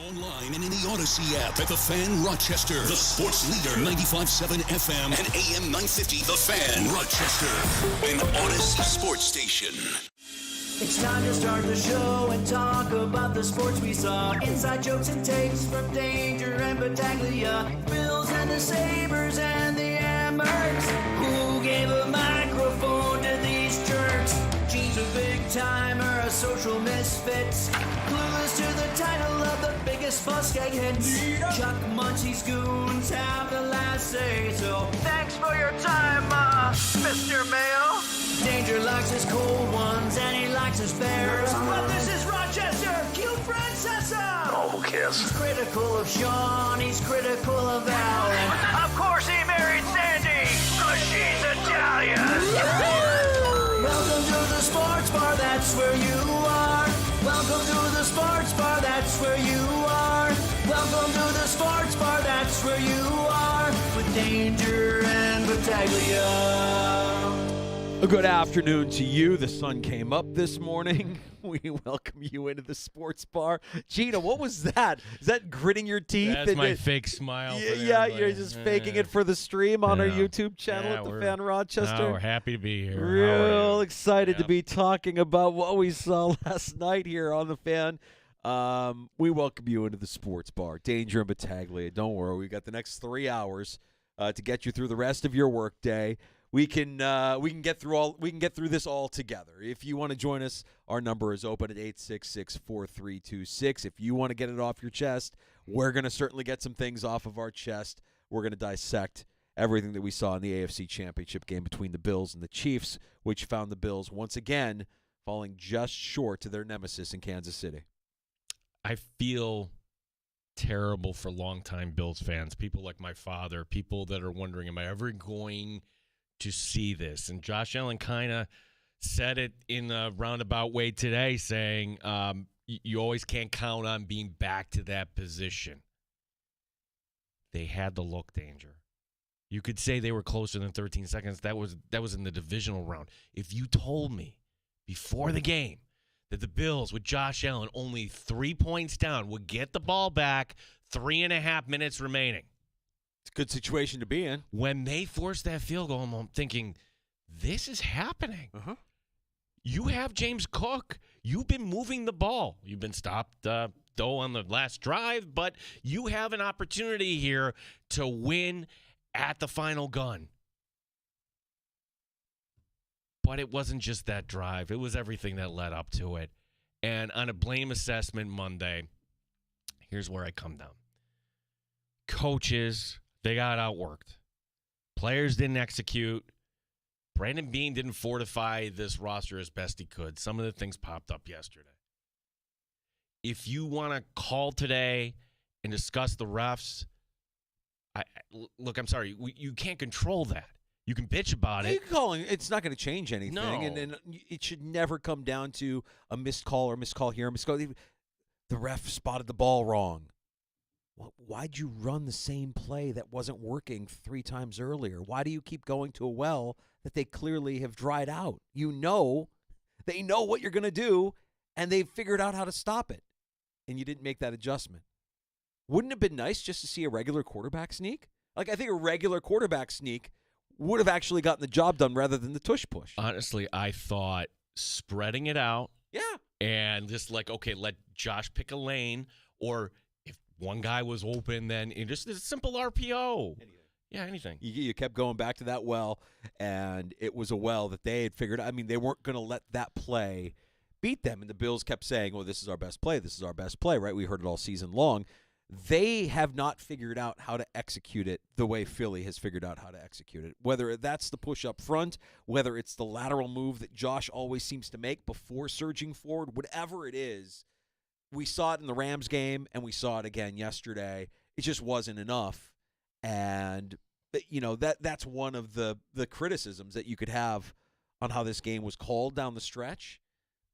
Online and in the Odyssey app at The Fan Rochester. The sports leader, 95.7 FM and AM 950. The Fan Rochester, an Odyssey sports station. It's time to start the show and talk about the sports we saw. Inside jokes and takes from Danger and Battaglia. Bills and the Sabres and the Ambers. Who gave a microphone to these jerks? Gene's a big timer, a social misfit. Clueless to the title of the biggest buskeg hits. Chuck Munchie's goons have the last say. So thanks for your time, Mr. Mayo. Danger likes his cold ones and he likes his bears. But this is Rochester, Q Francesa. Oh, who cares? He's critical of Sean, he's critical of Al. And of course he married Sandy, cause she's Italian. Welcome to the sports bar, that's where you are. Welcome to the sports bar, that's where you are. Welcome to the sports bar, that's where you are. With Danger and Battaglia. A good afternoon to you. The sun came up this morning. We welcome you into the sports bar. Gina, what was that? Is that gritting your teeth? That's my fake smile. Yeah, you're just faking it for the stream on our YouTube channel at The Fan Rochester. No, we're happy to be here. Real excited to be talking about what we saw last night here on The Fan. We welcome you into the sports bar. Danger and Battaglia. Don't worry, we got the next 3 hours to get you through the rest of your work day. We can get through this all together. If you want to join us, our number is open at 866-4326. If you want to get it off your chest, we're going to certainly get some things off of our chest. We're going to dissect everything that we saw in the AFC Championship game between the Bills and the Chiefs, which found the Bills once again falling just short to their nemesis in Kansas City. I feel terrible for longtime Bills fans, people like my father, people that are wondering, am I ever going to see this? And Josh Allen kind of said it in a roundabout way today, saying you always can't count on being back to that position. They had the look, Danger. You could say they were closer than 13 seconds. That was in the divisional round. If you told me before the game that the Bills with Josh Allen only 3 points down would get the ball back, 3.5 minutes remaining. It's a good situation to be in. When they forced that field goal, I'm thinking, this is happening. Uh-huh. You have James Cook. You've been moving the ball. You've been stopped, though, on the last drive, but you have an opportunity here to win at the final gun. But it wasn't just that drive. It was everything that led up to it. And on a blame assessment Monday, here's where I come down. Coaches, they got outworked. Players didn't execute. Brandon Beane didn't fortify this roster as best he could. Some of the things popped up yesterday. If you want to call today and discuss the refs, look, I'm sorry, you can't control that. You can bitch about it. It's not going to change anything. No. And it should never come down to a missed call or a missed call here, a missed call. The ref spotted the ball wrong. Well, why'd you run the same play that wasn't working 3 times earlier? Why do you keep going to a well that they clearly have dried out? They know what you're going to do, and they've figured out how to stop it, and you didn't make that adjustment. Wouldn't it have been nice just to see a regular quarterback sneak? Like, I think a regular quarterback sneak would have actually gotten the job done rather than the tush push. Honestly, I thought spreading it out. Yeah. And just like, okay, let Josh pick a lane, or if one guy was open, then just a simple RPO. Anything. Yeah, anything. You kept going back to that well, and it was a well that they had figured out. I mean, they weren't going to let that play beat them, and the Bills kept saying, oh, this is our best play, this is our best play, right? We heard it all season long. They have not figured out how to execute it the way Philly has figured out how to execute it. Whether that's the push up front, whether it's the lateral move that Josh always seems to make before surging forward, whatever it is, we saw it in the Rams game, and we saw it again yesterday. It just wasn't enough. And, that's one of the criticisms that you could have on how this game was called down the stretch.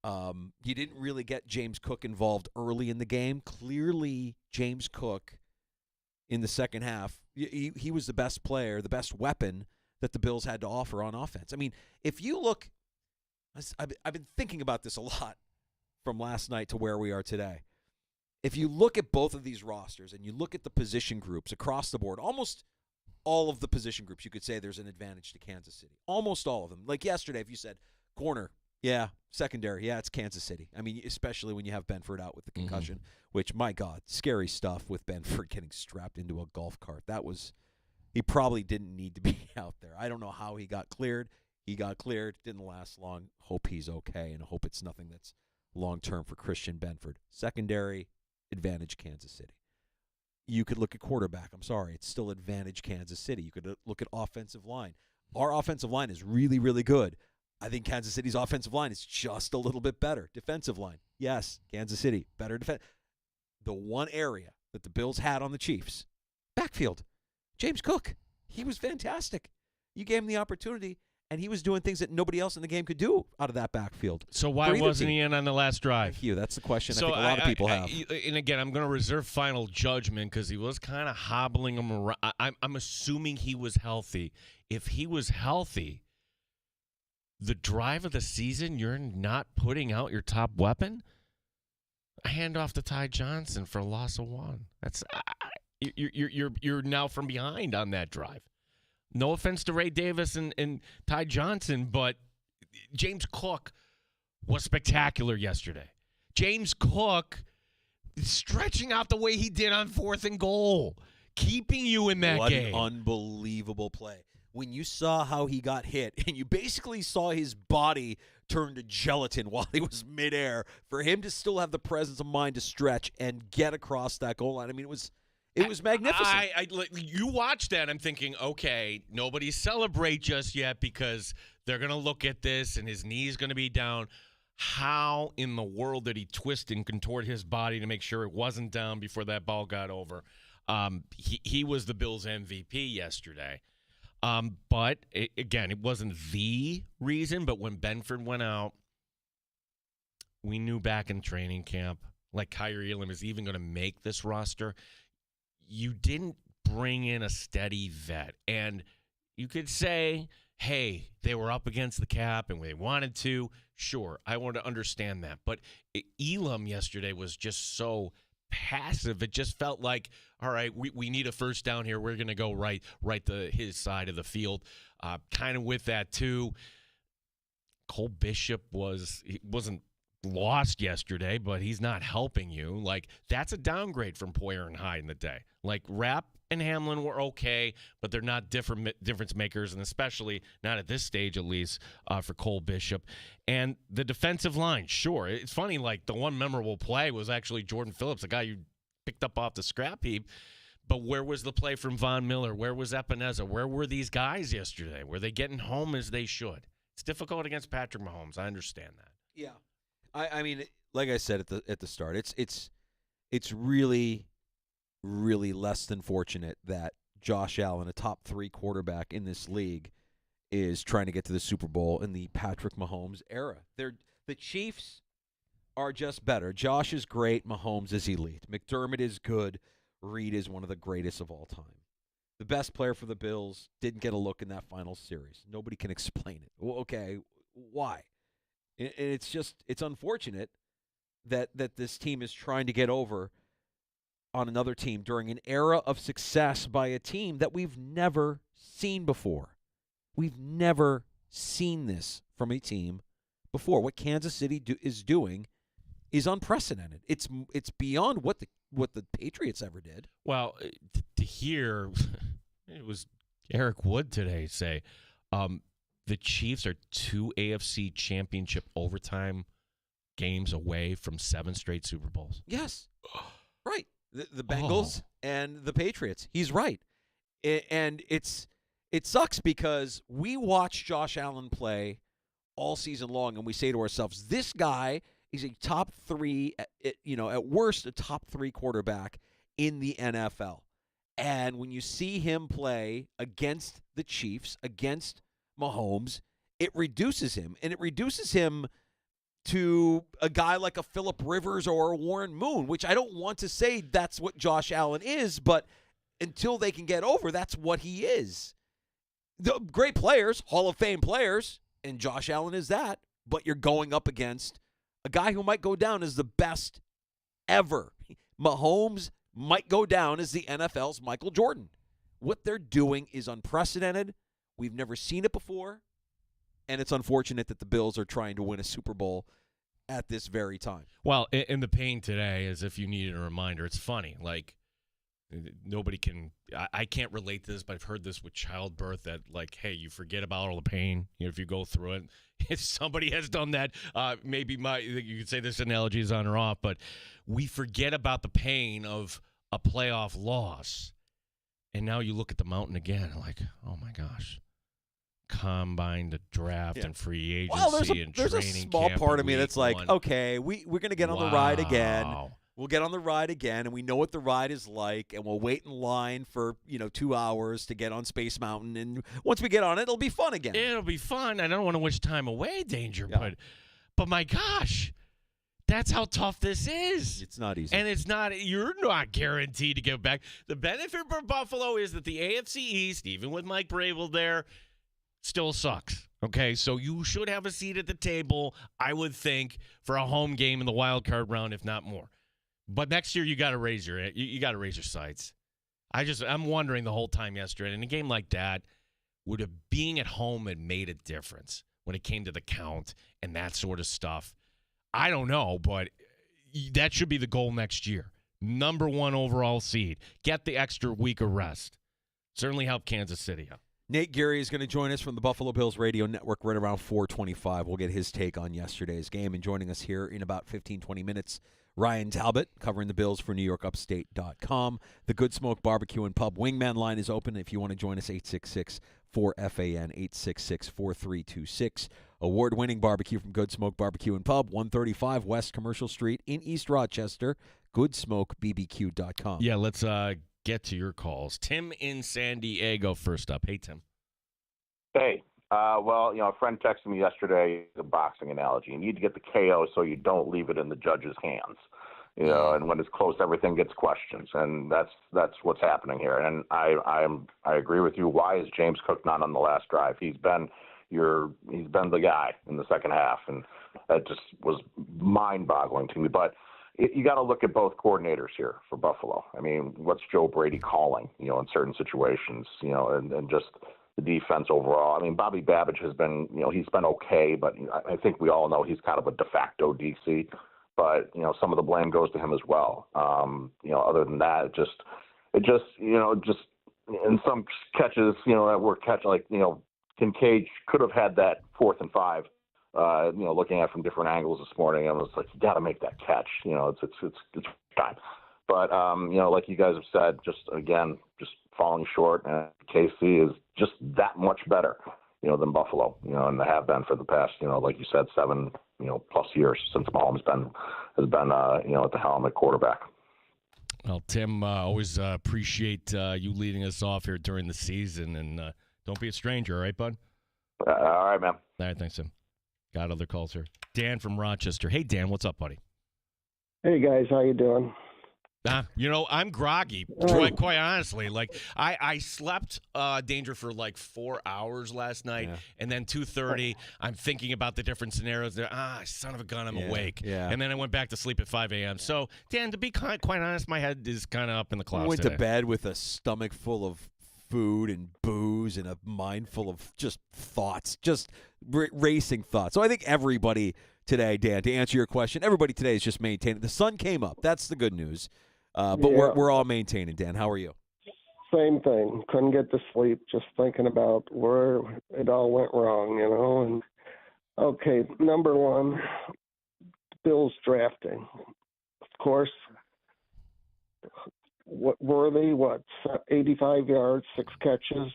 You didn't really get James Cook involved early in the game. Clearly, James Cook in the second half, he was the best player, the best weapon that the Bills had to offer on offense. I mean, if you look, I've been thinking about this a lot from last night to where we are today. if you look at both of these rosters and you look at the position groups across the board, almost all of the position groups, you could say there's an advantage to Kansas City. Almost all of them. Like yesterday, if you said corner, yeah, secondary, yeah, it's Kansas City. I mean, especially when you have Benford out with the concussion, which, my God, scary stuff with Benford getting strapped into a golf cart. He probably didn't need to be out there. I don't know how he got cleared. He got cleared, didn't last long. Hope he's okay, and hope it's nothing that's long-term for Christian Benford. Secondary, advantage Kansas City. You could look at quarterback. I'm sorry. It's still advantage Kansas City. You could look at offensive line. Our offensive line is really, really good. I think Kansas City's offensive line is just a little bit better. Defensive line, yes, Kansas City, better defense. The one area that the Bills had on the Chiefs, backfield. James Cook, he was fantastic. You gave him the opportunity, and he was doing things that nobody else in the game could do out of that backfield. So why wasn't he in on the last drive? Thank you. That's the question I think a lot of people have. And again, I'm going to reserve final judgment because he was kind of hobbling him around. I'm assuming he was healthy. If he was healthy, the drive of the season, you're not putting out your top weapon? Hand off to Ty Johnson for a loss of one. That's you're now from behind on that drive. No offense to Ray Davis and Ty Johnson, but James Cook was spectacular yesterday. James Cook stretching out the way he did on 4th and goal, keeping you in that game. What an unbelievable play. When you saw how he got hit, and you basically saw his body turn to gelatin while he was midair, for him to still have the presence of mind to stretch and get across that goal line. I mean, it was magnificent. You watch that, I'm thinking, okay, nobody celebrate just yet because they're going to look at this and his knee's going to be down. How in the world did he twist and contort his body to make sure it wasn't down before that ball got over? He was the Bills' MVP yesterday. But, again, it wasn't the reason, but when Benford went out, we knew back in training camp, like Kyrie Elam is even going to make this roster. You didn't bring in a steady vet. And you could say, hey, they were up against the cap and they wanted to. Sure, I want to understand that. But Elam yesterday was just so passive. It just felt like, all right, we need a first down here. We're going to go right to his side of the field. Kind of with that, too. Cole Bishop wasn't lost yesterday, but he's not helping you. Like, that's a downgrade from Poyer and Hyde in the day. Like, Rapp and Hamlin were okay, but they're not difference makers, and especially not at this stage, at least, for Cole Bishop. And the defensive line, sure. It's funny, like, the one memorable play was actually Jordan Phillips, the guy you picked up off the scrap heap. But where was the play from Von Miller? Where was Epineza? Where were these guys yesterday? Were they getting home as they should? It's difficult against Patrick Mahomes. I understand that. Yeah. I mean, like I said at the start, it's really, really less than fortunate that Josh Allen, a top 3 quarterback in this league, is trying to get to the Super Bowl in the Patrick Mahomes era. The Chiefs are just better. Josh is great. Mahomes is elite. McDermott is good. Reed is one of the greatest of all time. The best player for the Bills didn't get a look in that final series. Nobody can explain it. Well, okay, why? And it's unfortunate that this team is trying to get over on another team during an era of success by a team that we've never seen before. We've never seen this from a team before. What Kansas City is doing is unprecedented. It's beyond what the Patriots ever did. Well, to hear it was Eric Wood today say, the Chiefs are 2 AFC championship overtime games away from 7 straight Super Bowls. Yes. Right. The Bengals and the Patriots. He's right. And it sucks because we watch Josh Allen play all season long, and we say to ourselves, this guy is a top 3, at worst, a top 3 quarterback in the NFL. And when you see him play against the Chiefs, against Mahomes, it reduces him. And it reduces him to a guy like a Phillip Rivers or a Warren Moon, which I don't want to say that's what Josh Allen is, but until they can get over, that's what he is. The great players, Hall of Fame players, and Josh Allen is that, but you're going up against a guy who might go down as the best ever, Mahomes might go down as the NFL's Michael Jordan. What they're doing is unprecedented. We've never seen it before, and it's unfortunate that the Bills are trying to win a Super Bowl at this very time. Well, in the pain today, as if you needed a reminder, it's funny. Like, nobody can – I can't relate to this, but I've heard this with childbirth that, like, hey, you forget about all the pain if you go through it. If somebody has done that, maybe you could say this analogy is on or off, but we forget about the pain of a playoff loss. And now you look at the mountain again, like, oh, my gosh. Combine, the draft, and free agency, and there's training a small camp part of me that's like, one. okay, we're going to get on the ride again. We'll get on the ride again, and we know what the ride is like, and we'll wait in line for 2 hours to get on Space Mountain, and once we get on it, it'll be fun again. It'll be fun. I don't want to wish time away, Danger, Yeah. but my gosh, that's how tough this is. It's not easy. And you're not guaranteed to get back. The benefit for Buffalo is that the AFC East, even with Mike Vrabel there, still sucks. Okay, so you should have a seat at the table, I would think, for a home game in the wild card round, if not more. But next year you got to raise your sights. I'm wondering the whole time yesterday, in a game like that, would being at home had made a difference when it came to the count and that sort of stuff? I don't know, but that should be the goal next year. Number 1 overall seed. Get the extra week of rest. Certainly help Kansas City out. Nate Geary is going to join us from the Buffalo Bills Radio Network right around 4:25. We'll get his take on yesterday's game. And joining us here in about 15, 20 minutes, Ryan Talbot, covering the Bills for NewYorkUpstate.com. The Good Smoke Barbecue and Pub Wingman line is open. If you want to join us, 866-4FAN, 866-4326. Award-winning barbecue from Good Smoke Barbecue and Pub, 135 West Commercial Street in East Rochester. GoodSmokeBBQ.com. Yeah, let's get to your calls. Tim in San Diego first up. Hey, Tim. Hey, well, a friend texted me yesterday a boxing analogy. You need to get the KO so you don't leave it in the judge's hands. And when it's close, everything gets questions, and that's what's happening here. And I agree with you. Why is James Cook not on the last drive? He's been the guy in the second half, and that just was mind-boggling to me. But you got to look at both coordinators here for Buffalo. I mean, what's Joe Brady calling, in certain situations, and just the defense overall. I mean, Bobby Babbage has been, he's been okay, but I think we all know he's kind of a de facto DC. But, some of the blame goes to him as well. Other than that, it just in some catches, that were Kincaid could have had that 4th and 5. Looking at it from different angles this morning, I was like, you got to make that catch. It's time. But, like you guys have said, just falling short. And KC is just that much better, than Buffalo, and they have been for the past, like you said, 7, plus years since Mahomes has been at the helm at quarterback. Well, Tim, always appreciate you leading us off here during the season. And don't be a stranger, all right, bud? All right, man. All right, thanks, Tim. Got other calls here. Dan from Rochester. Hey, Dan, what's up, buddy? Hey, guys, how you doing? I'm groggy, quite honestly. Like, I slept, Danger, for like 4 hours last night, and then 2:30, I'm thinking about the different scenarios. There, son of a gun, I'm awake. Yeah. And then I went back to sleep at 5 a.m. So, Dan, to be quite honest, my head is kind of up in the clouds I went today. to bed with a stomach full of food and booze and a mind full of just thoughts, just racing thoughts. So I think everybody today, Dan, to answer your question, everybody today is just maintaining. The sun came up. That's the good news. But we're all maintaining. Dan, how are you? Same thing. Couldn't get to sleep, just thinking about where it all went wrong, And okay, number 1, Bills drafting. Of course, Worthy, 85 yards, 6 catches.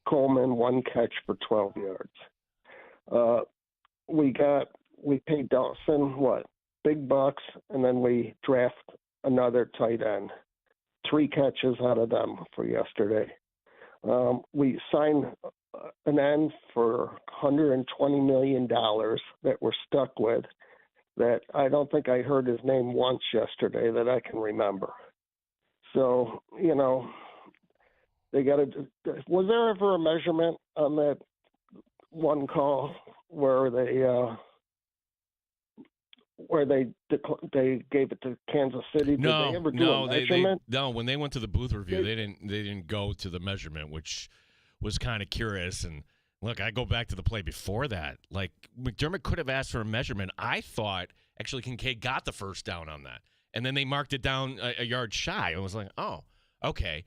Coleman, 1 catch for 12 yards. We paid Dawson, big bucks, and then we draft another tight end. 3 catches out of them for yesterday. We signed an end for $120 million that we're stuck with, that I don't think I heard his name once yesterday that I can remember. So, they got to. Was there ever a measurement on that one call where they where they gave it to Kansas City? Did they ever do a measurement? No. When they went to the booth review, they didn't go to the measurement, which was kind of curious. And look, I go back to the play before that. Like, McDermott could have asked for a measurement. I thought actually Kincaid got the first down on that, and then they marked it down a yard shy. I was like, oh. Okay,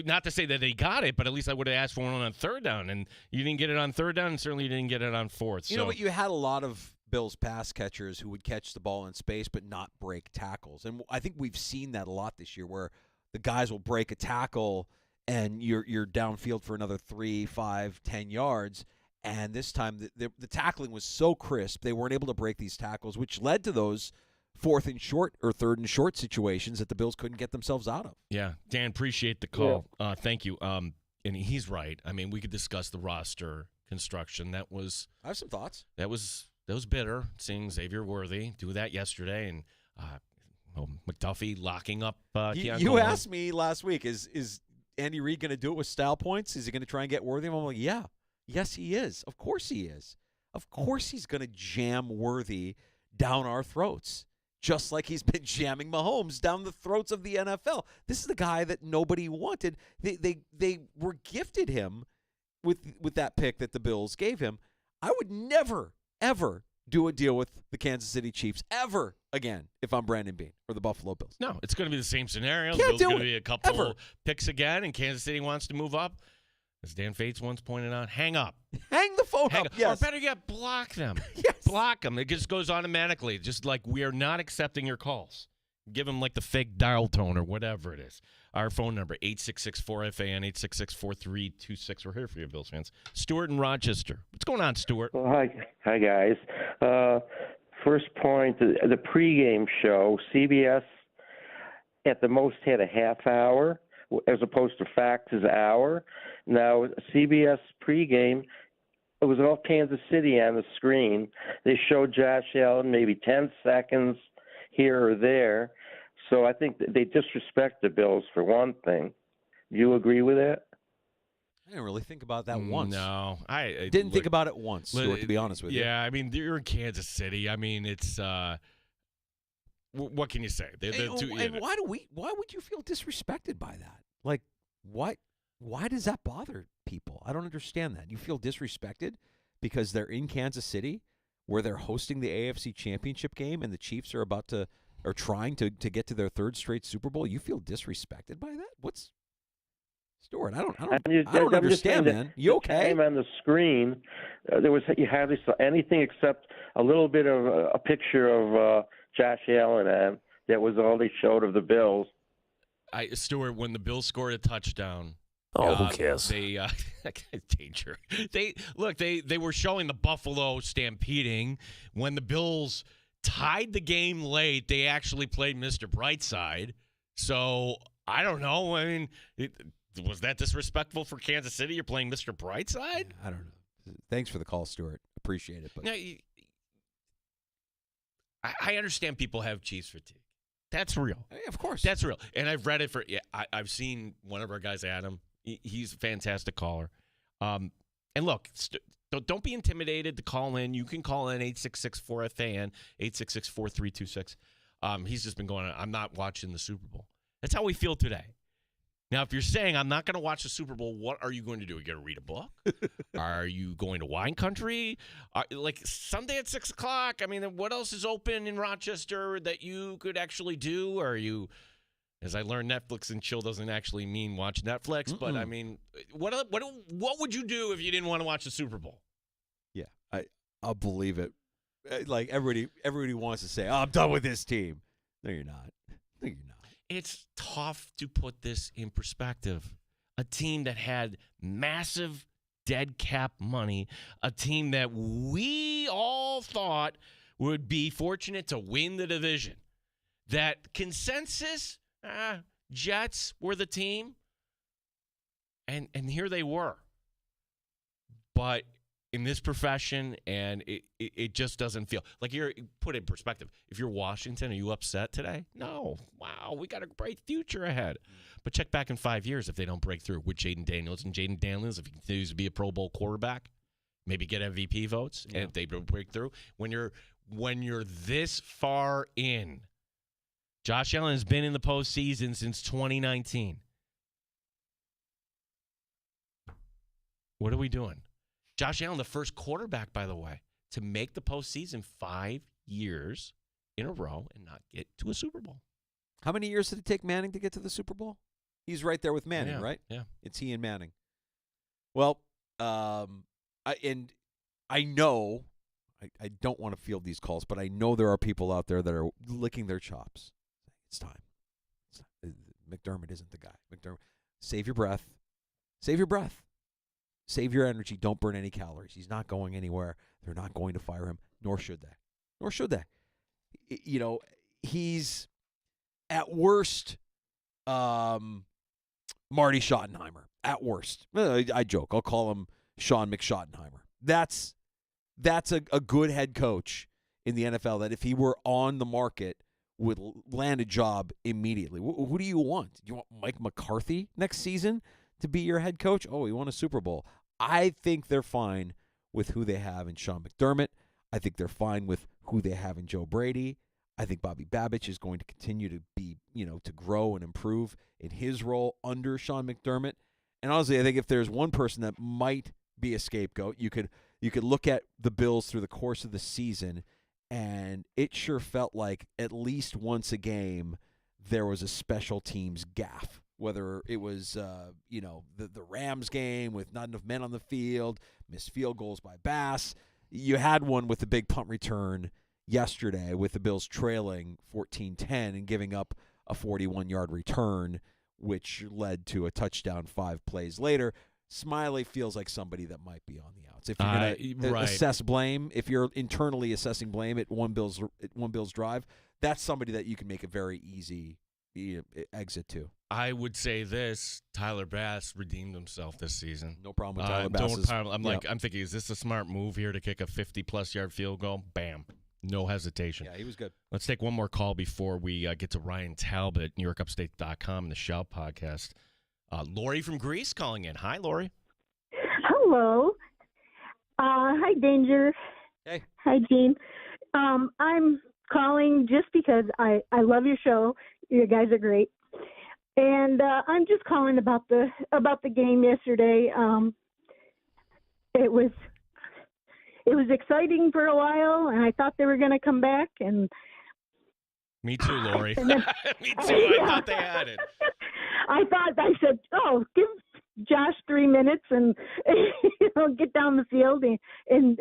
not to say that they got it, but at least I would have asked for one on third down, and you didn't get it on third down, and certainly you didn't get it on fourth. You know what? You had a lot of Bills pass catchers who would catch the ball in space but not break tackles, and I think we've seen that a lot this year, where the guys will break a tackle and you're downfield for another 3, 5, 10 yards, and this time the tackling was so crisp they weren't able to break these tackles, which led to those fourth and short or third and short situations that the Bills couldn't get themselves out of. Yeah, Dan, appreciate the call. Yeah. Thank you. And he's right. I mean, we could discuss the roster construction. I have some thoughts. That was bitter, seeing Xavier Worthy do that yesterday, and McDuffie locking up You asked me last week, is Andy Reid going to do it with style points? Is he going to try and get Worthy? I'm like, yeah. Yes, he is. Of course he is. Of course he's going to jam Worthy down our throats, just like he's been jamming Mahomes down the throats of the NFL. This is the guy that nobody wanted. They were gifted him with that pick that the Bills gave him. I would never, ever do a deal with the Kansas City Chiefs ever again if I'm Brandon Beane or the Buffalo Bills. No, it's going to be the same scenario. Can't Bills do going to it. be a couple Ever. Picks again, and Kansas City wants to move up. As Dan Fates once pointed out, hang up. Hang the phone up, yes. Or better yet, block them. Yes. Block them. It just goes automatically. Just like we are not accepting your calls. Give them like the fake dial tone or whatever it is. Our phone number, 866-4FAN, 866-4326. We're here for you, Bills fans. Stuart in Rochester. What's going on, Stuart? Well, hi, guys. First point, the pregame show, CBS at the most had a half hour as opposed to Fox's hour. Now, CBS pregame, it was all Kansas City on the screen. They showed Josh Allen maybe 10 seconds here or there. So I think they disrespect the Bills for one thing. Do you agree with that? I didn't really think about that once. No. I didn't think about it once, Stuart, to be honest with you. Yeah, I mean, you're in Kansas City. I mean, it's what can you say? Why would you feel disrespected by that? Like, why does that bother people? I don't understand that. You feel disrespected because they're in Kansas City where they're hosting the AFC Championship game and the Chiefs are trying to get to their third straight Super Bowl. You feel disrespected by that? What's Stuart? I don't understand, man. You okay? Time on the screen, you hardly saw anything except a little bit of a picture of Josh Allen, and that was all they showed of the Bills. Stuart, when the Bills scored a touchdown. Who cares? Danger. They were showing the Buffalo stampeding. When the Bills tied the game late, they actually played Mr. Brightside. So I don't know. I mean, was that disrespectful for Kansas City? You're playing Mr. Brightside? I don't know. Thanks for the call, Stuart. Appreciate it. But now, I understand people have Chiefs fatigue. That's real. Of course. That's real. And I've read it I've seen one of our guys, Adam. He's a fantastic caller. And look, don't be intimidated to call in. You can call in 866-4FAN, 866-4326. He's just been going, I'm not watching the Super Bowl. That's how we feel today. Now, if you're saying I'm not going to watch the Super Bowl, what are you going to do? Are you going to read a book? Are you going to wine country? Like Sunday at 6 o'clock? I mean, what else is open in Rochester that you could actually do? Are you, as I learned, Netflix and chill doesn't actually mean watch Netflix. Mm-mm. But, I mean, what would you do if you didn't want to watch the Super Bowl? Yeah, I'll believe it. Like everybody wants to say, I'm done with this team. No, you're not. No, you're not. It's tough to put this in perspective. A team that had massive dead cap money, a team that we all thought would be fortunate to win the division. That consensus, Jets were the team, and here they were. But in this profession, and it just doesn't feel like put it in perspective. If you're Washington, are you upset today? No. Wow, we got a bright future ahead. But check back in 5 years if they don't break through with Jaden Daniels. And Jaden Daniels, if he continues to be a Pro Bowl quarterback, maybe get MVP votes, and if they don't break through. When you're when you're this far in. Josh Allen has been in the postseason since 2019. What are we doing? Josh Allen, the first quarterback, by the way, to make the postseason 5 years in a row and not get to a Super Bowl. How many years did it take Manning to get to the Super Bowl? He's right there with Manning, right? Yeah. It's he and Manning. Well, I know, I don't want to field these calls, but I know there are people out there that are licking their chops. It's time. McDermott isn't the guy. McDermott, save your breath. Save your breath. Save your energy. Don't burn any calories. He's not going anywhere. They're not going to fire him, nor should they. Nor should they. You know, he's at worst Marty Schottenheimer. At worst. I joke. I'll call him Sean McSchottenheimer. That's a good head coach in the NFL that if he were on the market would land a job immediately. Who do you want? Do you want Mike McCarthy next season to be your head coach? Oh, he won a Super Bowl. I think they're fine with who they have in Sean McDermott. I think they're fine with who they have in Joe Brady. I think Bobby Babich is going to continue to be, to grow and improve in his role under Sean McDermott. And honestly, I think if there's one person that might be a scapegoat, you could look at the Bills through the course of the season, and it sure felt like at least once a game there was a special teams gaffe. Whether it was, the Rams game with not enough men on the field, missed field goals by Bass. You had one with the big punt return yesterday with the Bills trailing 14-10 and giving up a 41-yard return, which led to a touchdown 5 plays later. Smiley feels like somebody that might be on the outs. If you're going to assess blame, if you're internally assessing blame at one Bills drive, that's somebody that you can make a very easy exit to. I would say this: Tyler Bass redeemed himself this season. No problem with Tyler Bass. I'm thinking, is this a smart move here to kick a 50-plus yard field goal? Bam. No hesitation. Yeah, he was good. Let's take one more call before we get to Ryan Talbot, NewYorkUpstate.com, and the Shout podcast. Lori from Greece calling in. Hi, Lori. Hello. Hi, Danger. Hey. Hi, Gene. I'm calling just because I love your show. You guys are great. And I'm just calling about the game yesterday. It was exciting for a while, and I thought they were going to come back. And me too, Lori. Then, me too. I thought they had it. I said, give Josh 3 minutes and get down the field and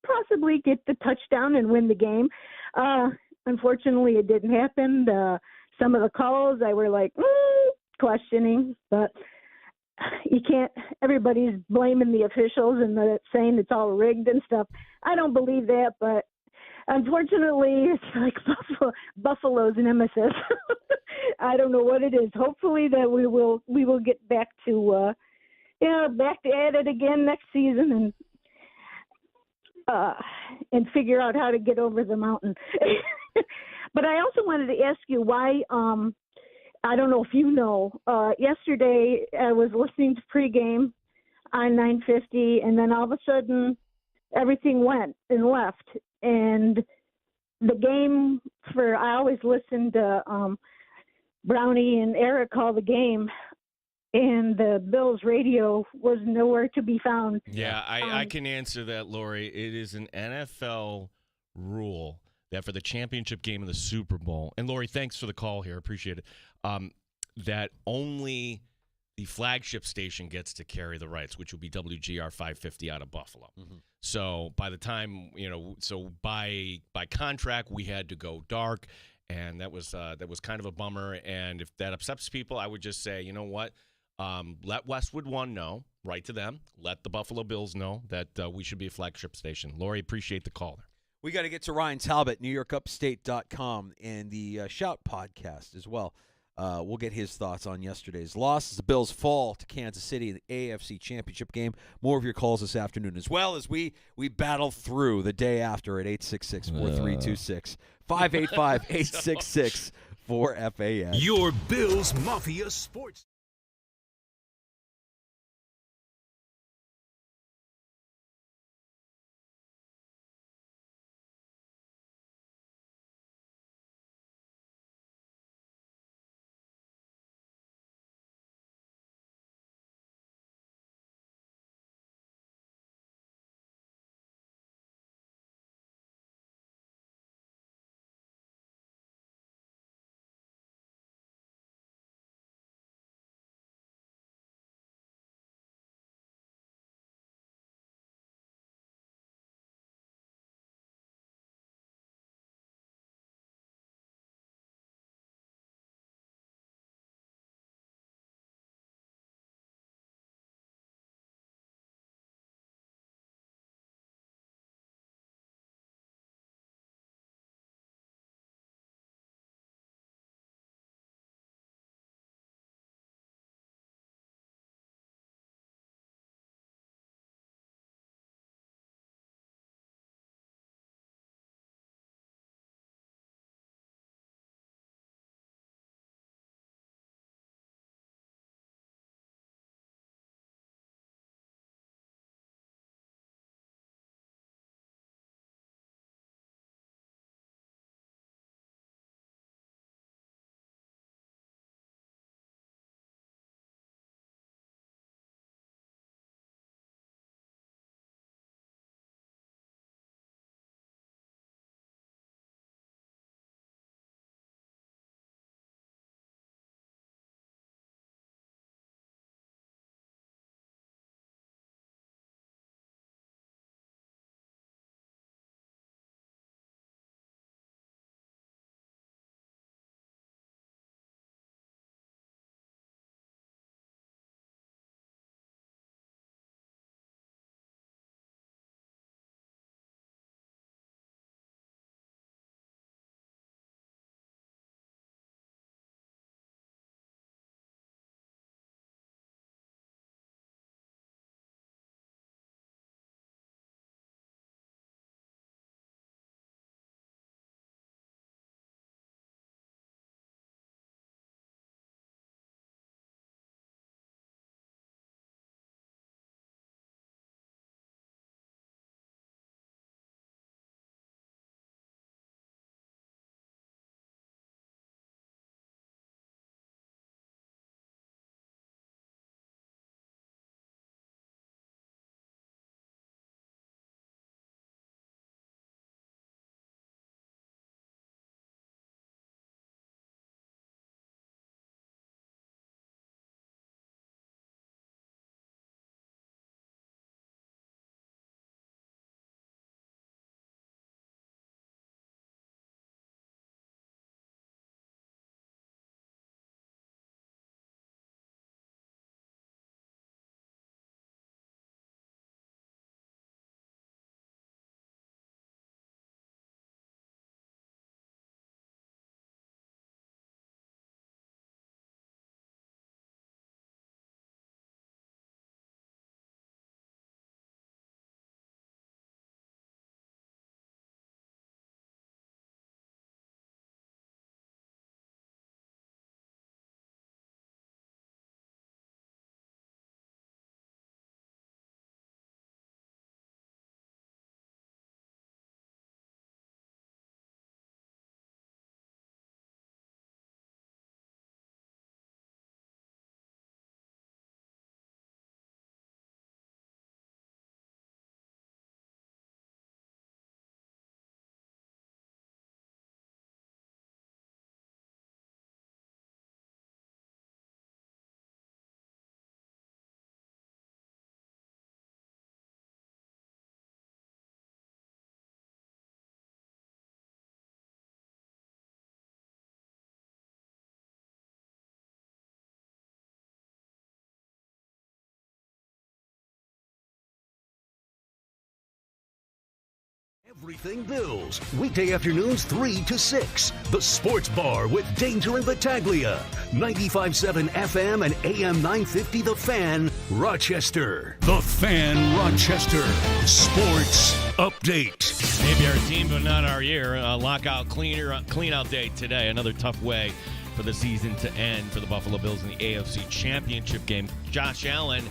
possibly get the touchdown and win the game. Unfortunately, it didn't happen. Some of the calls I were like questioning, but you can't. Everybody's blaming the officials and saying it's all rigged and stuff. I don't believe that, but unfortunately, it's like Buffalo's nemesis. I don't know what it is. Hopefully that we will get back to back to at it again next season and figure out how to get over the mountain. But I also wanted to ask you why. I don't know if you know. Yesterday I was listening to pregame on 950, and then all of a sudden everything went and left. And the game I always listen to Brownie and Eric call the game, and the Bills radio was nowhere to be found. Yeah, I can answer that, Lori. It is an NFL rule that for the championship game of the Super Bowl, and Lori, thanks for the call here. Appreciate it. That only the flagship station gets to carry the rights, which will be WGR 550 out of Buffalo. Mm-hmm. So by the time, by contract, we had to go dark, and that was kind of a bummer. And if that upsets people, I would just say, you know what? Let Westwood One know, write to them. Let the Buffalo Bills know that we should be a flagship station. Lori, appreciate the call there. We got to get to Ryan Talbot, NewYorkUpstate.com, and the Shout podcast as well. We'll get his thoughts on yesterday's loss as the Bills fall to Kansas City in the AFC Championship game. More of your calls this afternoon, as well as we battle through the day after at 866-4326, 585-866-4FAN. Your Bills Mafia Sports. Everything Bills, weekday afternoons 3 to 6. The Sports Bar with Danger and Battaglia. 95.7 FM and AM 950 The Fan, Rochester. The Fan, Rochester. Sports Update. Maybe our team, but not our year. Lockout clean-out day today. Another tough way for the season to end for the Buffalo Bills in the AFC Championship game. Josh Allen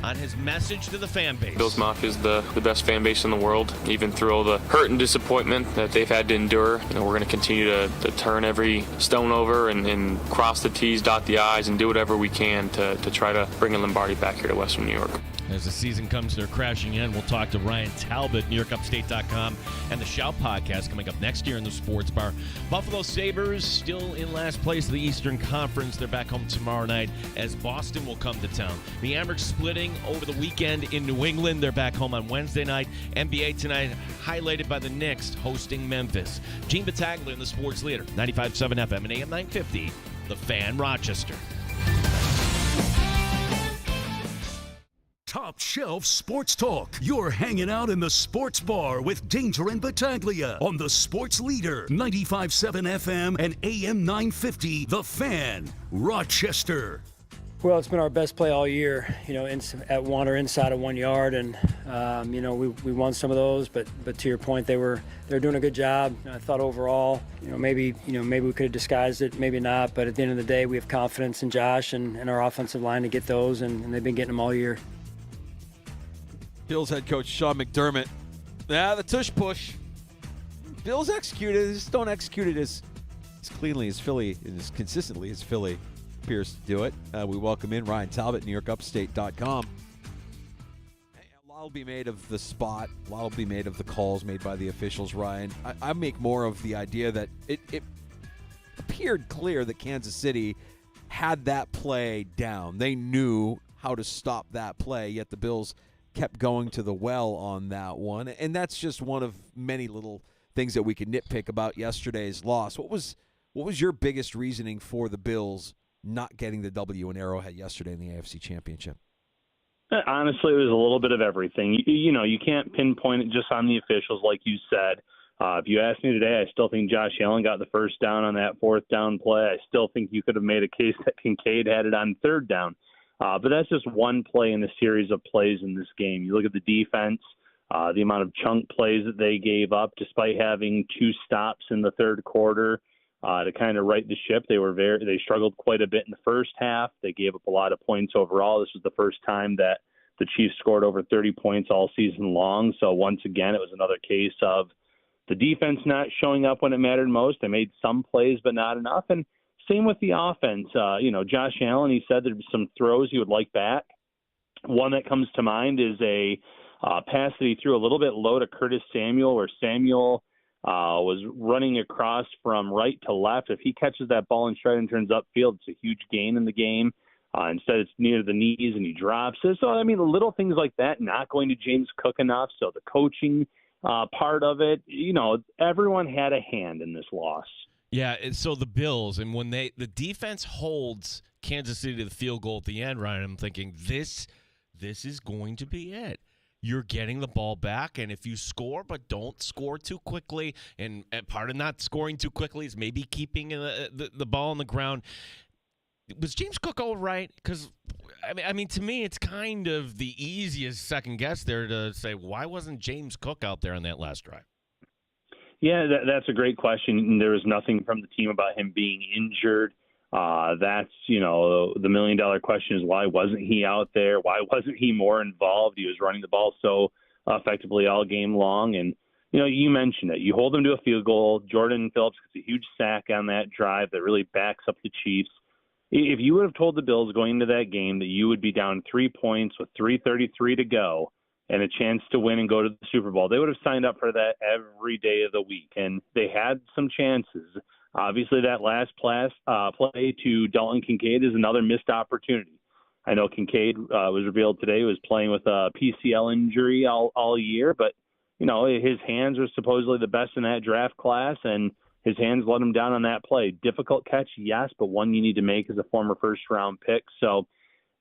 on his message to the fan base. Bills Mafia is the best fan base in the world. Even through all the hurt and disappointment that they've had to endure, we're going to continue to turn every stone over and cross the T's, dot the I's, and do whatever we can to try to bring a Lombardi back here to Western New York. As the season comes to a crashing end, we'll talk to Ryan Talbot, NewYorkUpstate.com, and the Shout podcast coming up next year in the Sports Bar. Buffalo Sabres still in last place of the Eastern Conference. They're back home tomorrow night as Boston will come to town. The Amherst splitting over the weekend in New England. They're back home on Wednesday night. NBA tonight highlighted by the Knicks hosting Memphis. Gene Battaglia in the Sports Leader, 95.7 FM and AM 950, The Fan, Rochester. Top shelf sports talk. You're hanging out in the Sports Bar with Danger and Battaglia on the Sports Leader, 95.7 FM and AM 950, The Fan, Rochester. Well, it's been our best play all year, at one or inside of 1 yard, and we won some of those. But to your point, they're doing a good job. I thought overall, maybe we could have disguised it, maybe not. But at the end of the day, we have confidence in Josh and our offensive line to get those, and they've been getting them all year. Bills head coach Sean McDermott. The tush push. Bills executed. They just don't execute it as cleanly as Philly and as consistently as Philly appears to do it. We welcome in Ryan Talbot, NewYorkUpstate.com. A lot will be made of the spot. A lot will be made of the calls made by the officials, Ryan. I make more of the idea that it appeared clear that Kansas City had that play down. They knew how to stop that play, yet the Bills kept going to the well on that one. And that's just one of many little things that we could nitpick about yesterday's loss. What was your biggest reasoning for the Bills not getting the W in Arrowhead yesterday in the AFC Championship? Honestly, it was a little bit of everything. You can't pinpoint it just on the officials, like you said. If you ask me today, I still think Josh Allen got the first down on that fourth down play. I still think you could have made a case that Kincaid had it on third down. But that's just one play in the series of plays in this game. You look at the defense, the amount of chunk plays that they gave up, despite having two stops in the third quarter to kind of right the ship. They struggled quite a bit in the first half. They gave up a lot of points overall. This was the first time that the Chiefs scored over 30 points all season long. So once again, it was another case of the defense not showing up when it mattered most. They made some plays, but not enough. And same with the offense. Josh Allen, he said there's some throws he would like back. One that comes to mind is a pass that he threw a little bit low to Curtis Samuel, where Samuel was running across from right to left. If he catches that ball in stride and turns upfield, it's a huge gain in the game. Instead, it's near the knees and he drops it. So, little things like that, not going to James Cook enough. So the coaching part of it, everyone had a hand in this loss. Yeah, and so the Bills, and when the defense holds Kansas City to the field goal at the end, Ryan, I'm thinking this is going to be it. You're getting the ball back, and if you score but don't score too quickly, and part of not scoring too quickly is maybe keeping the ball on the ground. Was James Cook all right? Because, to me, it's kind of the easiest second guess there to say, why wasn't James Cook out there on that last drive? Yeah, that's a great question. There was nothing from the team about him being injured. That's, the million-dollar question is why wasn't he out there? Why wasn't he more involved? He was running the ball so effectively all game long. And, you mentioned it. You hold them to a field goal. Jordan Phillips gets a huge sack on that drive that really backs up the Chiefs. If you would have told the Bills going into that game that you would be down 3 points with 3:33 to go and a chance to win and go to the Super Bowl, they would have signed up for that every day of the week. And they had some chances. Obviously, that last play to Dalton Kincaid is another missed opportunity. I know Kincaid was revealed today was playing with a PCL injury all year, but, his hands are supposedly the best in that draft class, and his hands let him down on that play. Difficult catch, yes, but one you need to make as a former first-round pick. So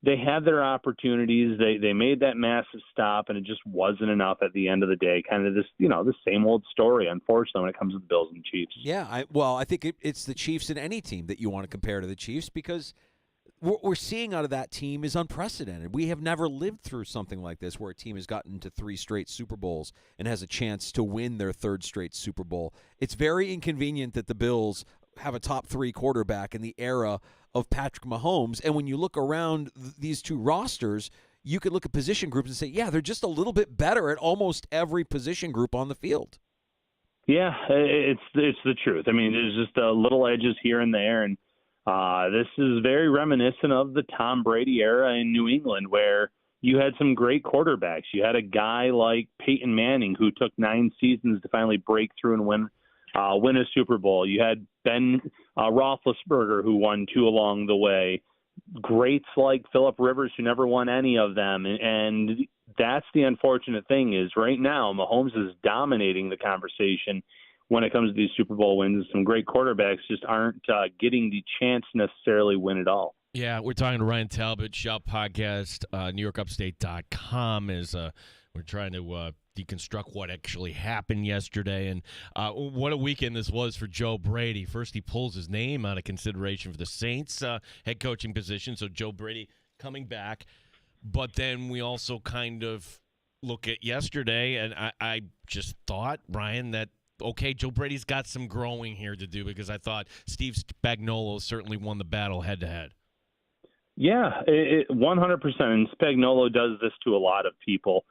they had their opportunities. They made that massive stop, and it just wasn't enough at the end of the day. Kind of this, the same old story, unfortunately, when it comes to the Bills and Chiefs. Yeah, I think it's the Chiefs in any team that you want to compare to the Chiefs, because what we're seeing out of that team is unprecedented. We have never lived through something like this, where a team has gotten to 3 straight Super Bowls and has a chance to win their 3rd straight Super Bowl. It's very inconvenient that the Bills have a top 3 quarterback in the era of Patrick Mahomes. And when you look around these two rosters, you could look at position groups and say, yeah, they're just a little bit better at almost every position group on the field. Yeah, it's the truth. I mean, there's just little edges here and there, and this is very reminiscent of the Tom Brady era in New England, where you had some great quarterbacks. You had a guy like Peyton Manning, who took 9 seasons to finally break through and win a Super Bowl. You had Ben Roethlisberger, who won 2 along the way. Greats like Phillip Rivers, who never won any of them. And that's the unfortunate thing, is right now Mahomes is dominating the conversation when it comes to these Super Bowl wins. Some great quarterbacks just aren't getting the chance to necessarily win it all. Yeah, we're talking to Ryan Talbot, Shout Podcast, NewYorkUpstate.com, as we're trying to deconstruct what actually happened yesterday. And what a weekend this was for Joe Brady. First, he pulls his name out of consideration for the Saints head coaching position, so Joe Brady coming back. But then we also kind of look at yesterday, and I just thought, Ryan, that, okay, Joe Brady's got some growing here to do, because I thought Steve Spagnuolo certainly won the battle head-to-head. Yeah, 100%. And Spagnuolo does this to a lot of people.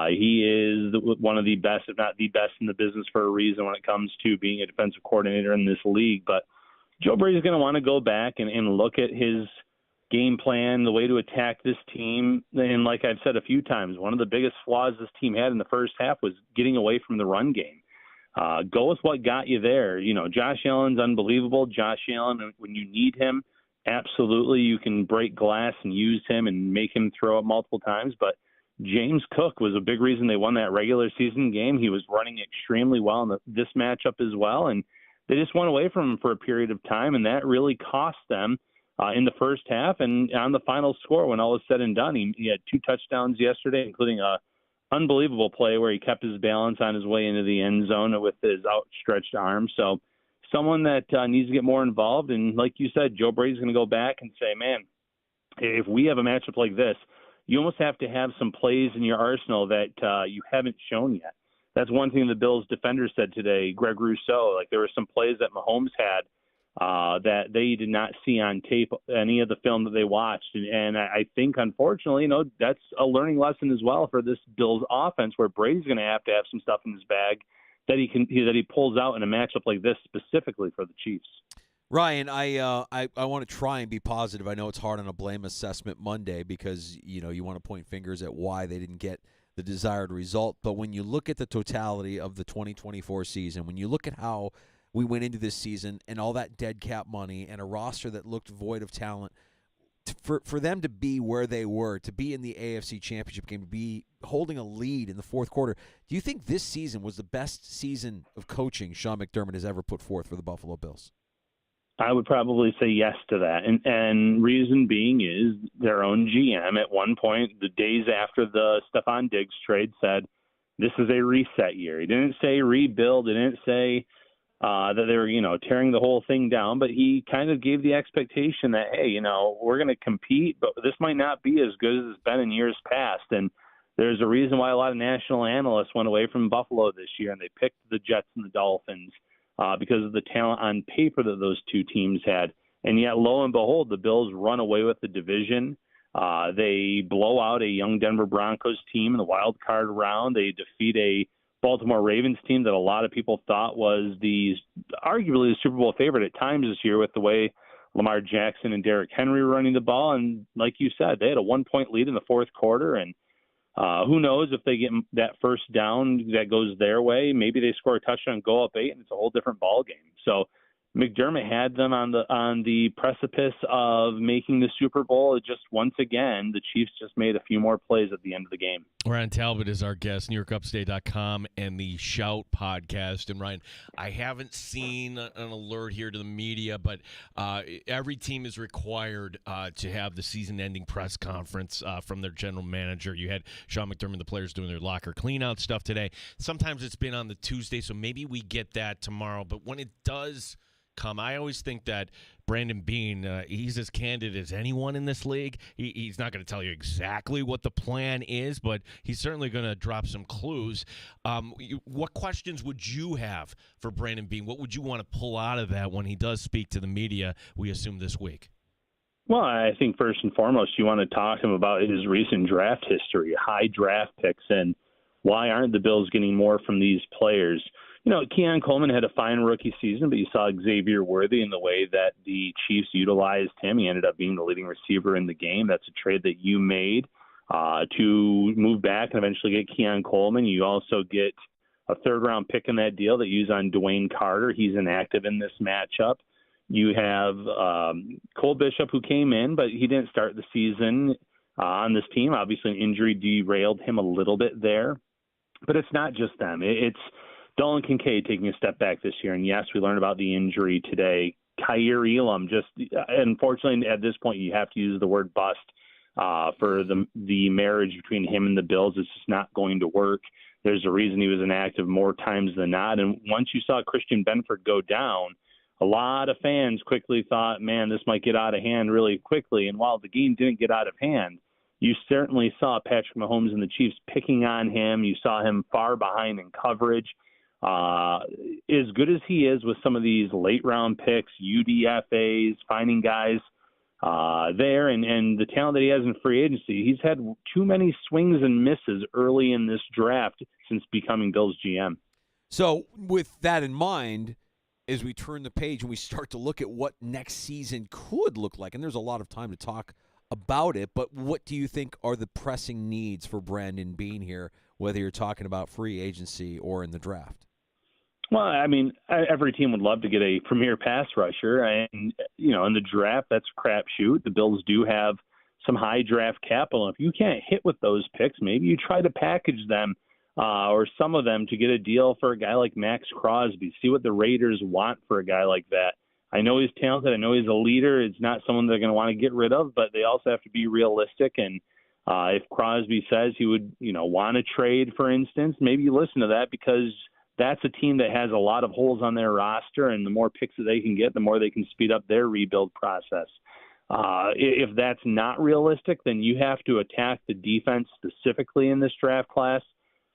He is one of the best, if not the best, in the business for a reason when it comes to being a defensive coordinator in this league. But Joe Brady's going to want to go back and look at his game plan, the way to attack this team. And like I've said a few times, one of the biggest flaws this team had in the first half was getting away from the run game. Go with what got you there. Josh Allen's unbelievable. Josh Allen, when you need him, absolutely, you can break glass and use him and make him throw it multiple times. But James Cook was a big reason they won that regular season game. He was running extremely well in this matchup as well, and they just went away from him for a period of time, and that really cost them in the first half. And on the final score, when all was said and done, he had 2 touchdowns yesterday, including a unbelievable play where he kept his balance on his way into the end zone with his outstretched arm. So someone that needs to get more involved. And like you said, Joe Brady's going to go back and say, man, if we have a matchup like this, you almost have to have some plays in your arsenal that you haven't shown yet. That's one thing the Bills defender said today, Greg Rousseau. Like, there were some plays that Mahomes had that they did not see on tape, any of the film that they watched. And I think, unfortunately, that's a learning lesson as well for this Bills offense, where Brady's going to have some stuff in his bag that he pulls out in a matchup like this, specifically for the Chiefs. Ryan, I want to try and be positive. I know it's hard on a blame assessment Monday, because you want to point fingers at why they didn't get the desired result. But when you look at the totality of the 2024 season, when you look at how we went into this season and all that dead cap money and a roster that looked void of talent, for them to be where they were, to be in the AFC Championship game, to be holding a lead in the fourth quarter, do you think this season was the best season of coaching Sean McDermott has ever put forth for the Buffalo Bills? I would probably say yes to that. And reason being is their own GM at one point, the days after the Stephon Diggs trade, said this is a reset year. He didn't say rebuild. He didn't say that they were, tearing the whole thing down. But he kind of gave the expectation that, hey, we're going to compete, but this might not be as good as it's been in years past. And there's a reason why a lot of national analysts went away from Buffalo this year, and they picked the Jets and the Dolphins because of the talent on paper that those two teams had. And yet, lo and behold, the Bills run away with the division. They blow out a young Denver Broncos team in the wild card round. They defeat a Baltimore Ravens team that a lot of people thought was arguably the Super Bowl favorite at times this year, with the way Lamar Jackson and Derrick Henry were running the ball. And like you said, they had a 1-point lead in the fourth quarter, and who knows if they get that first down that goes their way. Maybe they score a touchdown, go up 8, and it's a whole different ball game. So McDermott had them on the precipice of making the Super Bowl. Just once again, the Chiefs just made a few more plays at the end of the game. Ryan Talbot is our guest, NewYorkUpstate.com and the Shout podcast. And Ryan, I haven't seen an alert here to the media, but every team is required to have the season-ending press conference from their general manager. You had Sean McDermott, the players doing their locker clean-out stuff today. Sometimes it's been on the Tuesday, so maybe we get that tomorrow. But when it does come, I always think that Brandon Beane, he's as candid as anyone in this league. He's not going to tell you exactly what the plan is, but he's certainly going to drop some clues. What questions would you have for Brandon Beane? What would you want to pull out of that when he does speak to the media, we assume, this week? Well, I think first and foremost, you want to talk to him about his recent draft history, high draft picks, and why aren't the Bills getting more from these players? You know, Keon Coleman had a fine rookie season, but you saw Xavier Worthy in the way that the Chiefs utilized him. He ended up being the leading receiver in the game. That's a trade that you made to move back and eventually get Keon Coleman. You also get a third-round pick in that deal that you use on Dwayne Carter. He's inactive in this matchup. You have Cole Bishop, who came in, but he didn't start the season on this team. Obviously, an injury derailed him a little bit there. But it's not just them. It's Dolan Kincaid taking a step back this year. And yes, we learned about the injury today. Kaiir Elam, just unfortunately at this point, you have to use the word bust for the marriage between him and the Bills. It's just not going to work. There's a reason he was inactive more times than not. And once you saw Christian Benford go down, a lot of fans quickly thought, man, this might get out of hand really quickly. And while the game didn't get out of hand, you certainly saw Patrick Mahomes and the Chiefs picking on him. You saw him far behind in coverage. As good as he is with some of these late-round picks, UDFAs, finding guys there, and the talent that he has in free agency, he's had too many swings and misses early in this draft since becoming Bills GM. So with that in mind, as we turn the page and we start to look at what next season could look like, and there's a lot of time to talk about it, but what do you think are the pressing needs for Brandon Beane here, whether you're talking about free agency or in the draft? Well, I mean, every team would love to get a premier pass rusher, and, you know, in the draft, that's a crapshoot. The Bills do have some high draft capital. If you can't hit with those picks, maybe you try to package them or some of them to get a deal for a guy like Max Crosby. See what the Raiders want for a guy like that. I know he's talented. I know he's a leader. It's not someone they're going to want to get rid of, but they also have to be realistic. And if Crosby says he would, you know, want to trade, for instance, maybe you listen to that, because that's a team that has a lot of holes on their roster, and the more picks that they can get, the more they can speed up their rebuild process. If that's not realistic, then you have to attack the defense specifically in this draft class.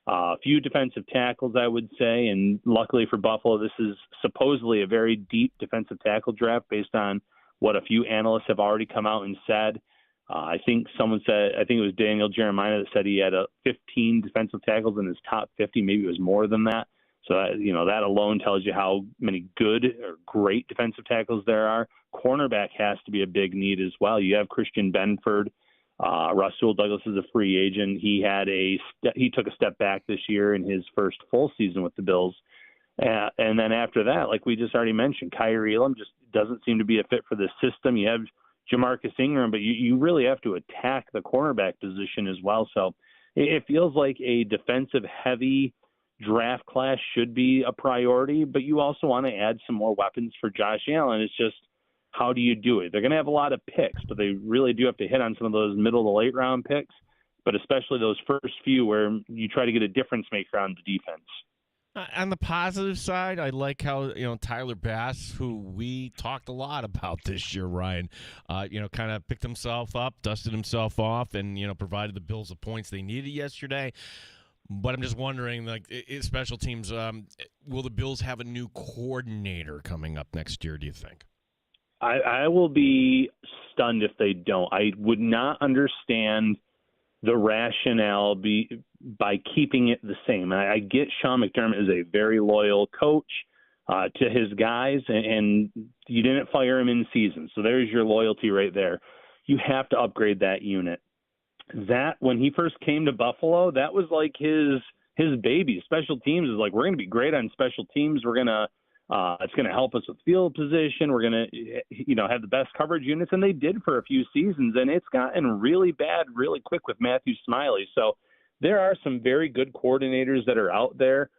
A few defensive tackles, I would say, and luckily for Buffalo, this is supposedly a very deep defensive tackle draft based on what a few analysts have already come out and said. I think it was Daniel Jeremiah that said he had 15 defensive tackles in his top 50. Maybe it was more than that. So that alone tells you how many good or great defensive tackles there are. Cornerback has to be a big need as well. You have Christian Benford. Rasul Douglas is a free agent. He took a step back this year in his first full season with the Bills. And then after that, like we just already mentioned, Kaiir Elam just doesn't seem to be a fit for this system. You have Jamarcus Ingram, but you really have to attack the cornerback position as well. So it feels like a defensive-heavy draft class should be a priority, but you also want to add some more weapons for Josh Allen. It's just, how do you do it? They're going to have a lot of picks, but they really do have to hit on some of those middle to late round picks, but especially those first few where you try to get a difference maker on the defense. On the positive side, I like how, Tyler Bass, who we talked a lot about this year, Ryan, kind of picked himself up, dusted himself off, and, provided the Bills the points they needed yesterday. But I'm just wondering, special teams, will the Bills have a new coordinator coming up next year, do you think? I will be stunned if they don't. I would not understand the rationale by keeping it the same. I get Sean McDermott is a very loyal coach to his guys, and you didn't fire him in season. So there's your loyalty right there. You have to upgrade that unit. That, when he first came to Buffalo, that was like his baby. Special teams is like, we're going to be great on special teams. We're going to It's going to help us with field position. We're going to, have the best coverage units, and they did for a few seasons, and it's gotten really bad really quick with Matthew Smiley. So there are some very good coordinators that are out there.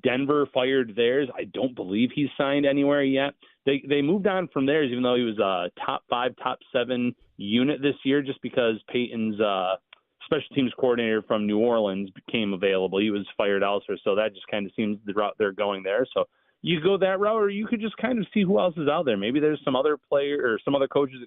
Denver fired theirs. I don't believe he's signed anywhere yet. They moved on from theirs, even though he was a top 5, top 7 unit this year, just because Peyton's special teams coordinator from New Orleans became available. He was fired elsewhere, so that just kind of seems the route they're going there. So you go that route, or you could just kind of see who else is out there. Maybe there's some other some other coaches,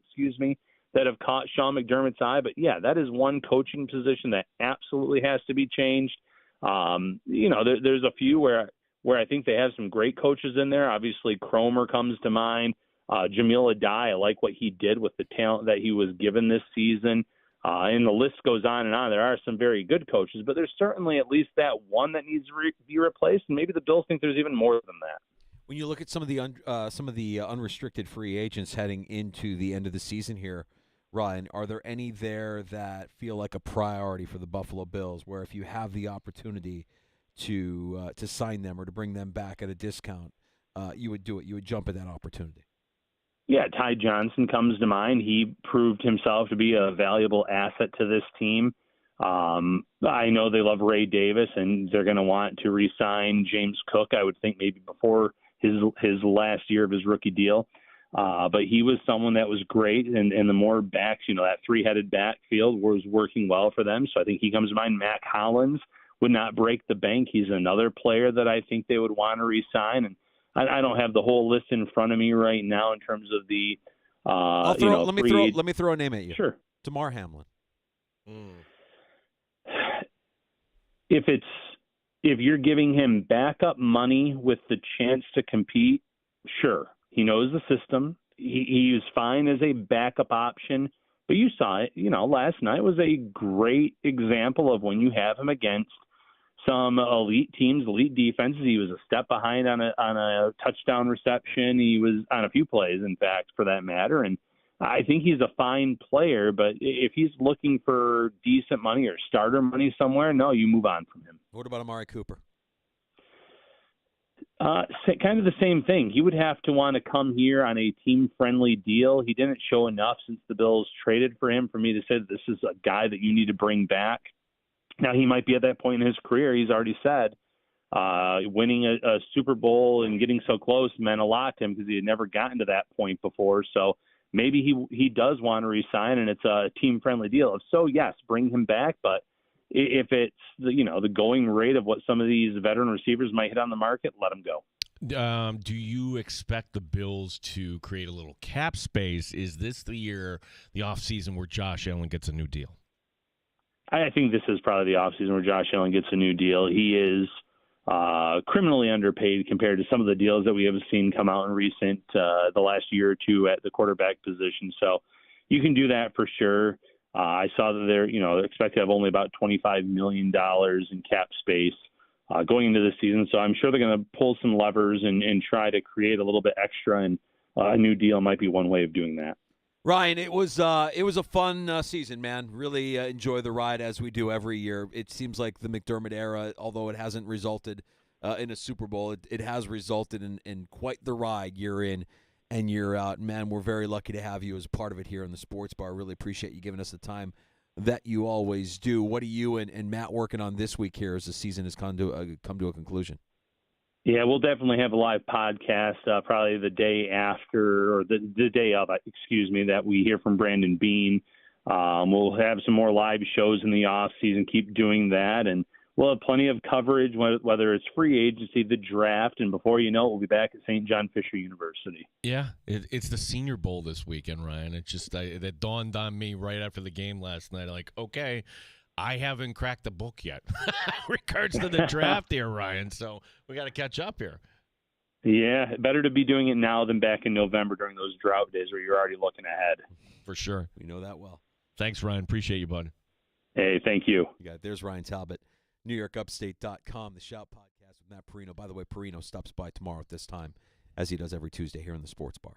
that have caught Sean McDermott's eye. But yeah, that is one coaching position that absolutely has to be changed. There's a few where I think they have some great coaches in there. Obviously, Cromer comes to mind. Jamil Adai, I like what he did with the talent that he was given this season. And the list goes on and on. There are some very good coaches, but there's certainly at least that one that needs to be replaced. And maybe the Bills think there's even more than that. When you look at some of the unrestricted free agents heading into the end of the season here, Ryan, are there any there that feel like a priority for the Buffalo Bills, where if you have the opportunity to sign them or to bring them back at a discount, you would do it? You would jump at that opportunity? Yeah, Ty Johnson comes to mind. He proved himself to be a valuable asset to this team. I know they love Ray Davis, and they're going to want to re-sign James Cook, I would think maybe before his last year of his rookie deal. But he was someone that was great, and the more backs, that three-headed backfield was working well for them. So I think he comes to mind. Mac Hollins would not break the bank. He's another player that I think they would want to re-sign. And I don't have the whole list in front of me right now in terms of the let me throw a name at you. Sure. Damar Hamlin. If you're giving him backup money with the chance to compete, sure. He knows the system. He was fine as a backup option. But you saw it, last night was a great example of when you have him against some elite teams, elite defenses. He was a step behind on a touchdown reception. He was on a few plays, in fact, for that matter. And I think he's a fine player, but if he's looking for decent money or starter money somewhere, no, you move on from him. What about Amari Cooper? Kind of the same thing. He would have to want to come here on a team-friendly deal. He didn't show enough since the Bills traded for him for me to say that this is a guy that you need to bring back. Now, he might be at that point in his career. He's already said winning a Super Bowl and getting so close meant a lot to him because he had never gotten to that point before. So maybe he does want to re-sign, and it's a team-friendly deal. If so, yes, bring him back. But if it's the going rate of what some of these veteran receivers might hit on the market, let them go. Do you expect the Bills to create a little cap space? Is this the year, the offseason, where Josh Allen gets a new deal? I think this is probably the offseason where Josh Allen gets a new deal. He is criminally underpaid compared to some of the deals that we have seen come out in the last year or two at the quarterback position. So you can do that for sure. I saw that they're, expect to have only about $25 million in cap space going into this season. So I'm sure they're going to pull some levers and try to create a little bit extra, and a new deal might be one way of doing that. Ryan, it was a fun season, man. Really enjoy the ride as we do every year. It seems like the McDermott era, although it hasn't resulted in a Super Bowl, it has resulted in quite the ride year in and year out. Man, we're very lucky to have you as a part of it here in the Sports Bar. Really appreciate you giving us the time that you always do. What are you and Matt working on this week here as the season has come to a conclusion? Yeah, we'll definitely have a live podcast probably the day after, or the day of, that we hear from Brandon Beane. We'll have some more live shows in the off season, keep doing that, and we'll have plenty of coverage, whether it's free agency, the draft, and before you know it, we'll be back at St. John Fisher University. Yeah, it's the Senior Bowl this weekend, Ryan. It just that dawned on me right after the game last night. Like, okay, I haven't cracked the book yet regards to the draft here, Ryan. So we got to catch up here. Yeah, better to be doing it now than back in November during those drought days where you're already looking ahead. For sure. We know that well. Thanks, Ryan. Appreciate you, bud. Hey, thank you. There's Ryan Talbot, NewYorkUpstate.com, the Shout Podcast with Matt Perino. By the way, Perino stops by tomorrow at this time, as he does every Tuesday here in the Sports Bar.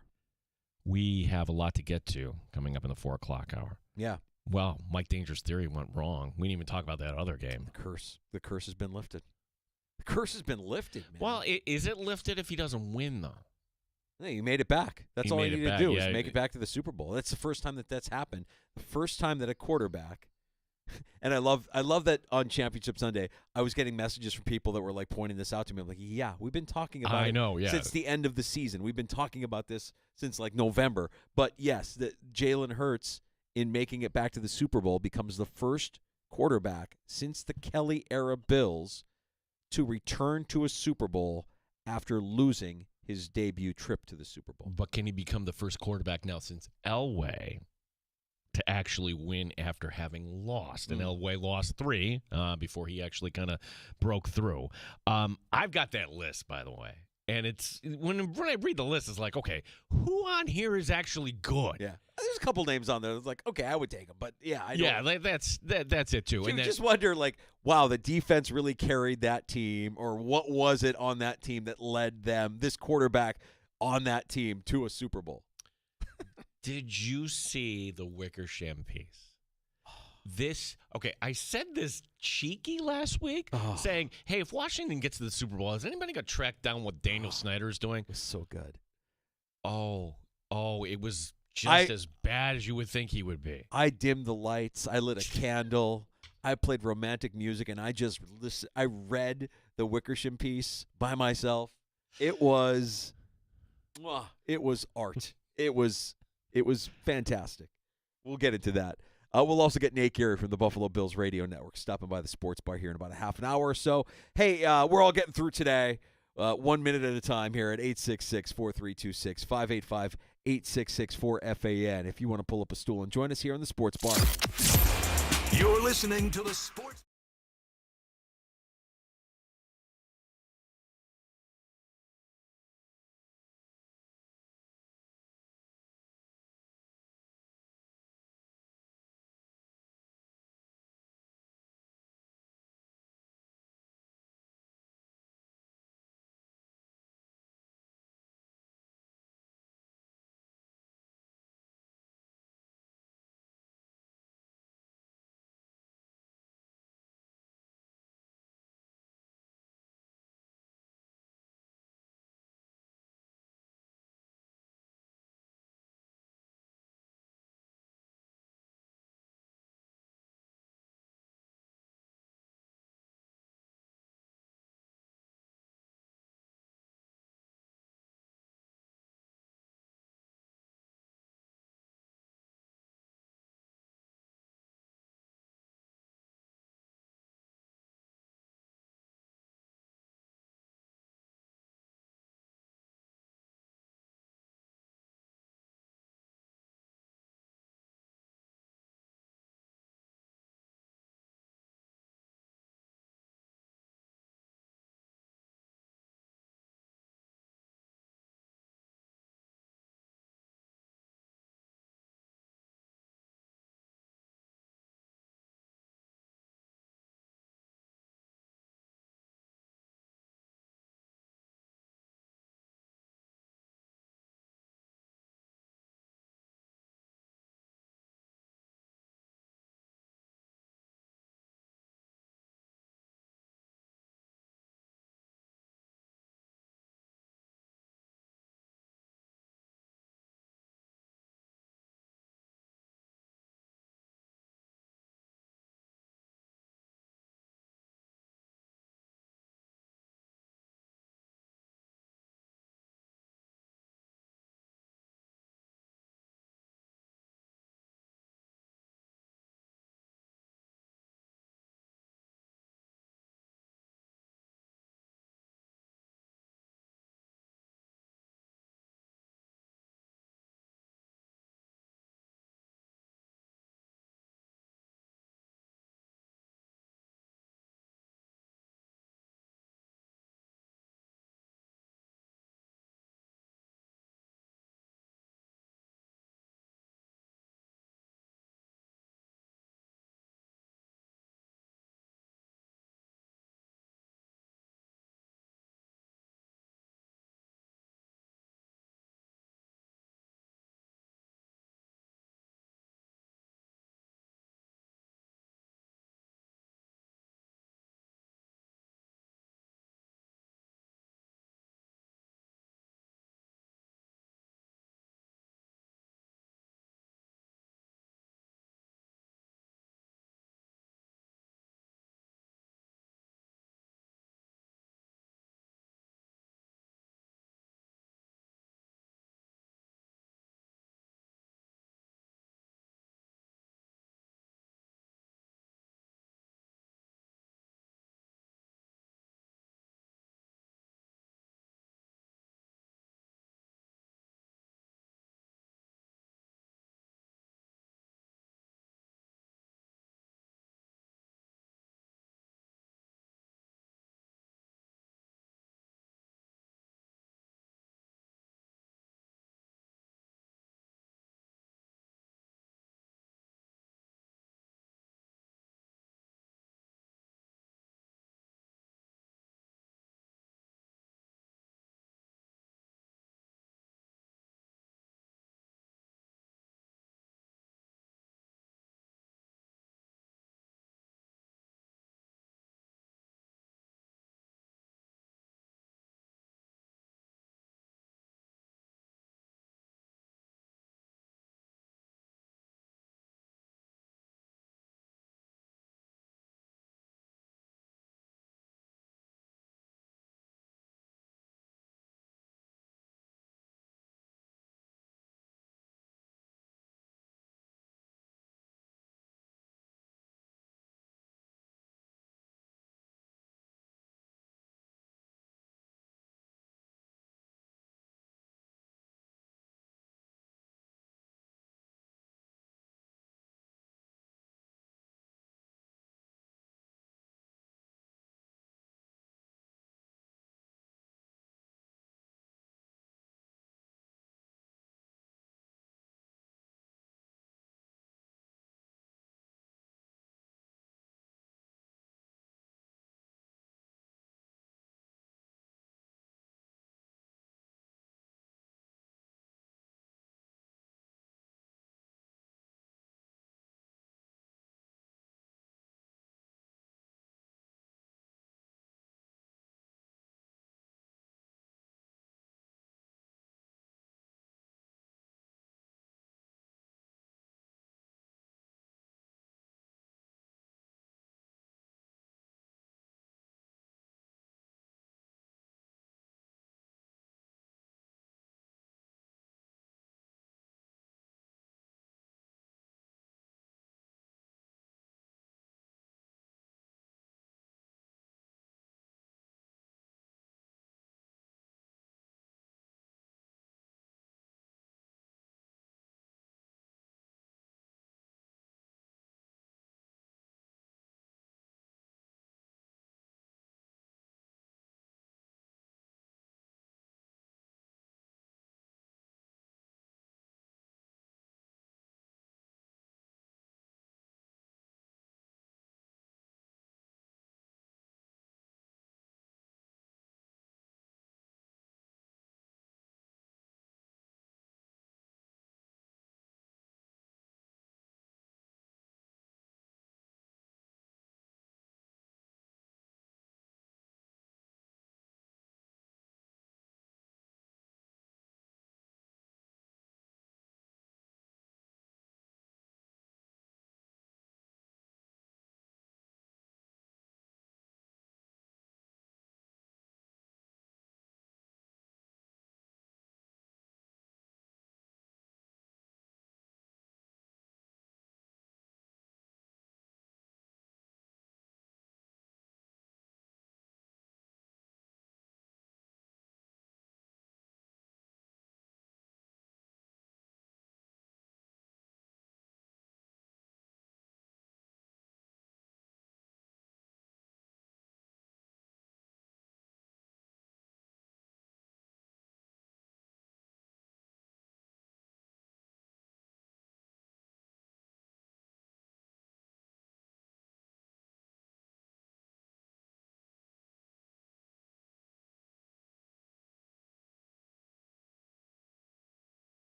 We have a lot to get to coming up in the 4 o'clock hour. Yeah. Well, Mike Danger's theory went wrong. We didn't even talk about that other game. The curse has been lifted. The curse has been lifted, man. Well, is it lifted if he doesn't win, though? Yeah, you made it back. That's all you need to do is make it yeah. back to the Super Bowl. That's the first time that's happened. The first time that a quarterback, and I love that on Championship Sunday, I was getting messages from people that were like pointing this out to me. I'm like, yeah, we've been talking about it since the end of the season. We've been talking about this since like November. But yes, Jalen Hurts in making it back to the Super Bowl becomes the first quarterback since the Kelly era Bills to return to a Super Bowl after losing his debut trip to the Super Bowl. But can he become the first quarterback now since Elway to actually win after having lost? And Elway lost 3 before he actually kind of broke through. I've got that list, by the way. And it's when I read the list, it's like, okay, who on here is actually good? Yeah. There's a couple names on there. It's like, okay, I would take them. But, yeah, I don't. Yeah, that's it, too. And just wonder, like, wow, the defense really carried that team, or what was it on that team that led them, this quarterback on that team, to a Super Bowl? Did you see the Wickersham piece? I said this cheeky last week, saying, hey, if Washington gets to the Super Bowl, has anybody got tracked down what Daniel Snyder is doing? It was so good. Oh, it was just as bad as you would think he would be. I dimmed the lights. I lit a candle. I played romantic music, and I read the Wickersham piece by myself. It was art. It was fantastic. We'll get into that. We'll also get Nate Geary from the Buffalo Bills Radio Network stopping by the sports bar here in about a half an hour or so. Hey, we're all getting through today, 1 minute at a time here at 866-4326, 585-8664-FAN. If you want to pull up a stool and join us here on the sports bar. You're listening to the Sports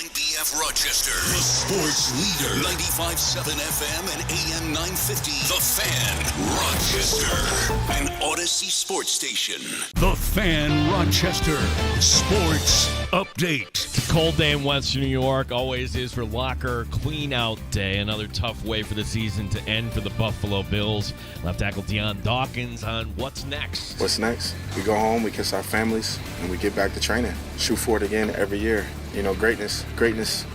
WNBF Rochester, the sports leader. 95.7 FM and AM 950. The Fan, Rochester. An Odyssey sports station. The Fan, Rochester. Sports update. It's a cold day in Western New York. Always is for Locker Clean-Out Day. Another tough way for the season to end for the Buffalo Bills. Left tackle Deion Dawkins on what's next. What's next? We go home, we kiss our families, and we get back to training. Shoot for it again every year. You know, greatness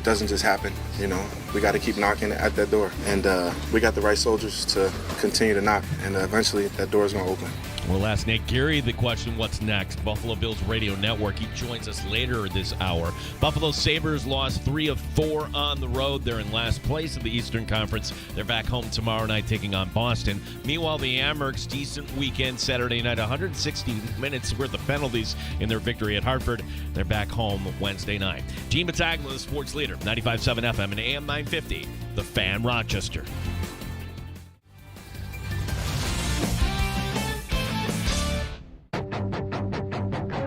doesn't just happen. You know, we got to keep knocking at that door. And we got the right soldiers to continue to knock. And eventually that door is going to open. We'll ask Nate Geary the question, what's next? Buffalo Bills Radio Network. He joins us later this hour. Buffalo Sabres lost 3 of 4 on the road. They're in last place of the Eastern Conference. They're back home tomorrow night taking on Boston. Meanwhile, the Amherst, decent weekend Saturday night, 160 minutes worth of penalties in their victory at Hartford. They're back home Wednesday night. Gene Battaglia, the sports leader, 95.7 FM and AM 950, The Fan, Rochester.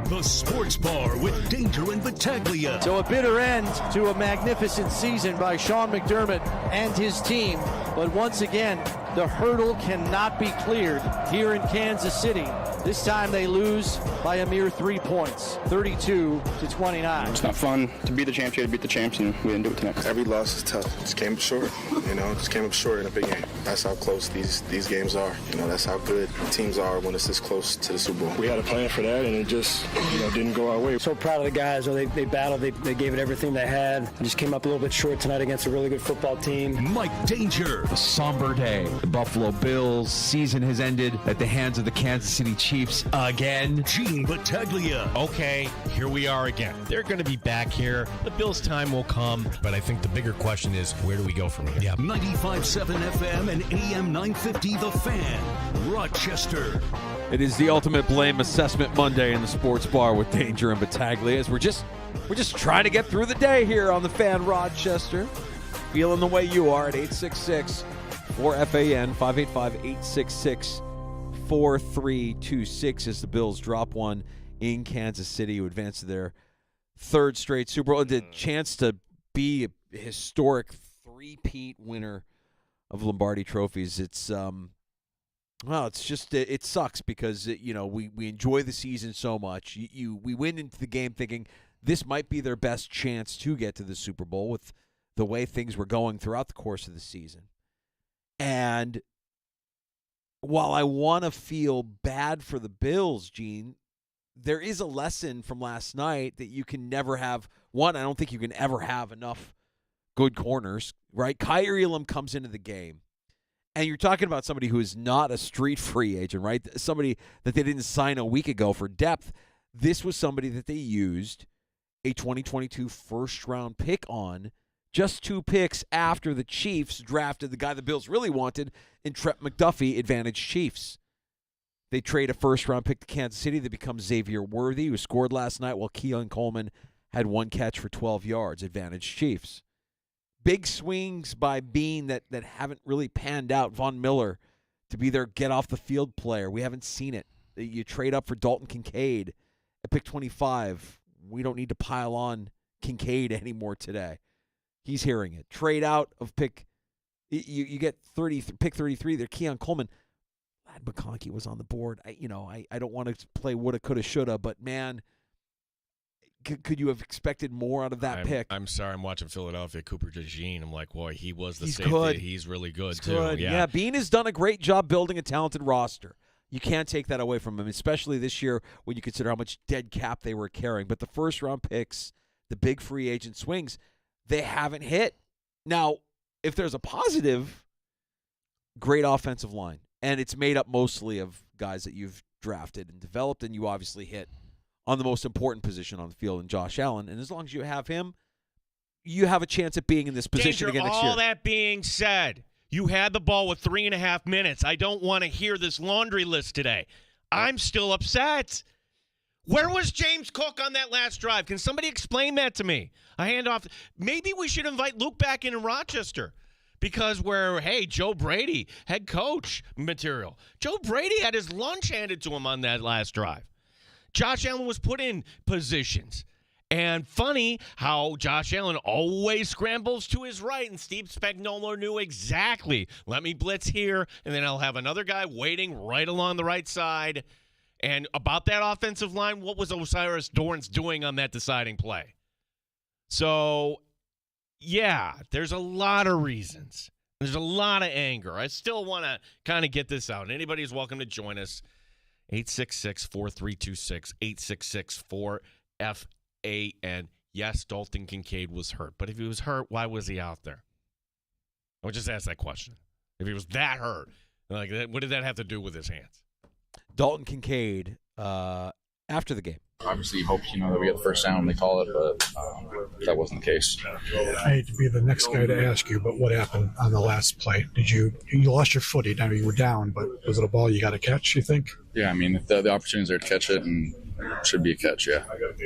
The Sports Bar with Danger and Battaglia. So a bitter end to a magnificent season by Sean McDermott and his team. But once again, the hurdle cannot be cleared here in Kansas City. This time they lose by a mere 3 points, 32-29. It's not fun to be the champs. You had to beat the champs, and we didn't do it tonight. Every loss is tough. Just came up short. You know, just came up short in a big game. That's how close these games are. You know, that's how good teams are when it's this close to the Super Bowl. We had a plan for that, and it just didn't go our way. So proud of the guys. They battled. They gave it everything they had. And just came up a little bit short tonight against a really good football team. Mike Danger. A somber day. The Buffalo Bills season has ended at the hands of the Kansas City Chiefs again. Gene Battaglia. Okay, here we are again. They're going to be back here. The Bills' time will come. But I think the bigger question is, where do we go from here? Yep. 95.7 FM and AM 950 The Fan, Rochester. It is the ultimate blame assessment Monday in the Sports Bar with Danger and Battaglia. As we're just trying to get through the day here on the Fan, Rochester. Feeling the way you are at 866-4FAN, 585-866-4326 as the Bills drop one in Kansas City to advance to their third straight Super Bowl. The chance to be a historic three-peat winner of Lombardi trophies. It's it's just it sucks because we enjoy the season so much. We went into the game thinking this might be their best chance to get to the Super Bowl with the way things were going throughout the course of the season. And while I want to feel bad for the Bills, Gene, there is a lesson from last night that you can never have. One, I don't think you can ever have enough good corners, right? Kyrie Elam comes into the game, and you're talking about somebody who is not a street free agent, right? Somebody that they didn't sign a week ago for depth. This was somebody that they used a 2022 first-round pick on just 2 picks after the Chiefs drafted the guy the Bills really wanted in Trent McDuffie, advantage Chiefs. They trade a first-round pick to Kansas City that becomes Xavier Worthy, who scored last night while Keon Coleman had 1 catch for 12 yards, advantage Chiefs. Big swings by Bean that haven't really panned out. Von Miller to be their get-off-the-field player. We haven't seen it. You trade up for Dalton Kincaid at pick 25. We don't need to pile on Kincaid anymore today. He's hearing it. Trade out of pick. You get pick 33 there. Keon Coleman. Lad McConkey was on the board. I don't want to play woulda, coulda, shoulda, but man, could you have expected more out of that pick? I'm sorry. I'm watching Philadelphia. Cooper DeJean. I'm like, boy, he was the He's safety. Good. He's really good, He's too. Good. Yeah, Bean has done a great job building a talented roster. You can't take that away from him, especially this year when you consider how much dead cap they were carrying. But the first-round picks, the big free agent swings, they haven't hit. Now, if there's a positive, great offensive line. And it's made up mostly of guys that you've drafted and developed, and you obviously hit on the most important position on the field in Josh Allen. And as long as you have him, you have a chance at being in this position again next year. All that being said, you had the ball with 3.5 minutes. I don't want to hear this laundry list today. I'm still upset. Where was James Cook on that last drive? Can somebody explain that to me? A handoff. Maybe we should invite Luke back in Rochester because Joe Brady, head coach material. Joe Brady had his lunch handed to him on that last drive. Josh Allen was put in positions. And funny how Josh Allen always scrambles to his right, and Steve Spagnuolo knew exactly. Let me blitz here, and then I'll have another guy waiting right along the right side. And about that offensive line, what was Osiris Dorrance doing on that deciding play? So, yeah, there's a lot of reasons. There's a lot of anger. I still want to kind of get this out. Anybody is welcome to join us. 866-4326, 866-4FAN. Yes, Dalton Kincaid was hurt. But if he was hurt, why was he out there? I would just ask that question. If he was that hurt, what did that have to do with his hands? Dalton Kincaid, after the game. Obviously, you hope, that we get the first down when they call it, but that wasn't the case. I hate to be the next guy to ask you, but what happened on the last play? You lost your footing. I mean, you were down, but was it a ball you got to catch, you think? Yeah, I mean, if the opportunity's there to catch it, and it should be a catch, yeah.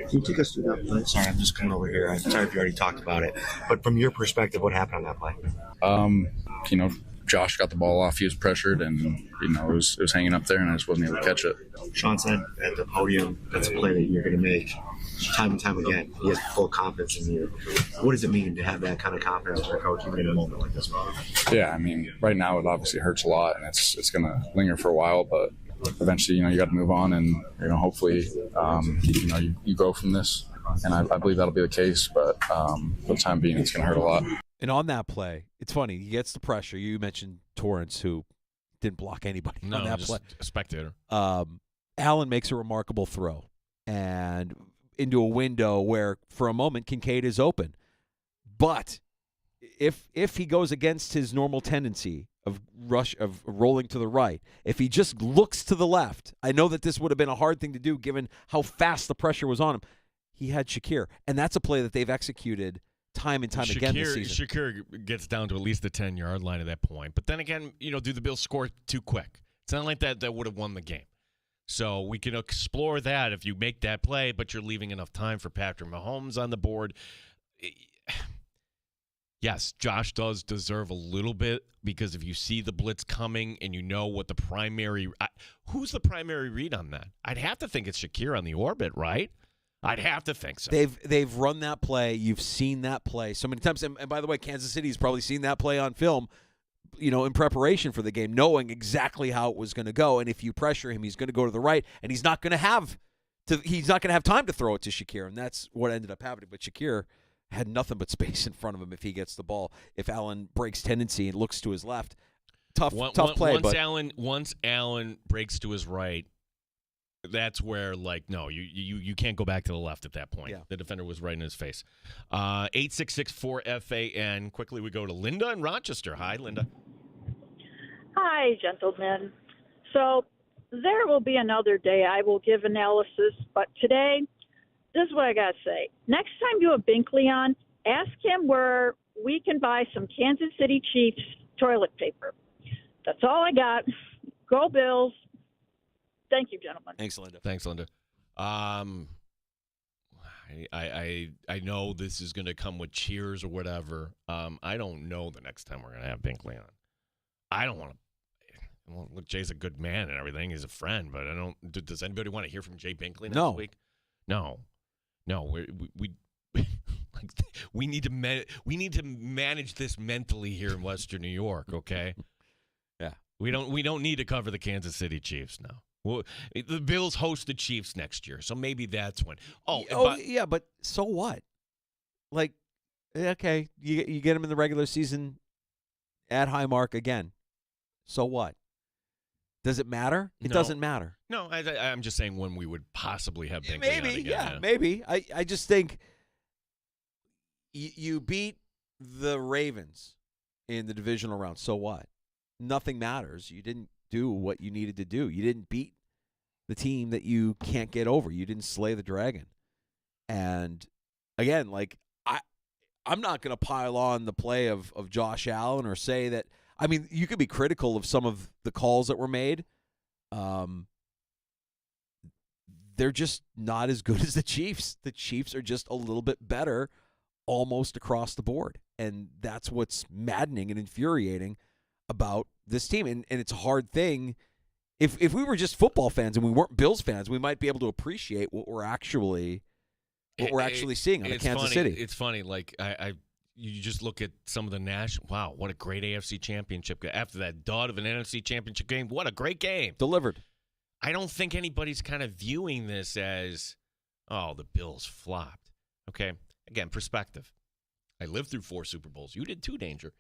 Can you take us through that play? Sorry, I'm just coming over here. I'm sorry if you already talked about it. But from your perspective, what happened on that play? Josh got the ball off. He was pressured, and it was hanging up there, and I just wasn't able to catch it. Sean said at the podium, that's a play that you're going to make time and time again. He has full confidence in you. What does it mean to have that kind of confidence for a coach even in a moment like this? Yeah, I mean, right now it obviously hurts a lot, and it's going to linger for a while, but eventually, you got to move on, and hopefully, you go from this, and I believe that'll be the case. But for the time being, it's going to hurt a lot. And on that play, it's funny. He gets the pressure. You mentioned Torrance, who didn't block anybody on that just play. A spectator. Allen makes a remarkable throw and into a window where, for a moment, Kincaid is open. But if he goes against his normal tendency of rolling to the right, if he just looks to the left, I know that this would have been a hard thing to do given how fast the pressure was on him. He had Shakir, and that's a play that they've executed time and time again this season. Shakir gets down to at least the 10-yard line at that point. But then again, do the Bills score too quick? It's not like that would have won the game. So we can explore that if you make that play, but you're leaving enough time for Patrick Mahomes on the board. Yes, Josh does deserve a little bit, because if you see the blitz coming and you know what the primary who's the primary read on that? I'd have to think it's Shakir on the orbit, right? I'd have to think so. They've run that play. You've seen that play so many times. And by the way, Kansas City's probably seen that play on film, in preparation for the game, knowing exactly how it was going to go. And if you pressure him, he's going to go to the right, and he's not going to have time to throw it to Shakir, and that's what ended up happening. But Shakir had nothing but space in front of him if he gets the ball. If Allen breaks tendency and looks to his left, tough play. Once Allen breaks to his right, that's where, no, you can't go back to the left at that point. Yeah. The defender was right in his face. 866-4FAN. Quickly, we go to Linda in Rochester. Hi, Linda. Hi, gentlemen. So there will be another day I will give analysis, but today, this is what I got to say. Next time you have Binkley on, ask him where we can buy some Kansas City Chiefs toilet paper. That's all I got. Go Bills. Thank you, gentlemen. Thanks, Linda. I know this is going to come with cheers or whatever. I don't know the next time we're going to have Binkley on. I don't want to. Well, look, Jay's a good man and everything. He's a friend, but I don't. Does anybody want to hear from Jay Binkley next week? No. We need to manage this mentally here in Western New York. Okay. Yeah. We don't need to cover the Kansas City Chiefs now. Well, the Bills host the Chiefs next year, so maybe that's when. Yeah, but so what? Okay, you get them in the regular season at Highmark again. So what? Does it matter? It doesn't matter. No, I'm just saying when we would possibly have Binkley maybe, on again. Yeah, maybe. I just think you beat the Ravens in the divisional round. So what? Nothing matters. You didn't do what you needed to do. You didn't beat the team that you can't get over. You didn't slay the dragon. And again, I'm not going to pile on the play of Josh Allen or say that. I mean, you could be critical of some of the calls that were made. They're just not as good as the Chiefs. The Chiefs are just a little bit better almost across the board. And that's what's maddening and infuriating about this team. And it's a hard thing. If we were just football fans and we weren't Bills fans, we might be able to appreciate what we're actually what we're actually seeing on Kansas City. It's funny. Like you just look at some of the national. Wow, what a great AFC Championship game. After that dud of an NFC Championship game, what a great game. Delivered. I don't think anybody's kind of viewing this as, oh, the Bills flopped. Okay, again, perspective. I lived through 4 Super Bowls. You did too, Danger.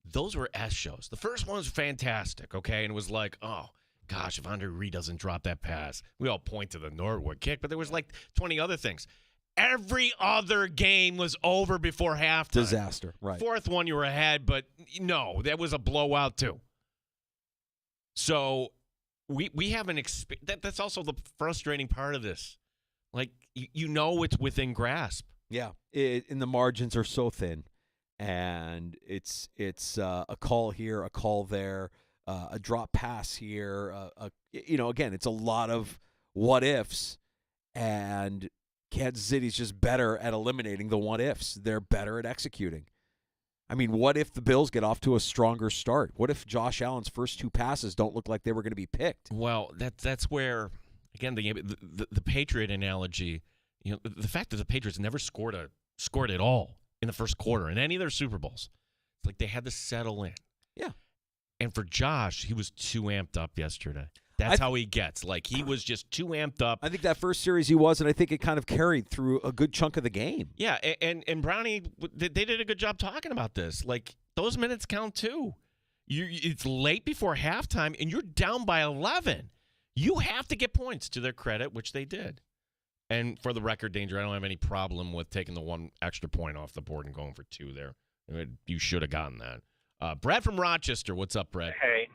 Those were S shows. The first one was fantastic, okay, and it was like, oh, gosh, if Andre Reed doesn't drop that pass, we all point to the Norwood kick, but there was like 20 other things. Every other game was over before halftime. Disaster, right. Fourth one, you were ahead, but no, that was a blowout too. So we have an experience. That's also the frustrating part of this. Like, you know it's within grasp. Yeah, and the margins are so thin, and it's a call here, a call there, a drop pass here. Again, it's a lot of what ifs, and Kansas City's just better at eliminating the what ifs. They're better at executing. I mean, what if the Bills get off to a stronger start? What if Josh Allen's first 2 passes don't look like they were going to be picked? Well, that's where, again, the Patriot analogy. The fact that the Patriots never scored at all in the first quarter in any of their Super Bowls. It's like they had to settle in. Yeah. And for Josh, he was too amped up yesterday. That's how he gets. Like, he was just too amped up. I think that first series he was, and I think it kind of carried through a good chunk of the game. Yeah, and Brownie, they did a good job talking about this. Like, those minutes count too. It's late before halftime, and you're down by 11. You have to get points, to their credit, which they did. And for the record, Danger, I don't have any problem with taking the 1 extra point off the board and going for 2 there. You should have gotten that. Brad from Rochester, what's up, Brad? Hey,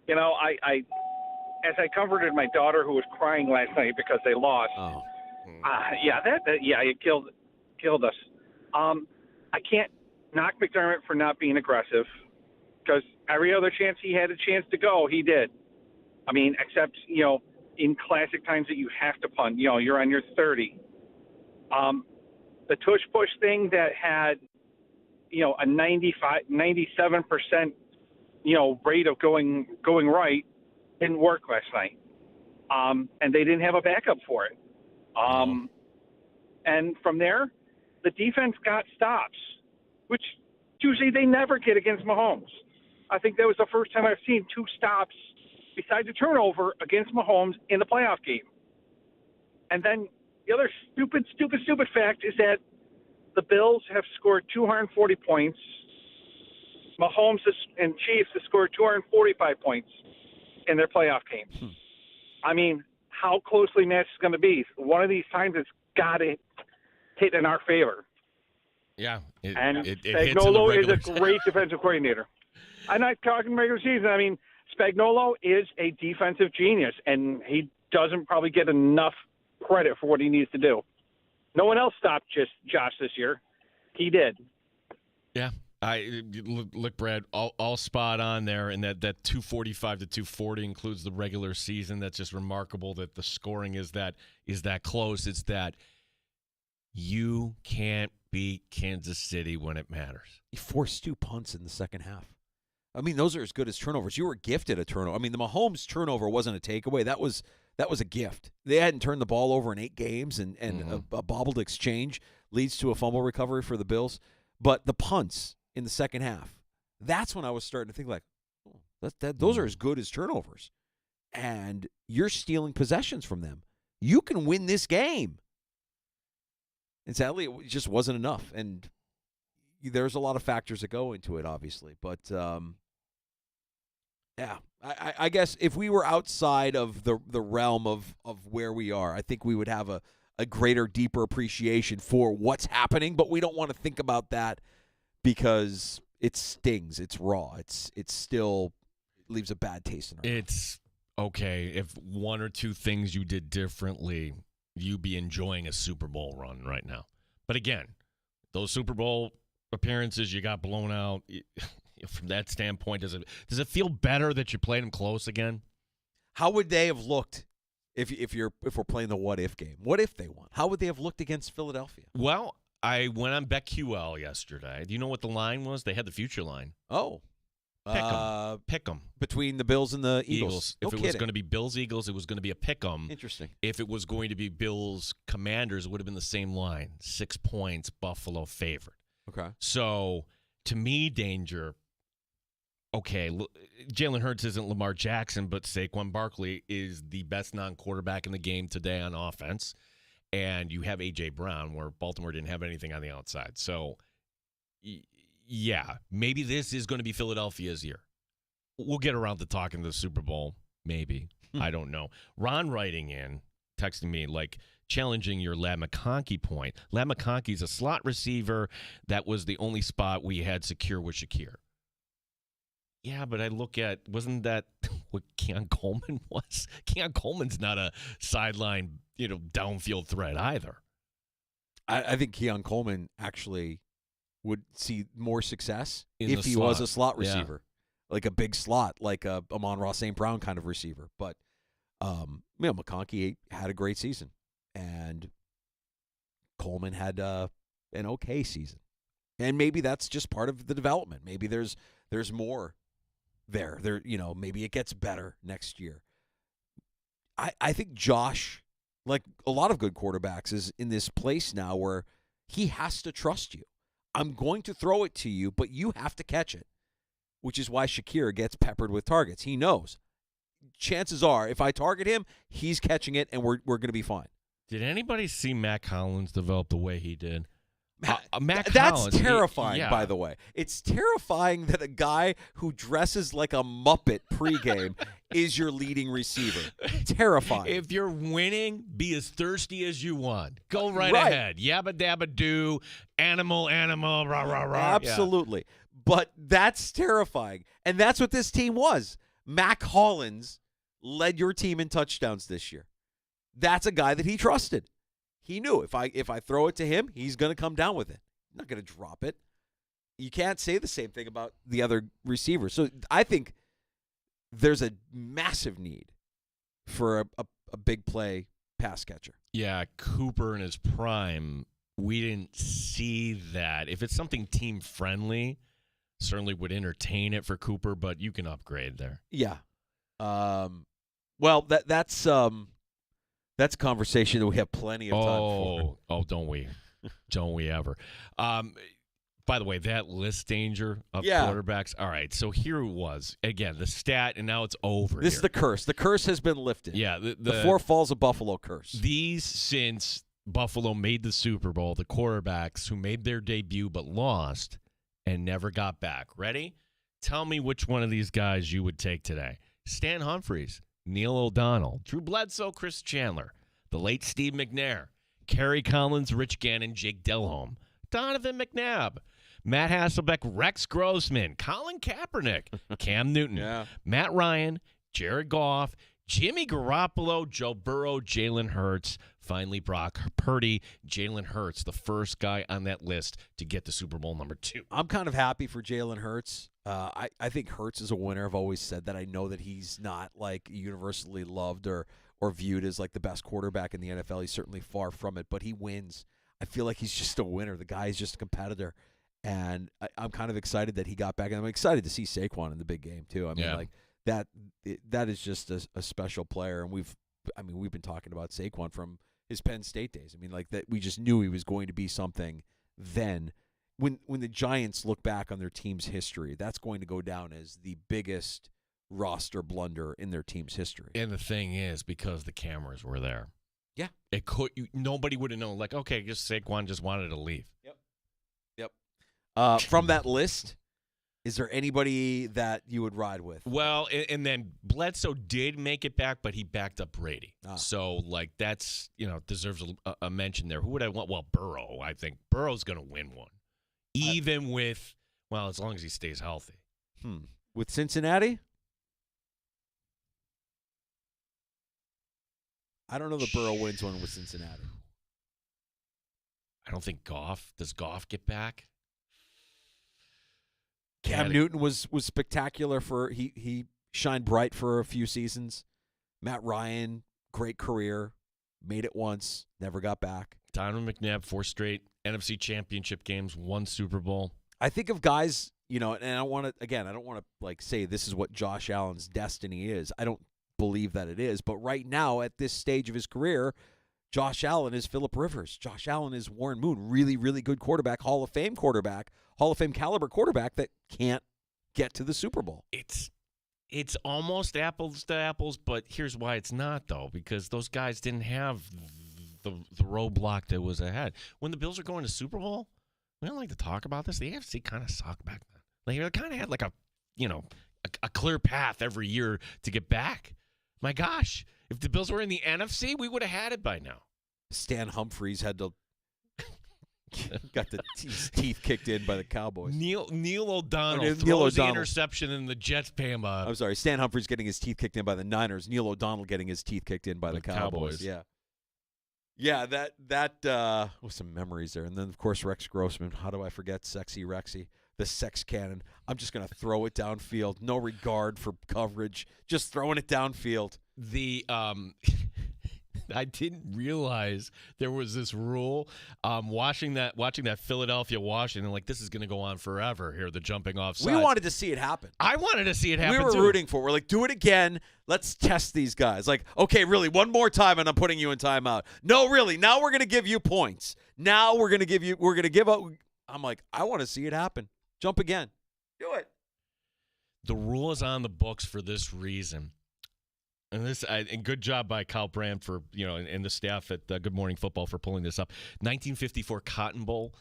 I as I comforted my daughter who was crying last night because they lost. Oh. It killed us. I can't knock McDermott for not being aggressive because every other chance he had a chance to go, he did. I mean, except, in classic times that you have to punt, you're on your 30. The tush push thing that had, a 97%, rate of going right didn't work last night. And they didn't have a backup for it. And from there, the defense got stops, which usually they never get against Mahomes. I think that was the first time I've seen 2 stops besides a turnover against Mahomes in the playoff game. And then the other stupid fact is that the Bills have scored 240 points. Mahomes and Chiefs have scored 245 points in their playoff games. I mean, how closely matched is going to be? One of these times it's got to hit in our favor. Yeah. Spagnuolo is a great defensive coordinator. I'm not talking regular season. I mean, Spagnuolo is a defensive genius, and he doesn't probably get enough credit for what he needs to do. No one else stopped Josh this year. He did. Yeah. Look, Brad, all spot on there, and that 245 to 240 includes the regular season. That's just remarkable that the scoring is that close. It's that you can't beat Kansas City when it matters. He forced 2 punts in the second half. I mean, those are as good as turnovers. You were gifted a turnover. I mean, the Mahomes turnover wasn't a takeaway. That was a gift. They hadn't turned the ball over in 8 games, and a bobbled exchange leads to a fumble recovery for the Bills. But the punts in the second half, that's when I was starting to think like, those are as good as turnovers. And you're stealing possessions from them. You can win this game. And sadly, it just wasn't enough. And there's a lot of factors that go into it, obviously. But, I guess if we were outside of the realm of where we are, I think we would have a greater, deeper appreciation for what's happening. But we don't want to think about that because it stings. It's raw. It still leaves a bad taste in our mouth. It's okay if 1 or 2 things you did differently, you'd be enjoying a Super Bowl run right now. But again, those Super Bowl appearances, you got blown out. From that standpoint, does it feel better that you played them close again? How would they have looked if we're playing the what if game? What if they won? How would they have looked against Philadelphia? Well, I went on BetQL yesterday. Do you know what the line was? They had the future line. Oh. Pick 'em. Between the Bills and the Eagles. If it was going to be Bills-Eagles, it was going to be a pick 'em. Interesting. If it was going to be Bills-Commanders, it would have been the same line. 6 points, Buffalo favored. Okay. So, to me, danger, okay, Jalen Hurts isn't Lamar Jackson, but Saquon Barkley is the best non-quarterback in the game today on offense. And you have A.J. Brown, where Baltimore didn't have anything on the outside. So, yeah, maybe this is going to be Philadelphia's year. We'll get around to talking the Super Bowl, maybe. I don't know. Ron writing in, texting me, like, challenging your Ladd McConkey point. Ladd McConkey's a slot receiver. That was the only spot we had secure with Shakir. Yeah, but I look at, wasn't that what Keon Coleman was? Keon Coleman's not a sideline, downfield threat either. I think Keon Coleman actually would see more success In if the he slot. was a slot Yeah. receiver, like a big slot, like a Amon-Ra St. Brown kind of receiver. But McConkey had a great season, and Coleman had an okay season, and maybe that's just part of the development. Maybe there's more there. Maybe it gets better next year. I think Josh, like a lot of good quarterbacks, is in this place now where he has to trust you. I'm going to throw it to you, but you have to catch it, which is why Shakir gets peppered with targets. He knows. Chances are, if I target him, he's catching it, and we're going to be fine. Did anybody see Matt Collins develop the way he did? Matt That's Collins, terrifying, by the way. It's terrifying that a guy who dresses like a Muppet pregame is your leading receiver. Terrifying. If you're winning, be as thirsty as you want. Go right ahead. Yabba dabba do, animal, rah, rah, rah. Absolutely. But that's terrifying. And that's what this team was. Mac Hollins led your team in touchdowns this year. That's a guy that he trusted. He knew if I throw it to him, he's going to come down with it. He's not going to drop it. You can't say the same thing about the other receivers. So I think there's a massive need for a big play pass catcher. Yeah, Cooper in his prime, we didn't see that. If it's something team-friendly, certainly would entertain it for Cooper, but you can upgrade there. Yeah. Well, that's a conversation that we have plenty of time for. Oh, don't we? Don't we ever? By the way, that list danger of quarterbacks. All right, so here it was. Again, the stat, and now it's over. This is the curse. The curse has been lifted. Yeah. The Four Falls of Buffalo curse. These, since Buffalo made the Super Bowl, the quarterbacks who made their debut but lost and never got back. Ready? Tell me which one of these guys you would take today. Stan Humphries, Neil O'Donnell, Drew Bledsoe, Chris Chandler, the late Steve McNair, Kerry Collins, Rich Gannon, Jake Delhomme, Donovan McNabb, Matt Hasselbeck, Rex Grossman, Colin Kaepernick, Cam Newton, Matt Ryan, Jared Goff, Jimmy Garoppolo, Joe Burrow, Jalen Hurts, finally Brock Purdy, Jalen Hurts, the first guy on that list to get to Super Bowl number 2. I'm kind of happy for Jalen Hurts. I think Hurts is a winner. I've always said that. I know that he's not like universally loved or viewed as like the best quarterback in the NFL. He's certainly far from it, but he wins. I feel like he's just a winner. The guy is just a competitor. And I'm kind of excited that he got back. And I'm excited to see Saquon in the big game too. I mean, like that is just a special player. And we've been talking about Saquon from his Penn State days. I mean, like that we just knew he was going to be something then. When the Giants look back on their team's history, that's going to go down as the biggest roster blunder in their team's history. And the thing is, because the cameras were there. Yeah. Nobody would have known, like, okay, just Saquon just wanted to leave. Yep. From that list, is there anybody that you would ride with? Well, and then Bledsoe did make it back, but he backed up Brady. So, like, that's, deserves a mention there. Who would I want? Well, Burrow. I think Burrow's going to win one. Even with, as long as he stays healthy. With Cincinnati? I don't know that Burrow wins one with Cincinnati. I don't think Goff. Does Goff get back? Cam Newton was spectacular he shined bright for a few seasons. Matt Ryan, great career, made it once, never got back. Donovan McNabb, 4 straight NFC Championship games, 1 Super Bowl. I think of guys and I don't want to like say this is what Josh Allen's destiny is. I don't believe that it is, but right now at this stage of his career, Josh Allen is Phillip Rivers. Josh Allen is Warren Moon, really, really good quarterback, Hall of Fame caliber quarterback that can't get to the Super Bowl. It's almost apples to apples, but here's why it's not, though, because those guys didn't have the roadblock that was ahead. When the Bills are going to Super Bowl, we don't like to talk about this. The AFC kind of sucked back then. Like, they kind of had like a clear path every year to get back. My gosh, if the Bills were in the NFC, we would have had it by now. Stan Humphries had to got his teeth kicked in by the Cowboys. Neil O'Donnell throws the interception and the Jets pay him up. I'm sorry, Stan Humphries getting his teeth kicked in by the Niners. Neil O'Donnell getting his teeth kicked in by the Cowboys. Yeah, that was some memories there. And then, of course, Rex Grossman. How do I forget Sexy Rexy? The sex cannon. I'm just going to throw it downfield. No regard for coverage. Just throwing it downfield. I didn't realize there was this rule. Watching that Philadelphia-Washington, like, this is going to go on forever here, the jumping off sides. We wanted to see it happen. I wanted to see it happen, We were rooting for it. We're like, do it again. Let's test these guys. Like, okay, really, one more time, and I'm putting you in timeout. No, really, now we're going to give you points. Now we're going to give up. I'm like, I want to see it happen. Jump again. Do it. The rule is on the books for this reason. And good job by Kyle Brandt for, and the staff at Good Morning Football for pulling this up. 1954 Cotton Bowl.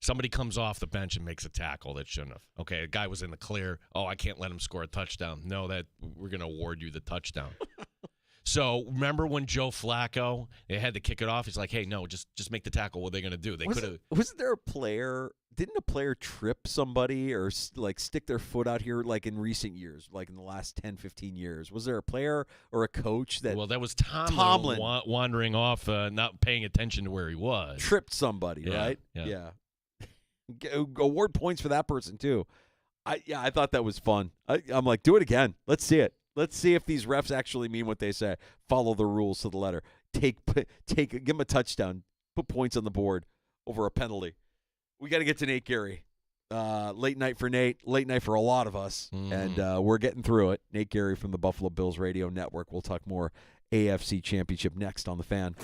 Somebody comes off the bench and makes a tackle that shouldn't have. Okay, a guy was in the clear. Oh, I can't let him score a touchdown. No, that we're going to award you the touchdown. So remember when Joe Flacco, they had to kick it off? He's like, hey, no, just make the tackle. What are they going to do? They could have. Wasn't there a player? Didn't a player trip somebody or like stick their foot out here like in recent years, like in the last 10, 15 years? Was there a player or a coach that? Well, that was Tomlin. Wandering off, not paying attention to where he was. Tripped somebody, right? Yeah. Award points for that person too. I thought that was fun. I'm like, do it again. Let's see it. Let's see if these refs actually mean what they say. Follow the rules to the letter. Give them a touchdown. Put points on the board over a penalty. We got to get to Nate Geary. Late night for Nate. Late night for a lot of us. And we're getting through it. Nate Geary from the Buffalo Bills Radio Network. We'll talk more AFC Championship next on The Fan.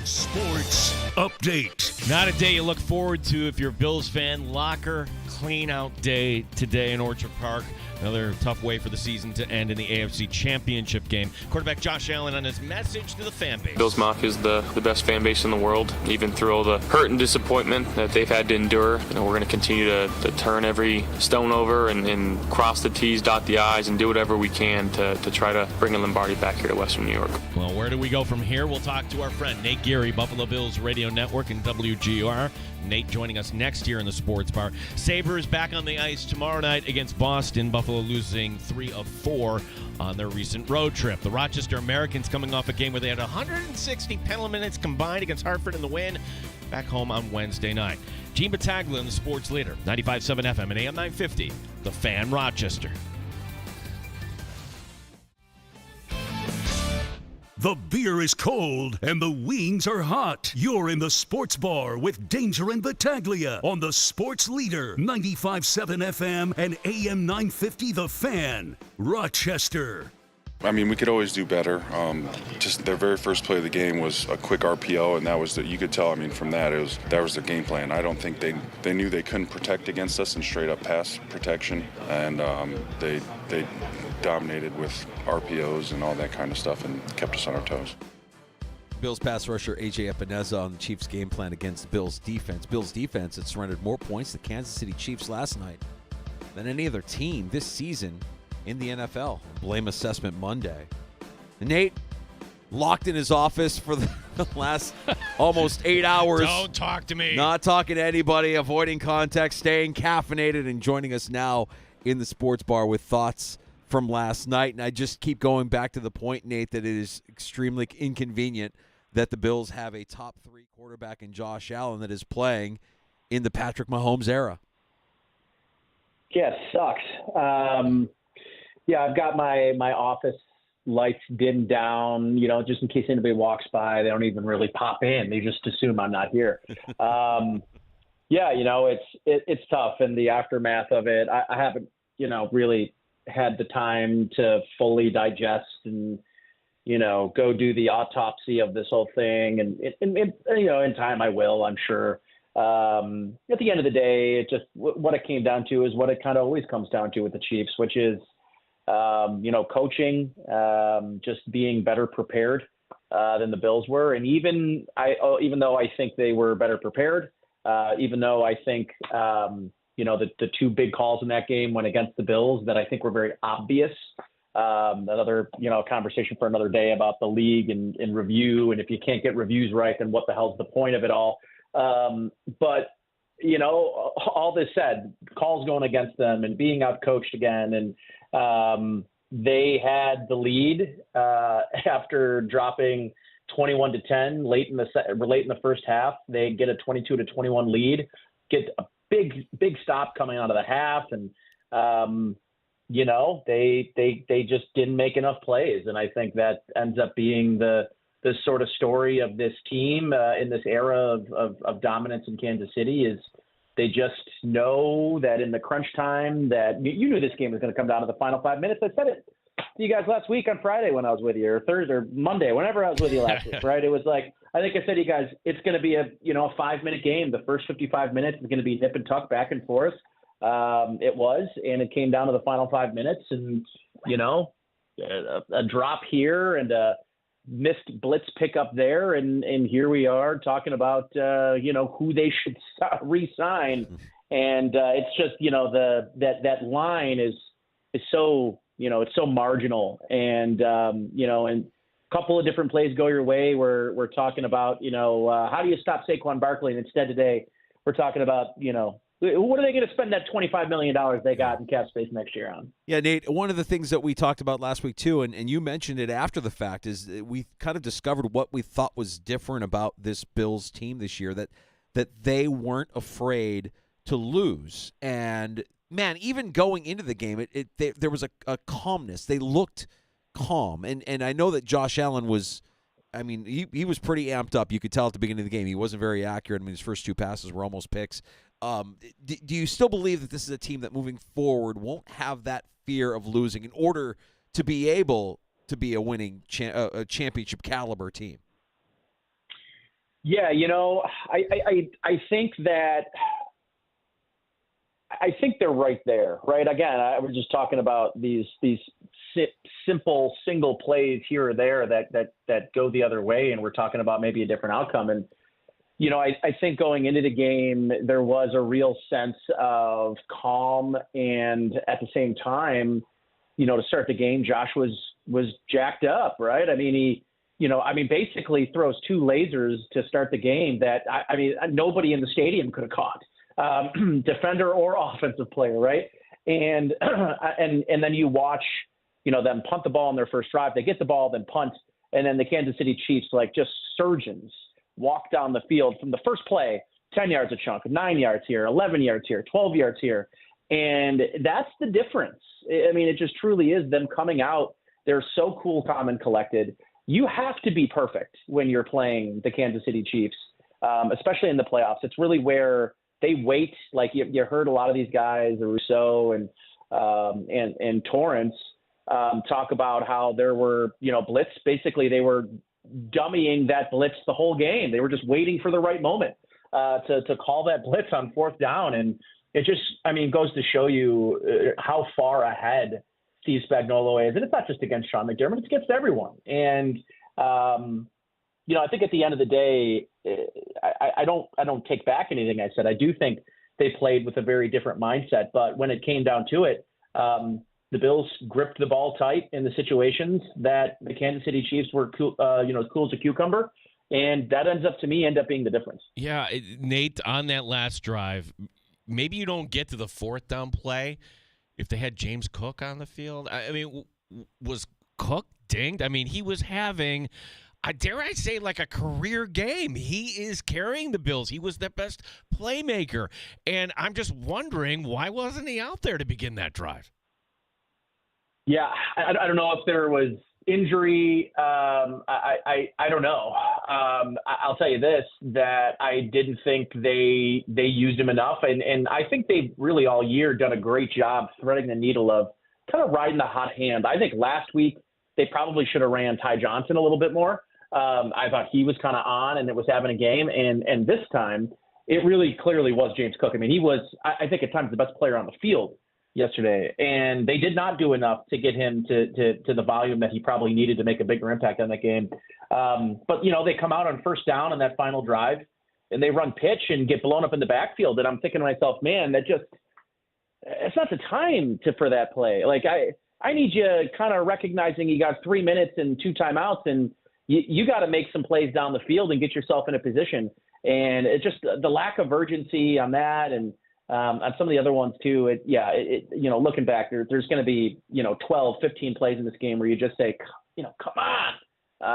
Sports Update. Not a day you look forward to if you're a Bills fan. Locker clean-out day today in Orchard Park. Another tough way for the season to end in the AFC Championship game. Quarterback Josh Allen on his message to the fan base. Bills Mafia is the best fan base in the world. Even through all the hurt and disappointment that they've had to endure, we're going to continue to turn every stone over and cross the T's, dot the I's, and do whatever we can to try to bring a Lombardi back here to Western New York. Well, where do we go from here? We'll talk to our friend Nate Geary, Buffalo Bills Radio Network and WGR. Nate joining us next year in the Sports Bar. Sabres back on the ice tomorrow night against Boston. Buffalo losing 3 of 4 on their recent road trip. The Rochester Americans coming off a game where they had 160 penalty minutes combined against Hartford in the win. Back home on Wednesday night. Gene Battaglia in the Sports Leader. 95.7 FM and AM 950. The Fan, Rochester. The beer is cold and the wings are hot. You're in the Sports Bar with Danger and Battaglia on the Sports Leader, 95.7 FM and AM 950 The Fan, Rochester. I mean, we could always do better. Just their very first play of the game was a quick RPO, and that was you could tell. I mean, from that was their game plan. I don't think they knew they couldn't protect against us in straight up pass protection, and they dominated with RPOs and all that kind of stuff and kept us on our toes. Bills pass rusher A.J. Epineza on the Chiefs' game plan against Bills' defense. Bills' defense had surrendered more points to Kansas City Chiefs last night than any other team this season in the NFL. Blame assessment Monday. And Nate locked in his office for the last almost 8 hours. Don't talk to me. Not talking to anybody, avoiding contact, staying caffeinated, and joining us now in the Sports Bar with thoughts from last night. And I just keep going back to the point, Nate, that it is extremely inconvenient that the Bills have a top 3 quarterback in Josh Allen that is playing in the Patrick Mahomes era. Yeah, it sucks. Yeah, I've got my office lights dimmed down, just in case anybody walks by. They don't even really pop in. They just assume I'm not here. Yeah, it's tough. And the aftermath of it, I haven't, really had the time to fully digest and, go do the autopsy of this whole thing. And in time I will, I'm sure. At the end of the day, it just what it came down to is what it kind of always comes down to with the Chiefs, which is, coaching, just being better prepared than the Bills were. And even though I think they were better prepared, even though I think, the 2 big calls in that game went against the Bills that I think were very obvious. Another, conversation for another day about the league and review. And if you can't get reviews right, then what the hell's the point of it all? But all this said, calls going against them and being outcoached again. And they had the lead after dropping 21-10 late in the first half. They get a 22-21 lead, get a big stop coming out of the half. And, they just didn't make enough plays. And I think that ends up being the sort of story of this team in this era of dominance in Kansas City is they just know that in the crunch time that you knew this game was going to come down to the final 5 minutes. I said it to you guys last week on Friday when I was with you, or Thursday or Monday, whenever I was with you last week, right? It was like, I think I said to you guys, it's going to be a 5-minute game. The first 55 minutes is going to be nip and tuck back and forth. It was, and it came down to the final 5 minutes and, a drop here and a missed blitz pickup there. And here we are talking about, who they should re-sign. And it's just, that line is so, it's so marginal. And, and a couple of different plays go your way. We're talking about, how do you stop Saquon Barkley? And instead today we're talking about, what are they going to spend that $25 million they got in cap space next year on? Yeah, Nate, one of the things that we talked about last week too, and you mentioned it after the fact, is that we kind of discovered what we thought was different about this Bills team this year, that they weren't afraid to lose. And, man, even going into the game, there was a calmness. They looked calm. And I know that Josh Allen was – he was pretty amped up. You could tell at the beginning of the game. He wasn't very accurate. His first 2 passes were almost picks. Do you still believe that this is a team that moving forward won't have that fear of losing in order to be able to be a winning championship caliber team? Yeah, I think they're right there, right? Again, I was just talking about these simple single plays here or there that go the other way, and we're talking about maybe a different outcome. And I think going into the game, there was a real sense of calm, and at the same time, to start the game, Josh was jacked up, right? I mean, he basically throws two lasers to start the game that nobody in the stadium could have caught. Defender or offensive player, right? And then you watch, them punt the ball in their first drive. They get the ball, then punt, and then the Kansas City Chiefs, like just surgeons, walk down the field from the first play, 10 yards a chunk, 9 yards here, 11 yards here, 12 yards here. And that's the difference. I mean, it just truly is them coming out. They're so cool, calm, and collected. You have to be perfect when you're playing the Kansas City Chiefs, especially in the playoffs. It's really where they wait. Like you heard a lot of these guys, Rousseau and Torrance, talk about how there were, blitz. Basically, they were dummying that blitz the whole game. They were just waiting for the right moment to call that blitz on fourth down. And it just, goes to show you how far ahead Steve Spagnuolo is. And it's not just against Sean McDermott, it's against everyone. And, I think at the end of the day, I don't take back anything I said. I do think they played with a very different mindset. But when it came down to it, the Bills gripped the ball tight in the situations that the Kansas City Chiefs were cool as a cucumber. And that ends up being the difference. Yeah, Nate, on that last drive, maybe you don't get to the fourth down play if they had James Cook on the field. I mean, was Cook dinged? I mean, he was having, dare I say, like a career game. He is carrying the Bills. He was their best playmaker. And I'm just wondering, why wasn't he out there to begin that drive? Yeah, I don't know if there was injury. I don't know. I'll tell you this, that I didn't think they used him enough. And I think they've really all year done a great job threading the needle of kind of riding the hot hand. I think last week they probably should have ran Ty Johnson a little bit more. I thought he was kind of on and it was having a game. And this time it really clearly was James Cook. I mean, he was, I think at times, the best player on the field yesterday, and they did not do enough to get him to the volume that he probably needed to make a bigger impact on that game. But they come out on first down on that final drive and they run pitch and get blown up in the backfield. And I'm thinking to myself, man, it's not the time for that play. Like I need you kind of recognizing you got 3 minutes and 2 timeouts, and you got to make some plays down the field and get yourself in a position. And it's just the lack of urgency on that. And on some of the other ones too, looking back, there's going to be 12, 15 plays in this game where you just say, come on,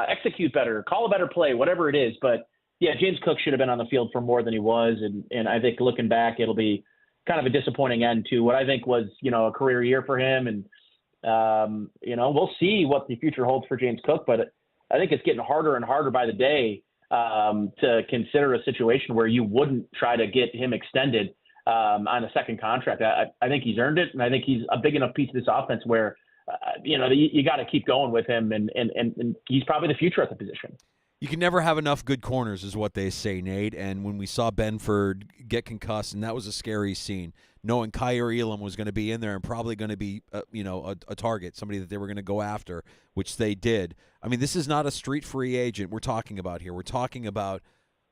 execute better, call a better play, whatever it is. But yeah, James Cook should have been on the field for more than he was, and I think looking back, it'll be kind of a disappointing end to what I think was a career year for him. And we'll see what the future holds for James Cook, but I think it's getting harder and harder by the day to consider a situation where you wouldn't try to get him extended on a second contract. I think he's earned it, and I think he's a big enough piece of this offense where, you got to keep going with him, and he's probably the future at the position. You can never have enough good corners is what they say, Nate. And when we saw Benford get concussed, and that was a scary scene, knowing Kyer Elam was going to be in there and probably going to be, a target, somebody that they were going to go after, which they did. I mean, this is not a street free agent we're talking about here. We're talking about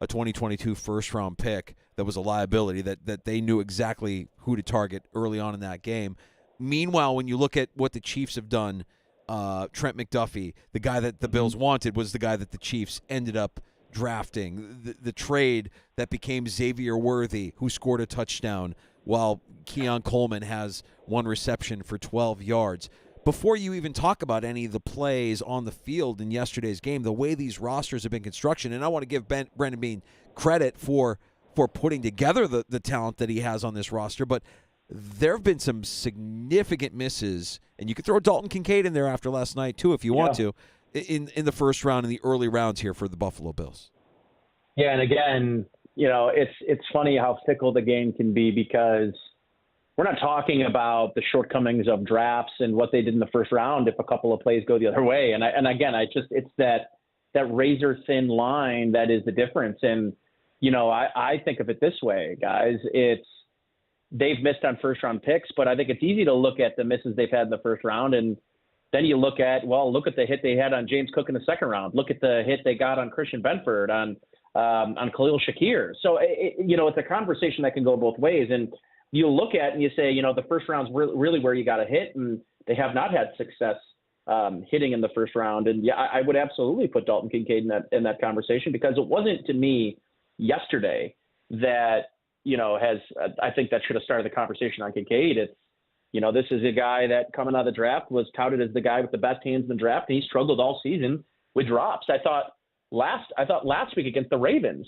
a 2022 first-round pick that was a liability that they knew exactly who to target early on in that game. Meanwhile, when you look at what the Chiefs have done, Trent McDuffie, the guy that the Bills wanted, was the guy that the Chiefs ended up drafting. The trade that became Xavier Worthy, who scored a touchdown, while Keon Coleman has one reception for 12 yards. Before you even talk about any of the plays on the field in yesterday's game, the way these rosters have been constructed, and I want to give Brendan Beane credit for putting together the talent that he has on this roster, but there have been some significant misses, and you could throw Dalton Kincaid in there after last night too if you want to, in the first round, in the early rounds here for the Buffalo Bills. Yeah, and again, it's funny how fickle the game can be, because we're not talking about the shortcomings of drafts and what they did in the first round if a couple of plays go the other way. And again, it's that razor thin line that is the difference. And, I think of it this way, guys. They've missed on first round picks, but I think it's easy to look at the misses they've had in the first round. And then you look at the hit they had on James Cook in the second round. Look at the hit they got on Christian Benford, on Khalil Shakir. So, it's a conversation that can go both ways. And you look at and you say, the first round's really where you got to hit, and they have not had success hitting in the first round. And I would absolutely put Dalton Kincaid in that conversation, because it wasn't to me yesterday that, I think that should have started the conversation on Kincaid. It's, this is a guy that coming out of the draft was touted as the guy with the best hands in the draft, and he struggled all season with drops. I thought last week against the Ravens,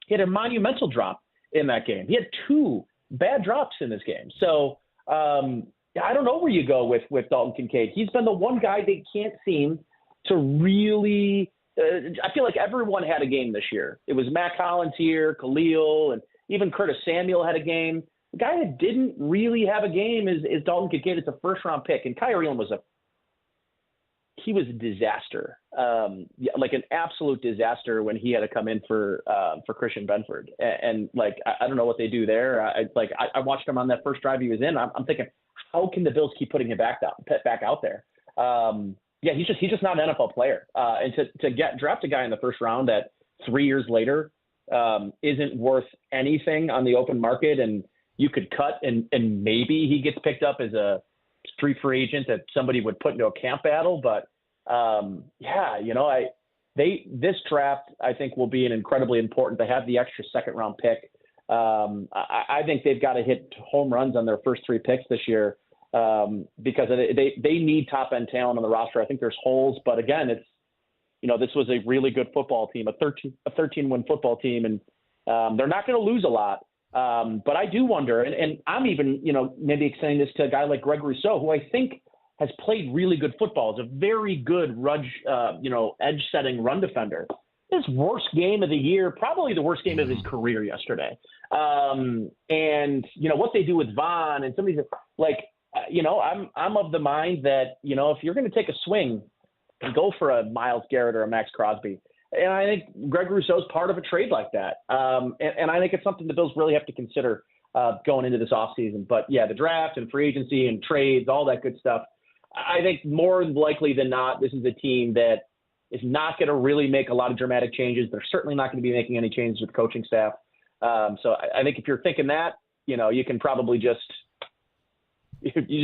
he had a monumental drop in that game. He had 2 bad drops in this game. So I don't know where you go with Dalton Kincaid. He's been the one guy they can't seem to really I feel like everyone had a game this year. It was Matt Collins here, Khalil, and even Curtis Samuel had a game. The guy that didn't really have a game is Dalton Kincaid. It's a first-round pick. And Kyrie Elam was a disaster, like an absolute disaster when he had to come in for Christian Benford. And I don't know what they do there. I watched him on that first drive he was in. I'm thinking, how can the Bills keep putting him back out there? He's just not an NFL player. And to draft a guy in the first round that 3 years later isn't worth anything on the open market, and you could cut and maybe he gets picked up as a street free agent that somebody would put into a camp battle. But this draft I think will be an incredibly important. They have the extra second round pick. I think they've got to hit home runs on their first 3 picks this year, because they need top end talent on the roster. I think there's holes, but again, it's, this was a really good football team, a 13-win football team, and they're not going to lose a lot. But I do wonder, and I'm even, maybe extending this to a guy like Greg Rousseau, who I think has played really good football, is a very good edge-setting run defender. His worst game of the year, probably the worst game of his career yesterday. And, what they do with Vaughn and some of these, I'm of the mind that, if you're going to take a swing, go for a Myles Garrett or a Max Crosby. And I think Greg Rousseau's part of a trade like that. And I think it's something the Bills really have to consider going into this offseason. But, the draft and free agency and trades, all that good stuff, I think more likely than not, this is a team that is not going to really make a lot of dramatic changes. They're certainly not going to be making any changes with the coaching staff. So I think if you're thinking that, you can probably just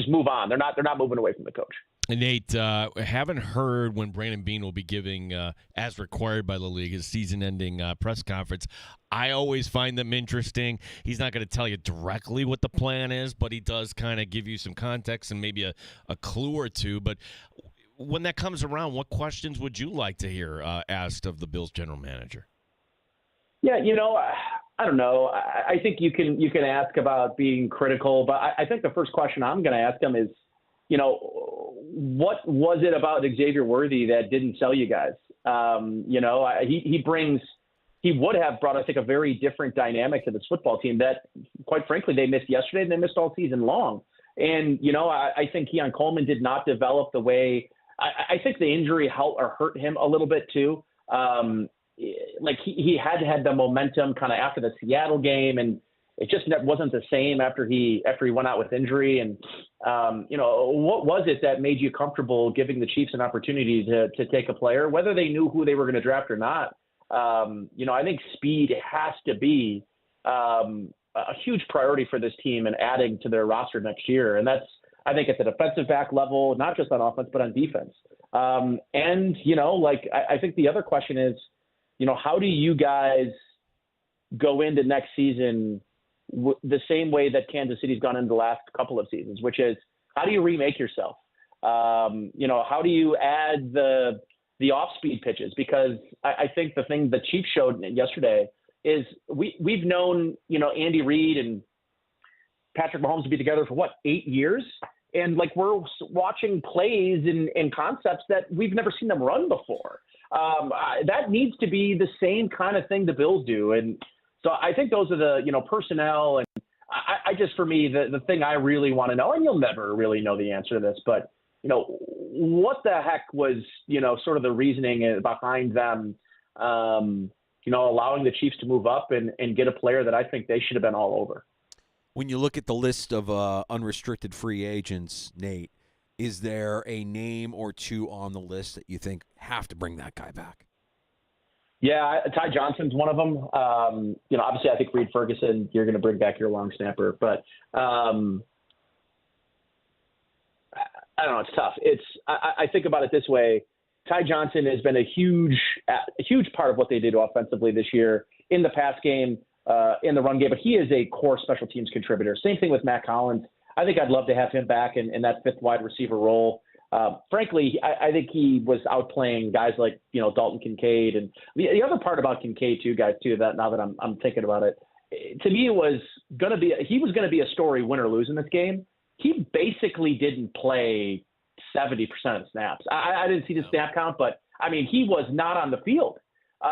move on. They're not moving away from the coach. Nate, haven't heard when Brandon Beane will be giving, as required by the league, his season-ending press conference. I always find them interesting. He's not going to tell you directly what the plan is, but he does kind of give you some context and maybe a clue or two. But when that comes around, what questions would you like to hear asked of the Bills general manager? Yeah, I don't know. I think you can ask about being critical, but I think the first question I'm going to ask him is, what was it about Xavier Worthy that didn't sell you guys? He would have brought, I think, a very different dynamic to this football team that, quite frankly, they missed yesterday and they missed all season long. And, I think Keon Coleman did not develop the way – I think the injury hurt him a little bit too. He had the momentum kind of after the Seattle game, and it just wasn't the same after he went out with injury. And, what was it that made you comfortable giving the Chiefs an opportunity to take a player, whether they knew who they were going to draft or not? I think speed has to be a huge priority for this team and adding to their roster next year. And that's, I think, at the defensive back level, not just on offense, but on defense. I think the other question is, how do you guys go into next season the same way that Kansas City's gone into the last couple of seasons, which is, how do you remake yourself? How do you add the off-speed pitches? Because I think the thing the Chiefs showed yesterday is we've known, Andy Reid and Patrick Mahomes to be together for 8 years? And we're watching plays and concepts that we've never seen them run before. That needs to be the same kind of thing the Bills do. And so I think those are the, personnel. And I just, for me, the thing I really want to know, and you'll never really know the answer to this, but, what the heck was, sort of the reasoning behind them, allowing the Chiefs to move up and get a player that I think they should have been all over. When you look at the list of unrestricted free agents, Nate, is there a name or two on the list that you think have to bring that guy back? Yeah, Ty Johnson's one of them. Obviously I think Reed Ferguson, you're going to bring back your long snapper, but I don't know. It's tough. I think about it this way. Ty Johnson has been a huge part of what they did offensively this year in the pass game, in the run game, but he is a core special teams contributor. Same thing with Matt Collins. I think I'd love to have him back in that fifth wide receiver role. Frankly, I think he was outplaying guys like, Dalton Kincaid. And the other part about Kincaid too, guys, that now that I'm thinking about it, to me, he was going to be a story win or lose in this game. He basically didn't play 70% of the snaps. I didn't see the snap count, but I mean, he was not on the field.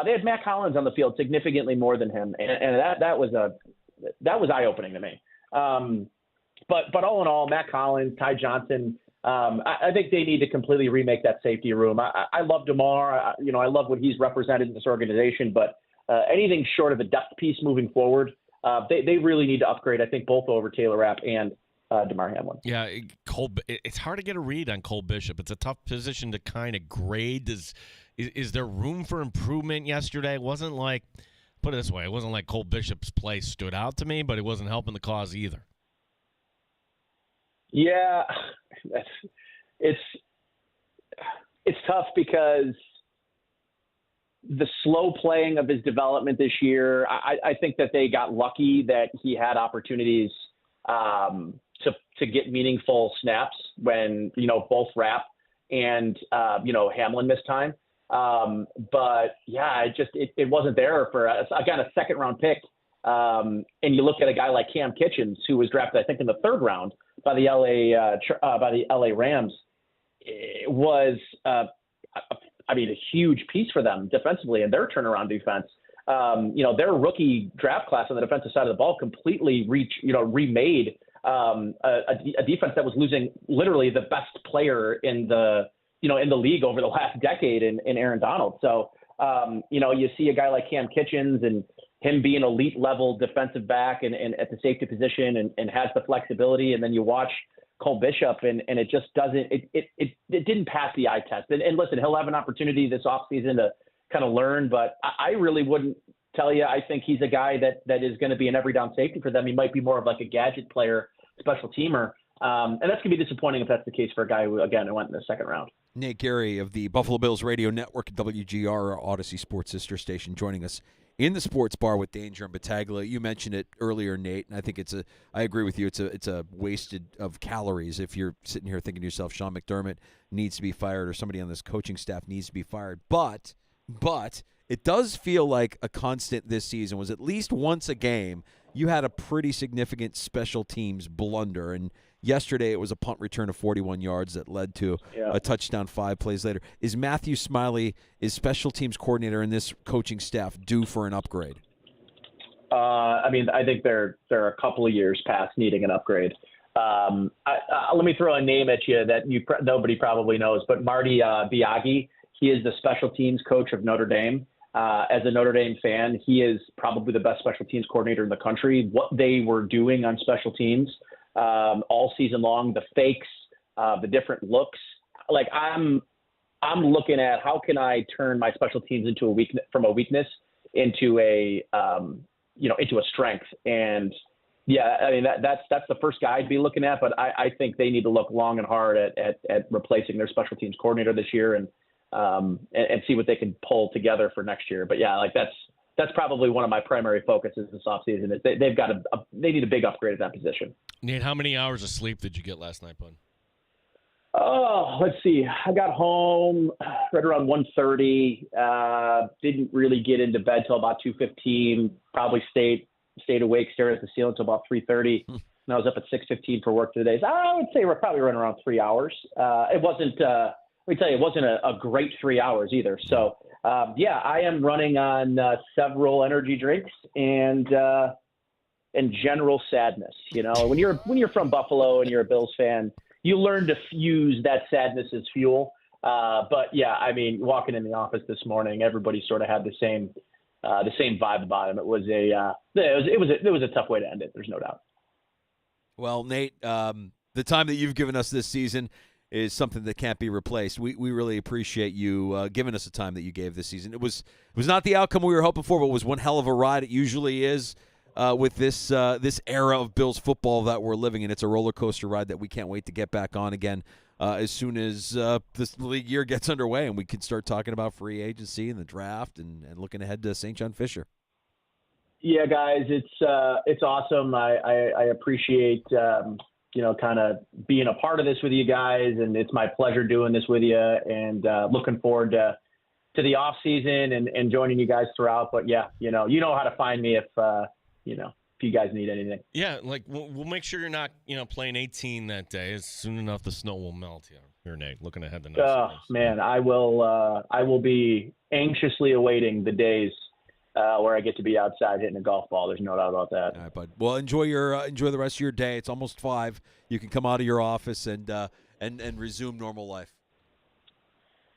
They had Matt Collins on the field significantly more than him. And that was eye-opening to me. But all in all, Matt Collins, Ty Johnson, I think they need to completely remake that safety room. I love DeMar. I love what he's represented in this organization, but anything short of a depth piece moving forward, they really need to upgrade, I think, both over Taylor Rapp and DeMar Hamlin. Yeah, it's hard to get a read on Cole Bishop. It's a tough position to kind of grade. Is there room for improvement yesterday? It wasn't like, put it this way, it wasn't like Cole Bishop's play stood out to me, but it wasn't helping the cause either. Yeah, it's tough because the slow playing of his development this year, I think that they got lucky that he had opportunities to get meaningful snaps when, both Rapp and, Hamlin missed time. But yeah, it wasn't there for again, a second round pick. And you look at a guy like Cam Kitchens, who was drafted, I think, in the third round by the LA Rams. It was, a huge piece for them defensively and their turnaround defense. Their rookie draft class on the defensive side of the ball completely remade a defense that was losing literally the best player in the league over the last decade in Aaron Donald. So, you see a guy like Cam Kitchens and him being elite level defensive back and at the safety position and has the flexibility. And then you watch Cole Bishop and it just doesn't, it didn't pass the eye test. And listen, he'll have an opportunity this offseason to kind of learn, but I really wouldn't tell you, I think he's a guy that is going to be an every down safety for them. He might be more of like a gadget player, special teamer. And that's going to be disappointing if that's the case for a guy who, again, went in the second round. Nate Gary of the Buffalo Bills Radio Network, WGR, our Odyssey Sports sister station, joining us in the Sports Bar with Danger and Battaglia. You mentioned it earlier, Nate, and I think I agree with you. It's a wasted of calories if you're sitting here thinking to yourself, Sean McDermott needs to be fired or somebody on this coaching staff needs to be fired. But it does feel like a constant this season was at least once a game you had a pretty significant special teams blunder, and yesterday it was a punt return of 41 yards that led to a touchdown 5 plays later. Is Matthew Smiley, is special teams coordinator and this coaching staff due for an upgrade? I think they're a couple of years past needing an upgrade. Let me throw a name at you that nobody probably knows, but Marty Biaggi. He is the special teams coach of Notre Dame. As a Notre Dame fan, he is probably the best special teams coordinator in the country. What they were doing on special teams all season long, the fakes, the different looks, like I'm looking at how can I turn my special teams into a weakness into a strength. And that's the first guy I'd be looking at, but I think they need to look long and hard at replacing their special teams coordinator this year and see what they can pull together for next year. But that's probably one of my primary focuses this offseason. Is they need a big upgrade at that position. Nate, how many hours of sleep did you get last night, bud? Oh, let's see. I got home right around 1:30. Didn't really get into bed till about 2:15. Probably stayed awake, staring at the ceiling until about 3:30. And I was up at 6:15 for work today. So I would say we're probably running around 3 hours. It wasn't. Let me tell you, it wasn't a great 3 hours either. So I am running on several energy drinks and general sadness. When you're from Buffalo and you're a Bills fan, you learn to use that sadness as fuel. But yeah, I mean, walking in the office this morning, everybody sort of had the same vibe about him. It was a tough way to end it. There's no doubt. Well, Nate, the time that you've given us this season is something that can't be replaced. We really appreciate you giving us the time that you gave this season. It was not the outcome we were hoping for, but it was one hell of a ride. It usually is with this era of Bills football that we're living in. It's a roller coaster ride that we can't wait to get back on again as soon as this league year gets underway and we can start talking about free agency and the draft and looking ahead to St. John Fisher. Yeah, guys, it's awesome. I appreciate kind of being a part of this with you guys, and it's my pleasure doing this with you. And looking forward to the off season and joining you guys throughout. But yeah, you know how to find me if you guys need anything. Yeah, like we'll make sure you're not playing 18 that day. As soon enough the snow will melt here, Nate. Looking ahead to next. Oh man, I will be anxiously awaiting the days where I get to be outside hitting a golf ball. There's no doubt about that. All right, bud. Well, enjoy the rest of your day. It's almost 5. You can come out of your office and resume normal life.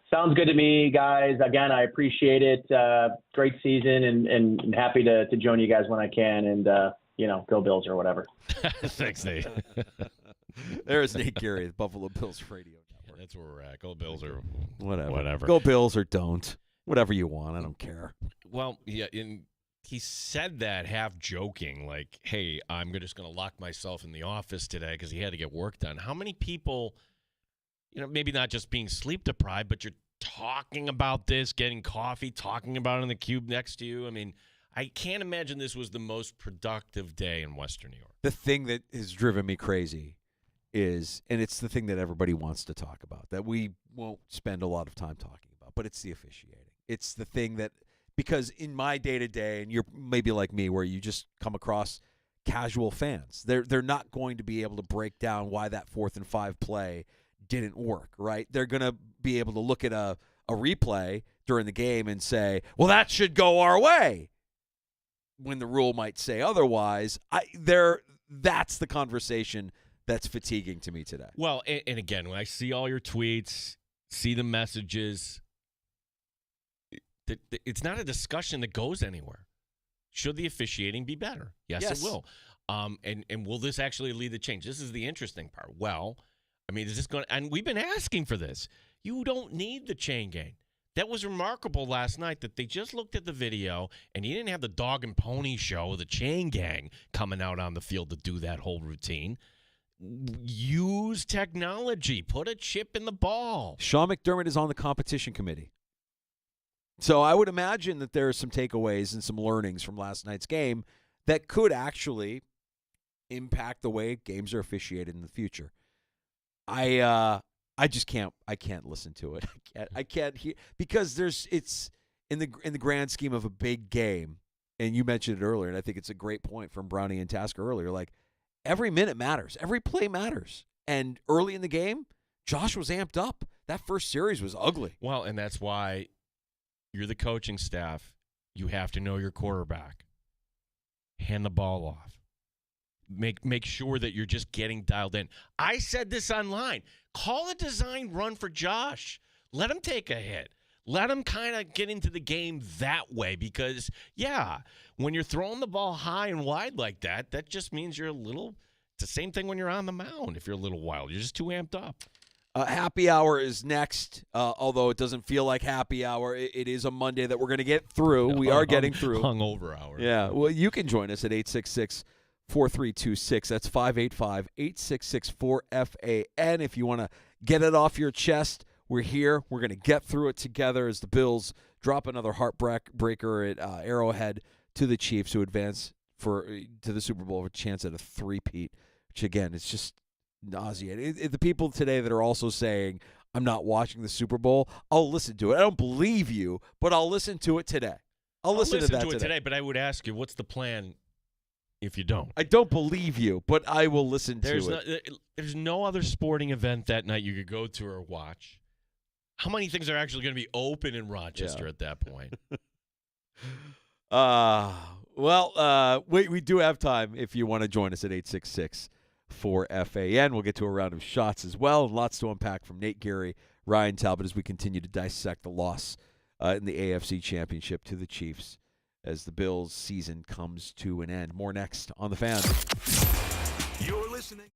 Sounds good to me, guys. Again, I appreciate it. Great season, and happy to join you guys when I can. And go Bills or whatever. Thanks, Nate. There's Nate Geary, the Buffalo Bills Radio Network. That's where we're at. Go Bills or whatever. Go Bills or don't. Whatever you want. I don't care. Well, yeah, he said that half joking, like, hey, I'm just going to lock myself in the office today because he had to get work done. How many people, maybe not just being sleep deprived, but you're talking about this, getting coffee, talking about it in the cube next to you? I mean, I can't imagine this was the most productive day in Western New York. The thing that has driven me crazy is, and it's the thing that everybody wants to talk about, that we won't spend a lot of time talking about, but it's the officiating. It's the thing that, because in my day-to-day, and you're maybe like me, where you just come across casual fans, they're not going to be able to break down why that 4th and 5 play didn't work, right? They're going to be able to look at a replay during the game and say, well, that should go our way, when the rule might say otherwise. That's the conversation that's fatiguing to me today. Well, and again, when I see all your tweets, see the messages, it's not a discussion that goes anywhere. Should the officiating be better? Yes. It will. And will this actually lead to change? This is the interesting part. Well, I mean, is this going? And we've been asking for this. You don't need the chain gang. That was remarkable last night that they just looked at the video and you didn't have the dog and pony show, the chain gang coming out on the field to do that whole routine. Use technology. Put a chip in the ball. Sean McDermott is on the competition committee. So I would imagine that there are some takeaways and some learnings from last night's game that could actually impact the way games are officiated in the future. I just can't listen to it. I can't hear, because it's in the grand scheme of a big game, and you mentioned it earlier, and I think it's a great point from Brownie and Tasker earlier. Like, every minute matters, every play matters, and early in the game, Josh was amped up. That first series was ugly. Well, and that's why you're the coaching staff. You have to know your quarterback. Hand the ball off. Make sure that you're just getting dialed in. I said this online. Call a design run for Josh. Let him take a hit. Let him kind of get into the game that way, because, yeah, when you're throwing the ball high and wide like that, that just means you're it's the same thing when you're on the mound. If you're a little wild, you're just too amped up. Happy hour is next, although it doesn't feel like happy hour. It is a Monday that we're going to get through. We are getting through. Hungover hour. Yeah. Well, you can join us at 866-4326. That's 585-866-4FAN. If you want to get it off your chest, we're here. We're going to get through it together as the Bills drop another heartbreaker at Arrowhead to the Chiefs, who advance to the Super Bowl with a chance at a three-peat, which, again, it's just nauseating. The people today that are also saying, I'm not watching the Super Bowl, I'll listen to it. I don't believe you, but I'll listen to it today. I'll listen to it today. But I would ask you, what's the plan if you don't? I don't believe you, but I will listen to it. There's no other sporting event that night you could go to or watch. How many things are actually going to be open in Rochester at that point? We do have time if you want to join us at 866 for FAN. We'll get to a round of shots as well, and lots to unpack from Nate Geary, Ryan Talbot, as we continue to dissect the loss in the AFC Championship to the Chiefs as the Bills' season comes to an end. More next on The Fan. You're listening.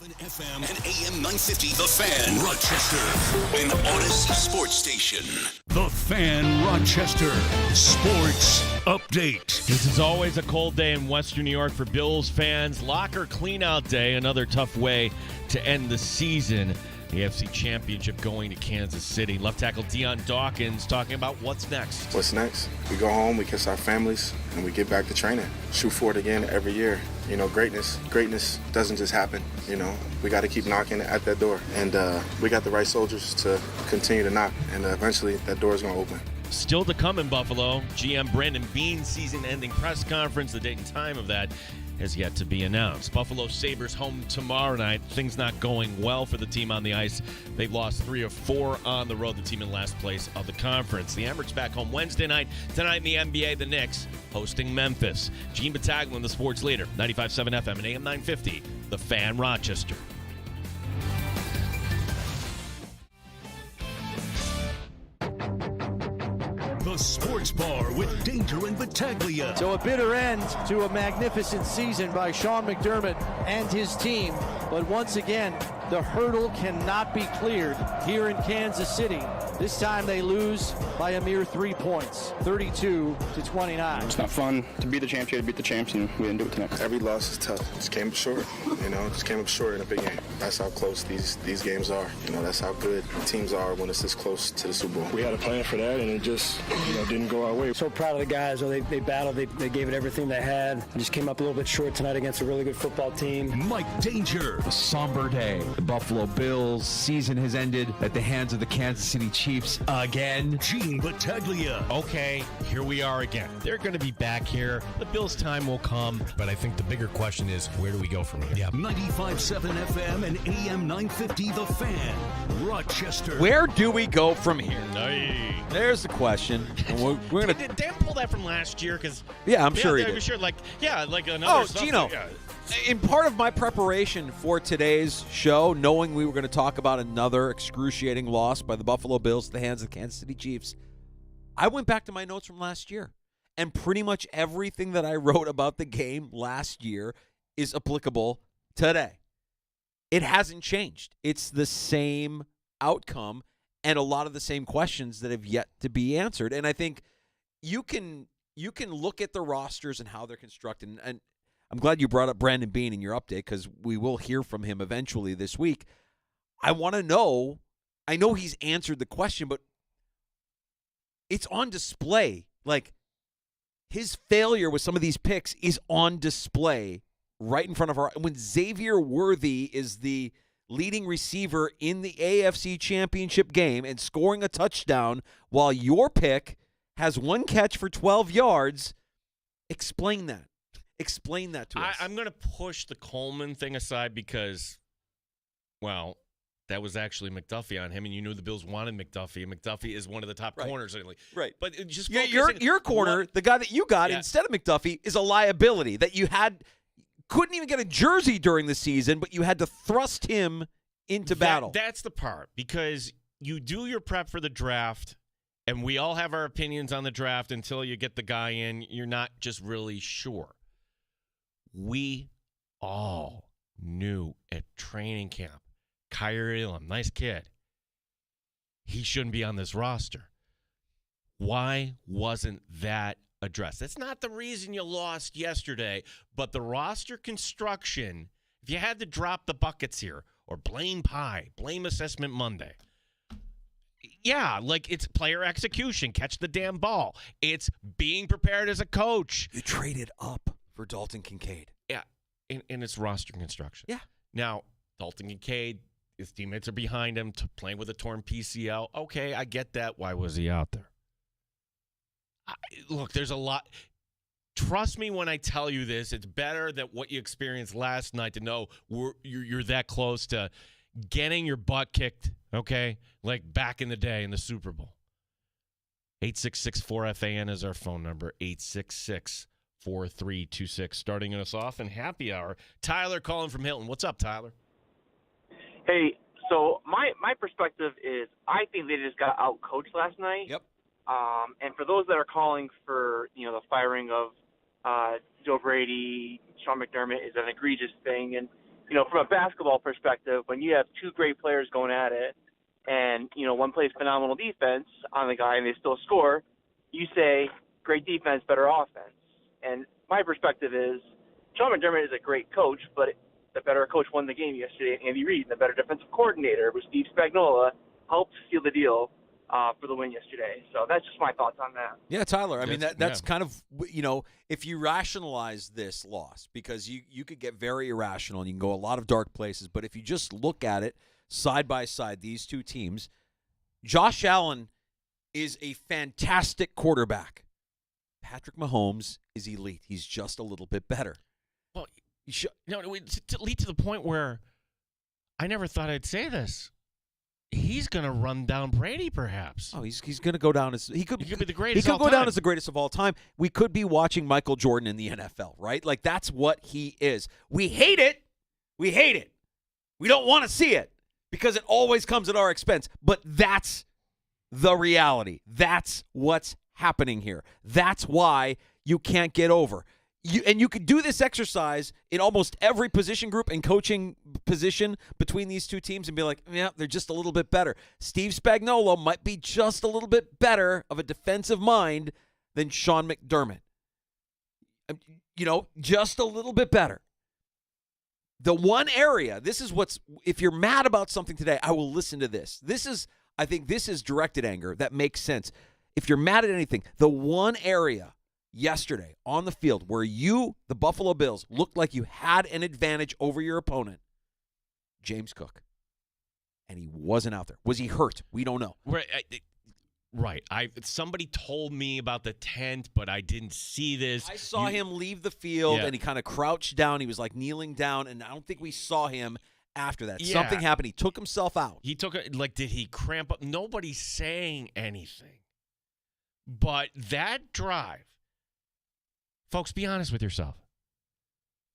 FM and AM 950 The Fan, Rochester, an Odyssey sports station. The Fan, Rochester, sports update. This is always a cold day in Western New York for Bills fans. Locker cleanout day, another tough way to end the season. The AFC Championship going to Kansas City. Left tackle Deion Dawkins talking about what's next. What's next? We go home, we kiss our families, and we get back to training. Shoot for it again every year. You know, greatness doesn't just happen. You know, we got to keep knocking at that door. And we got the right soldiers to continue to knock. And eventually that door is going to open. Still to come in Buffalo, GM Brandon Beane's season-ending press conference. The date and time of that has yet to be announced. Buffalo Sabres home tomorrow night. Things not going well for the team on the ice. They've lost 3 of 4 on the road, the team in last place of the conference. The Amerks back home Wednesday night. Tonight in the NBA, the Knicks hosting Memphis. Gene Battaglin, the sports leader, 95.7 FM and AM 950, The Fan, Rochester. The Sports Bar with Danger and Battaglia. So a bitter end to a magnificent season by Sean McDermott and his team. But once again, the hurdle cannot be cleared here in Kansas City. This time they lose by a mere 3 points, 32-29. It's not fun to be the champs. You had to beat the champs, and we didn't do it tonight. Every loss is tough. Just came up short. You know, just came up short in a big game. That's how close these games are. You know, that's how good teams are when it's this close to the Super Bowl. We had a plan for that, and it just didn't go our way. So proud of the guys. They battled. They gave it everything they had. Just came up a little bit short tonight against a really good football team. Mike Danger. A somber day. The Buffalo Bills season has ended at the hands of the Kansas City Chiefs again. Gene Battaglia. Okay, here we are again. They're going to be back here. The Bills' time will come, but I think the bigger question is, where do we go from here? Yeah. 95.7 FM and AM 950 The Fan, Rochester. Where do we go from here? Hey. There's the question. We're gonna. Did Dan pull that from last year? Because I'm sure he did. Sure, like another. Gino. In part of my preparation for today's show, knowing we were going to talk about another excruciating loss by the Buffalo Bills at the hands of the Kansas City Chiefs, I went back to my notes from last year. And pretty much everything that I wrote about the game last year is applicable today. It hasn't changed. It's the same outcome and a lot of the same questions that have yet to be answered. And I think you can look at the rosters and how they're constructed. And I'm glad you brought up Brandon Beane in your update because we will hear from him eventually this week. I want to know, I know he's answered the question, but it's on display. Like, his failure with some of these picks is on display right in front of our. When Xavier Worthy is the leading receiver in the AFC Championship game and scoring a touchdown while your pick has 1 catch for 12 yards, explain that. Explain that to us. I'm going to push the Coleman thing aside because, well, that was actually McDuffie on him, and you knew the Bills wanted McDuffie. McDuffie is one of the top corners. Right. But just your corner, the guy that you got instead of McDuffie, is a liability that you couldn't even get a jersey during the season, but you had to thrust him into battle. That's the part, because you do your prep for the draft, and we all have our opinions on the draft until you get the guy in. You're not just really sure. We all knew at training camp, Kyrie Elam, nice kid, he shouldn't be on this roster. Why wasn't that addressed? That's not the reason you lost yesterday, but the roster construction, if you had to drop the buckets here or blame Pie, blame Assessment Monday, yeah, like it's player execution, catch the damn ball. It's being prepared as a coach. You traded up for Dalton Kincaid. Yeah, and it's roster construction. Yeah. Now, Dalton Kincaid, his teammates are behind him, playing with a torn PCL. Okay, I get that. Why was he out there? Look, there's a lot. Trust me when I tell you this. It's better than what you experienced last night to know you're that close to getting your butt kicked, okay, like back in the day in the Super Bowl. 866-4FAN is our phone number, 866-4326. Starting us off in happy hour, Tyler calling from Hilton. What's up, Tyler? Hey, so my perspective is I think they just got out-coached last night. Yep. And for those that are calling for, the firing of Joe Brady, Sean McDermott is an egregious thing. And from a basketball perspective, when you have two great players going at it, and one plays phenomenal defense on the guy and they still score, you say great defense, better offense. And my perspective is Sean McDermott is a great coach, but the better coach won the game yesterday, Andy Reid, and the better defensive coordinator was Steve Spagnuolo, helped seal the deal for the win yesterday. So that's just my thoughts on that. Yeah, Tyler. I mean, that's kind of, if you rationalize this loss, because you could get very irrational and you can go a lot of dark places, but if you just look at it side by side, these two teams, Josh Allen is a fantastic quarterback. Patrick Mahomes is elite. He's just a little bit better. Well, to lead to the point where I never thought I'd say this. He's going to run down Brady, perhaps. Oh, he's going to go down as he could be the greatest. He could go down as the greatest of all time. We could be watching Michael Jordan in the NFL, right? Like that's what he is. We hate it. We hate it. We don't want to see it because it always comes at our expense. But that's the reality. That's what's happening here. That's why you can't get over. You could do this exercise in almost every position group and coaching position between these two teams and be like, yeah, they're just a little bit better. Steve Spagnuolo might be just a little bit better of a defensive mind than Sean McDermott. Just a little bit better. The one area, if you're mad about something today, I will listen to this. I think this is directed anger that makes sense. If you're mad at anything, the one area yesterday on the field where you, the Buffalo Bills, looked like you had an advantage over your opponent, James Cook. And he wasn't out there. Was he hurt? We don't know. Right. Somebody told me about the tent, but I didn't see this. I saw him leave the field, and he kind of crouched down. He was like kneeling down, and I don't think we saw him after that. Yeah. Something happened. He took himself out. Did he cramp up? Nobody's saying anything. But that drive, folks, be honest with yourself.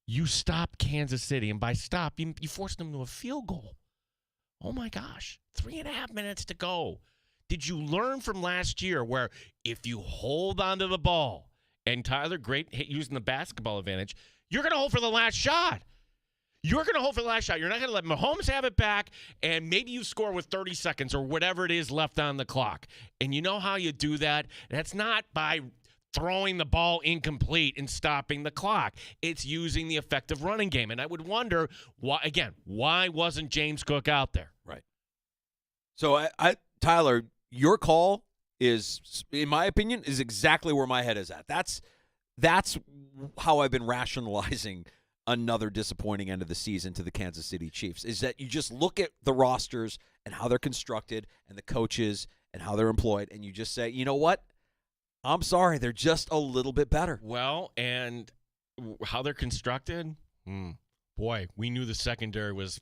You stopped Kansas City, and by stop, you forced them to a field goal. Oh, my gosh. 3.5 minutes to go. Did you learn from last year where if you hold onto the ball, and Tyler, great using the basketball advantage, you're going to hold for the last shot. You're going to hold for the last shot. You're not going to let Mahomes have it back, and maybe you score with 30 seconds or whatever it is left on the clock. And you know how you do that? That's not by throwing the ball incomplete and stopping the clock. It's using the effective running game. And I would wonder, why wasn't James Cook out there? Right. So, Tyler, your call is, in my opinion, is exactly where my head is at. That's how I've been rationalizing another disappointing end of the season to the Kansas City Chiefs, is that you just look at the rosters and how they're constructed and the coaches and how they're employed, and you just say, you know what? I'm sorry, they're just a little bit better. Well, and how they're constructed, boy, we knew the secondary was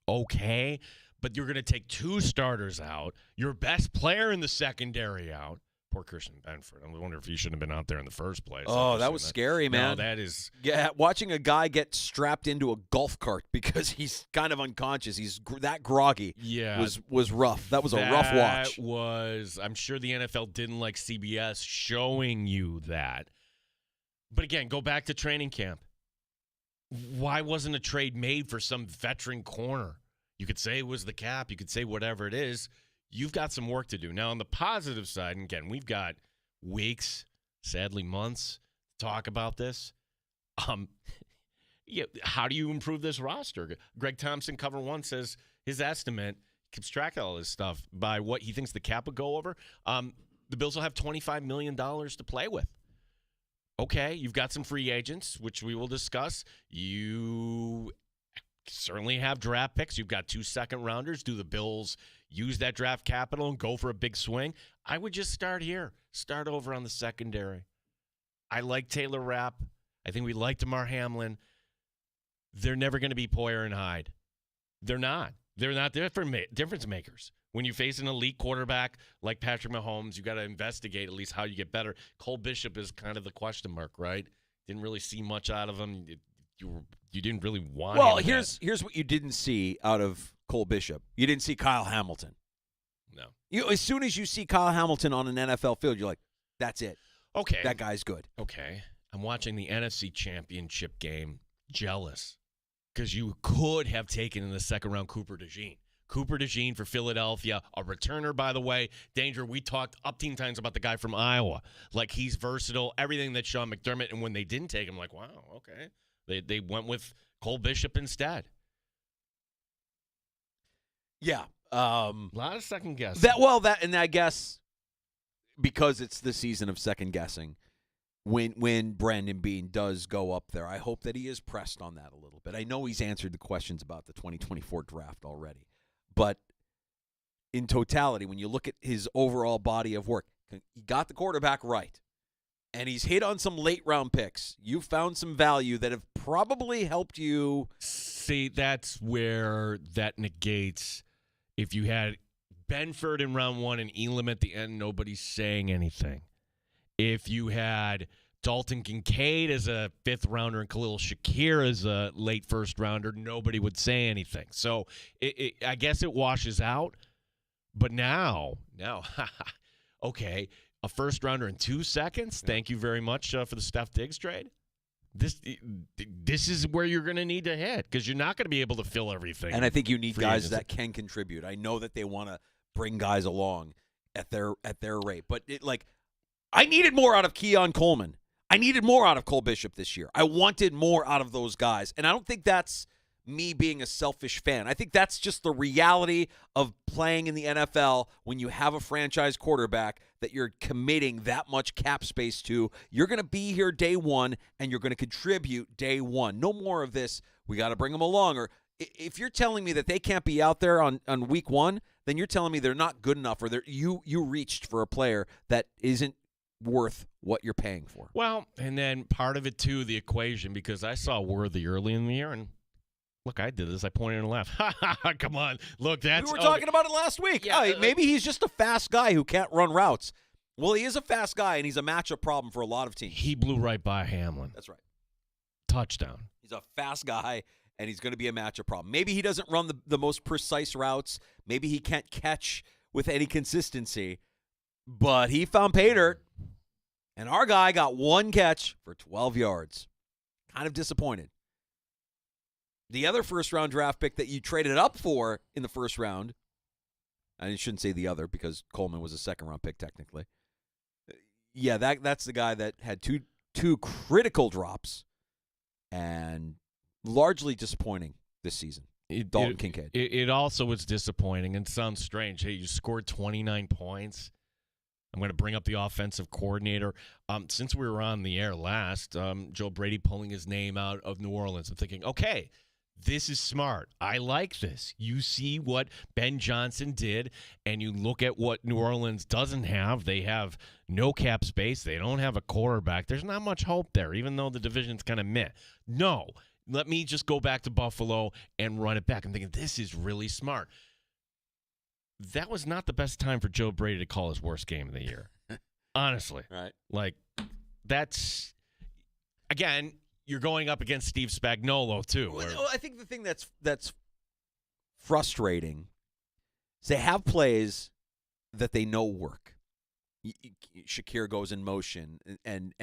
okay, but you're going to take two starters out, your best player in the secondary out. Poor Christian Benford. I wonder if he shouldn't have been out there in the first place. Oh, that was scary, man. No, that is. Yeah, watching a guy get strapped into a golf cart because he's kind of unconscious. He's that groggy. Yeah, was rough. That was a rough watch. I'm sure the NFL didn't like CBS showing you that. But again, go back to training camp. Why wasn't a trade made for some veteran corner? You could say it was the cap. You could say whatever it is. You've got some work to do. Now, on the positive side, and again, we've got weeks, sadly months, to talk about this. How do you improve this roster? Greg Thompson, Cover One, says his estimate, keeps track of all this stuff, by what he thinks the cap would go over. The Bills will have $25 million to play with. Okay, you've got some free agents, which we will discuss. You certainly have draft picks. You've got 2 second-rounders. Do the Bills use that draft capital and go for a big swing? I would just start here. Start over on the secondary. I like Taylor Rapp. I think we like DeMar Hamlin. They're never going to be Poyer and Hyde. They're not. They're not difference makers. When you face an elite quarterback like Patrick Mahomes, you got to investigate at least how you get better. Cole Bishop is kind of the question mark, right? Didn't really see much out of him. You didn't really want him. Well, here's what you didn't see out of Cole Bishop. You didn't see Kyle Hamilton. No. As soon as you see Kyle Hamilton on an NFL field, you're like, that's it. Okay. That guy's good. Okay. I'm watching the NFC Championship game. Jealous. because you could have taken in the second round Cooper DeJean. Cooper DeJean for Philadelphia, a returner, by the way. Danger, we talked up teen times about the guy from Iowa. Like, he's versatile, everything that Sean McDermott, and when they didn't take him, like, wow, okay. They went with Cole Bishop instead. Yeah. A lot of second guessing. And I guess because it's the season of second guessing, when Brandon Beane does go up there, I hope that he is pressed on that a little bit. I know he's answered the questions about the 2024 draft already, but in totality, when you look at his overall body of work, he got the quarterback right, and he's hit on some late-round picks. You've found some value that have probably helped you. See, that's where that negates if you had Benford in round 1 and Elam at the end, nobody's saying anything. If you had Dalton Kincaid as a 5th rounder and Khalil Shakir as a late 1st rounder, nobody would say anything. So I guess it washes out. But now, okay, a 1st rounder in 2 seconds. Thank you very much for the Steph Diggs trade. This is where you're going to need to hit because you're not going to be able to fill everything. And I think you need guys that can contribute. I know that they want to bring guys along at their rate, but I needed more out of Keon Coleman. I needed more out of Cole Bishop this year. I wanted more out of those guys, and I don't think that's me being a selfish fan. I think that's just the reality of playing in the NFL when you have a franchise quarterback that you're committing that much cap space to. You're going to be here day one, and you're going to contribute day one. No more of this, we got to bring them along. Or if you're telling me that they can't be out there on week one, then you're telling me they're not good enough, or you reached for a player that isn't worth what you're paying for. Well, and then part of it, too, the equation, because I saw Worthy early in the year, and look, I did this. I pointed and laughed. Come on. Look, that's... We were talking about it last week. Yeah, maybe he's just a fast guy who can't run routes. Well, he is a fast guy, and he's a matchup problem for a lot of teams. He blew right by Hamlin. That's right. Touchdown. He's a fast guy, and he's going to be a matchup problem. Maybe he doesn't run the most precise routes. Maybe he can't catch with any consistency. But he found pay dirt, and our guy got 1 catch for 12 yards. Kind of disappointed. The other first-round draft pick that you traded up for in the first round, I shouldn't say the other because Coleman was a second-round pick technically. Yeah, that's the guy that had two critical drops and largely disappointing this season. Dalton Kincaid. It also was disappointing and sounds strange. Hey, you scored 29 points. I'm going to bring up the offensive coordinator. Since we were on the air last, Joe Brady pulling his name out of New Orleans. I'm thinking, okay, this is smart. I like this. You see what Ben Johnson did, and you look at what New Orleans doesn't have. They have no cap space. They don't have a quarterback. There's not much hope there, even though the division's kind of meh. No, let me just go back to Buffalo and run it back. I'm thinking, this is really smart. That was not the best time for Joe Brady to call his worst game of the year. Honestly. Right. Like, that's, again, you're going up against Steve Spagnuolo, too. Well, I think the thing that's frustrating is they have plays that they know work. Shakir goes in motion, and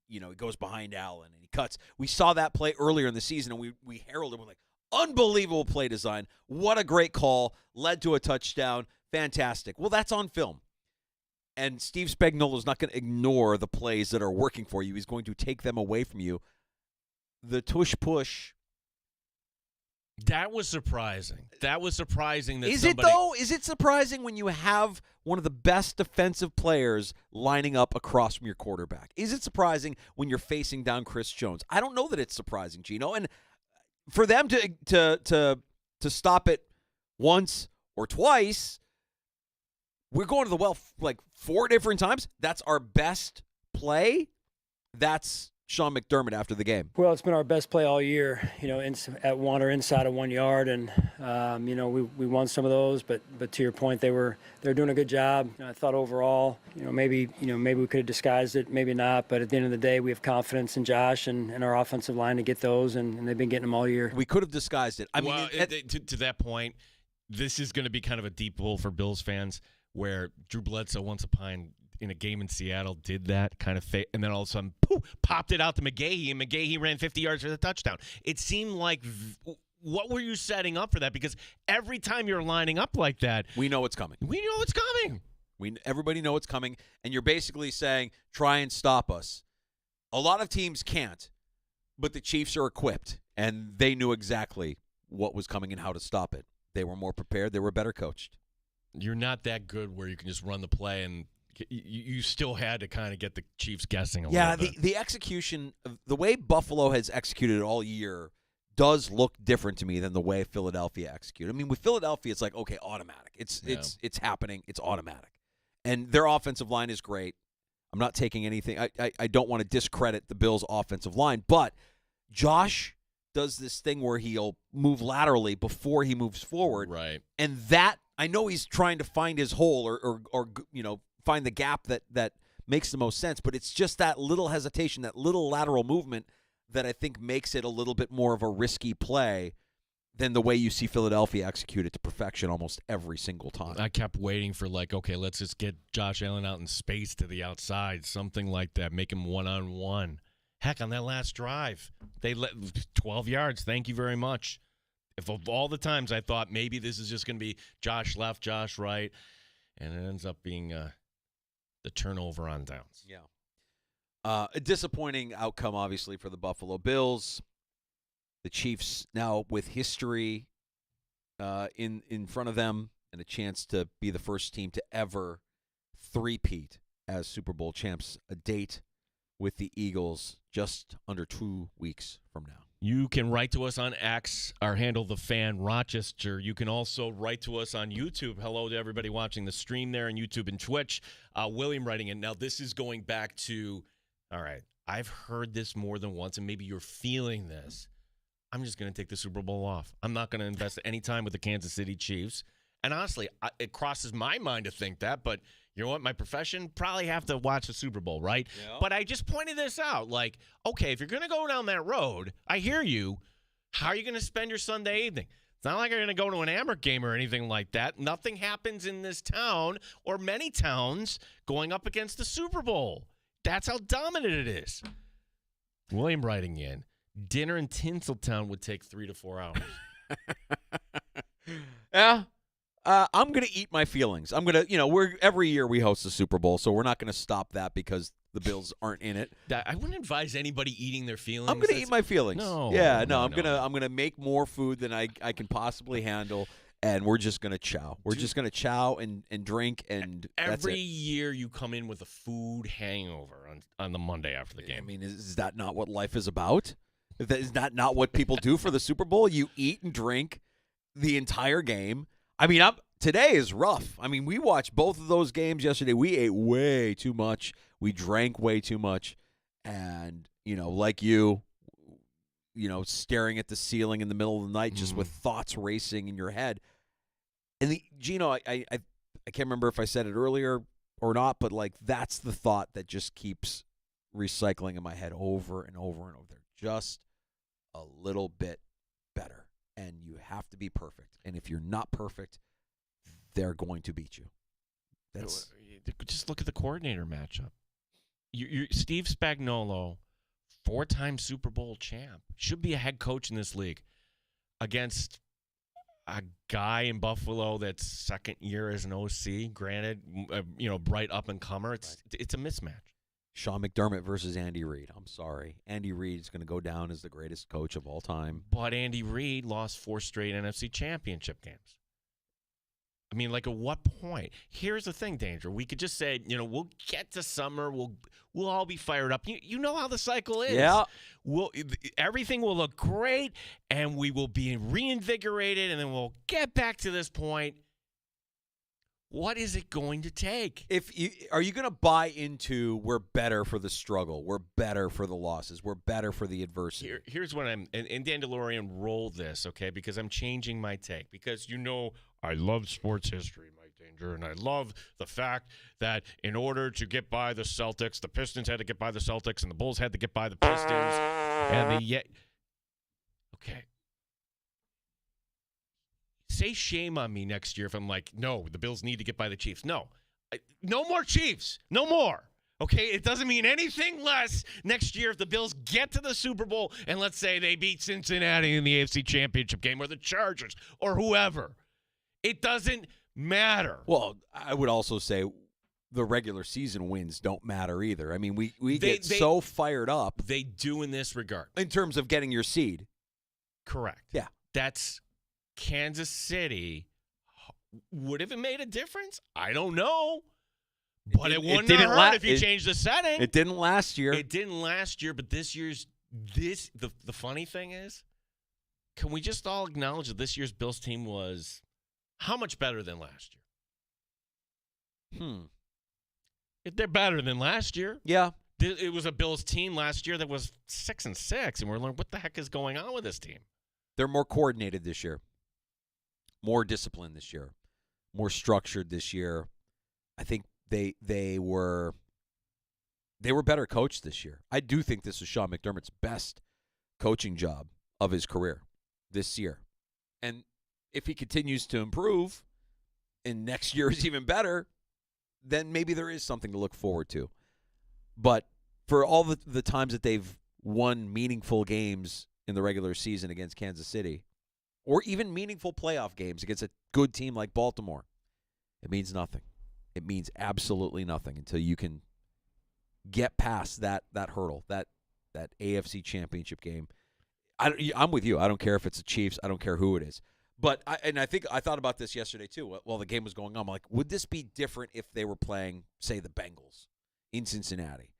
he goes behind Allen, and he cuts. We saw that play earlier in the season, and we heralded. We're like, unbelievable play design. What a great call. Led to a touchdown. Fantastic. Well, that's on film. And Steve Spagnuolo is not going to ignore the plays that are working for you. He's going to take them away from you. The tush-push. That was surprising. That Is it, though? Is it surprising when you have one of the best defensive players lining up across from your quarterback? Is it surprising when you're facing down Chris Jones? I don't know that it's surprising, Gino. And for them to stop it once or twice, we're going to the well like 4 different times. That's our best play. That's Sean McDermott after the game. Well, it's been our best play all year, at 1 or inside of 1 yard, and we won some of those. But to your point, they're doing a good job. I thought overall, maybe we could have disguised it, maybe not. But at the end of the day, we have confidence in Josh and our offensive line to get those, and they've been getting them all year. We could have disguised it. To that point, this is going to be kind of a deep hole for Bills fans, where Drew Bledsoe once upon in a game in Seattle did that kind of and then all of a sudden, popped it out to McGahee, and McGahee ran 50 yards for the touchdown. It seemed like what were you setting up for that? Because every time you're lining up like that, we know it's coming. Everybody know it's coming, and you're basically saying, try and stop us. A lot of teams can't, but the Chiefs are equipped, and they knew exactly what was coming and how to stop it. They were more prepared. They were better coached. You're not that good where you can just run the play, and you still had to kind of get the Chiefs guessing a little bit. Yeah, the execution, the way Buffalo has executed all year does look different to me than the way Philadelphia executed. I mean, with Philadelphia, it's like, okay, automatic. It's happening. It's automatic. And their offensive line is great. I'm not taking anything. I don't want to discredit the Bills' offensive line, but Josh does this thing where he'll move laterally before he moves forward. Right. And that, I know he's trying to find his hole or find the gap that makes the most sense, but it's just that little hesitation, that little lateral movement that I think makes it a little bit more of a risky play than the way you see Philadelphia execute it to perfection almost every single time. I kept waiting for okay, let's just get Josh Allen out in space to the outside, something like that, make him one-on-one. Heck, on that last drive, they let 12 yards. Thank you very much. If of all the times I thought maybe this is just going to be Josh left, Josh right, and it ends up being the turnover on downs. Yeah. A disappointing outcome, obviously, for the Buffalo Bills. The Chiefs now with history in front of them and a chance to be the first team to ever three-peat as Super Bowl champs. A date with the Eagles just under 2 weeks from now. You can write to us on X, our handle, The Fan Rochester. You can also write to us on YouTube. Hello to everybody watching the stream there on YouTube and Twitch. William writing in. Now, this is going back to, all right, I've heard this more than once, and maybe you're feeling this. I'm just going to take the Super Bowl off. I'm not going to invest any time with the Kansas City Chiefs. And honestly, it crosses my mind to think that, but you know what? My profession probably have to watch the Super Bowl, right? Yeah. But I just pointed this out. Like, okay, if you're going to go down that road, I hear you. How are you going to spend your Sunday evening? It's not like you're going to go to an Amber game or anything like that. Nothing happens in this town or many towns going up against the Super Bowl. That's how dominant it is. William writing in. Dinner in Tinseltown would take 3 to 4 hours. Yeah. I'm going to eat my feelings. I'm going to, every year we host the Super Bowl, so we're not going to stop that because the Bills aren't in it. I wouldn't advise anybody eating their feelings. I'm going to eat my feelings. No. Yeah, no, I'm going to make more food than I can possibly handle, and we're just going to chow. We're just going to chow and drink, and every year you come in with a food hangover on the Monday after the game. I mean, is that not what life is about? Is that not what people do for the Super Bowl? You eat and drink the entire game. I mean, today is rough. I mean, we watched both of those games yesterday. We ate way too much. We drank way too much. And, like staring at the ceiling in the middle of the night just with thoughts racing in your head. And Gino, I can't remember if I said it earlier or not, but that's the thought that just keeps recycling in my head over and over and over. They're just a little bit better. And you have to be perfect. And if you're not perfect, they're going to beat you. Just look at the coordinator matchup. Steve Spagnuolo, 4-time Super Bowl champ, should be a head coach in this league against a guy in Buffalo that's second year as an OC. Granted, bright up and comer. It's a mismatch. Sean McDermott versus Andy Reid. I'm sorry. Andy Reid is going to go down as the greatest coach of all time. But Andy Reid lost 4 straight NFC championship games. I mean, at what point? Here's the thing, Danger. We could just say, we'll get to summer. We'll all be fired up. You know how the cycle is. Yeah. Everything will look great, and we will be reinvigorated, and then we'll get back to this point. What is it going to take? Are you going to buy into we're better for the struggle, we're better for the losses, we're better for the adversity? Here's what and Dan DeLorean rolled this, okay, because I'm changing my take. Because I love sports history, Mike Danger, and I love the fact that in order to get by the Celtics, the Pistons had to get by the Celtics, and the Bulls had to get by the Pistons, okay. Say shame on me next year if I'm like, no, the Bills need to get by the Chiefs. No more Chiefs. No more. Okay, it doesn't mean anything less next year if the Bills get to the Super Bowl and let's say they beat Cincinnati in the AFC Championship game or the Chargers or whoever. It doesn't matter. Well, I would also say the regular season wins don't matter either. I mean, we get so fired up. They do in this regard. In terms of getting your seed. Correct. Yeah. That's Kansas City. Would have it made a difference? I don't know. But it wouldn't have hurt if you changed the setting. It didn't last year. It didn't last year, but this year's the funny thing is, can we just all acknowledge that this year's Bills team was how much better than last year? If they're better than last year. Yeah. It was a Bills team last year that was 6-6, and we're learning what the heck is going on with this team. They're more coordinated this year. More disciplined this year. More structured this year. I think they were better coached this year. I do think this is Sean McDermott's best coaching job of his career this year. And if he continues to improve and next year is even better, then maybe there is something to look forward to. But for all the times that they've won meaningful games in the regular season against Kansas City, or even meaningful playoff games against a good team like Baltimore, it means nothing. It means absolutely nothing until you can get past that hurdle, that AFC Championship game. I'm with you. I don't care if it's the Chiefs. I don't care who it is. But I thought about this yesterday too. While the game was going on, I'm like, would this be different if they were playing, say, the Bengals in Cincinnati?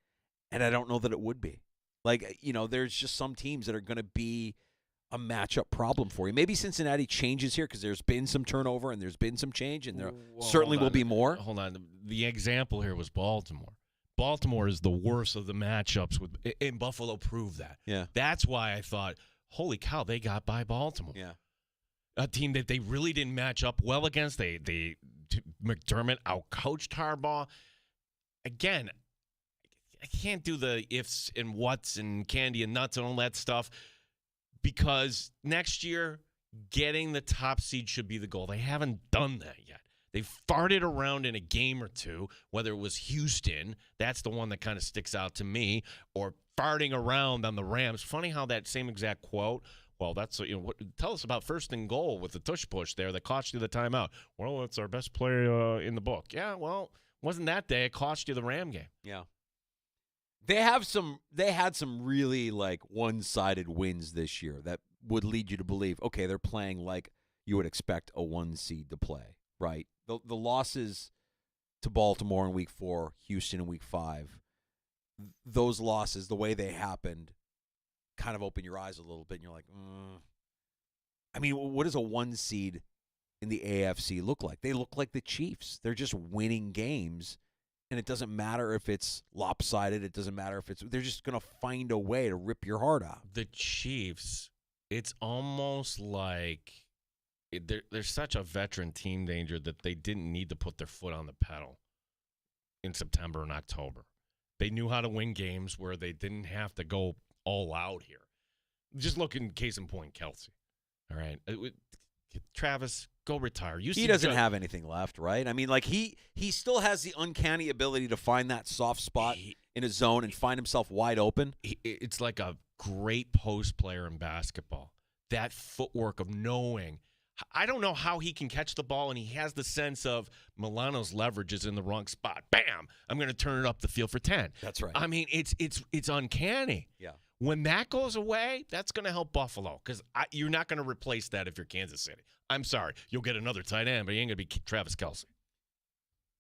And I don't know that it would be. Like, there's just some teams that are going to be a matchup problem for you. Maybe Cincinnati changes here because there's been some turnover and there's been some change, and there certainly will be more. Hold on. The example here was Baltimore. Baltimore is the worst of the matchups, and Buffalo proved that. Yeah. That's why I thought, holy cow, they got by Baltimore. Yeah. A team that they really didn't match up well against. McDermott outcoached Harbaugh. Again, I can't do the ifs and whats and candy and nuts and all that stuff, because next year, getting the top seed should be the goal. They haven't done that yet. They farted around in a game or two, whether it was Houston, that's the one that kind of sticks out to me, or farting around on the Rams. Funny how that same exact quote, well, that's tell us about first and goal with the tush push there that cost you the timeout. Well, it's our best play in the book. Yeah, well, wasn't that day. It cost you the Ram game. Yeah. They had some really one-sided wins this year that would lead you to believe, okay, they're playing like you would expect a 1 seed to play, right? The losses to Baltimore in week 4, Houston in week 5, those losses, the way they happened, kind of open your eyes a little bit, and you're like, I mean, what does a 1 seed in the AFC look like? They look like the Chiefs. They're just winning games. And it doesn't matter if it's lopsided. It doesn't matter if they're just going to find a way to rip your heart out. The Chiefs, it's almost like they're such a veteran team, Danger, that they didn't need to put their foot on the pedal in September and October. They knew how to win games where they didn't have to go all out here. Just look in case in point, Kelsey. All right. Travis, go retire. He doesn't have anything left, right? I mean, he still has the uncanny ability to find that soft spot in a zone and find himself wide open. It's like a great post player in basketball. That footwork of knowing. I don't know how he can catch the ball, and he has the sense of Milano's leverage is in the wrong spot. Bam! I'm going to turn it up the field for 10. That's right. I mean, it's uncanny. Yeah. When that goes away, that's going to help Buffalo, because you're not going to replace that if you're Kansas City. I'm sorry. You'll get another tight end, but he ain't going to be Travis Kelce.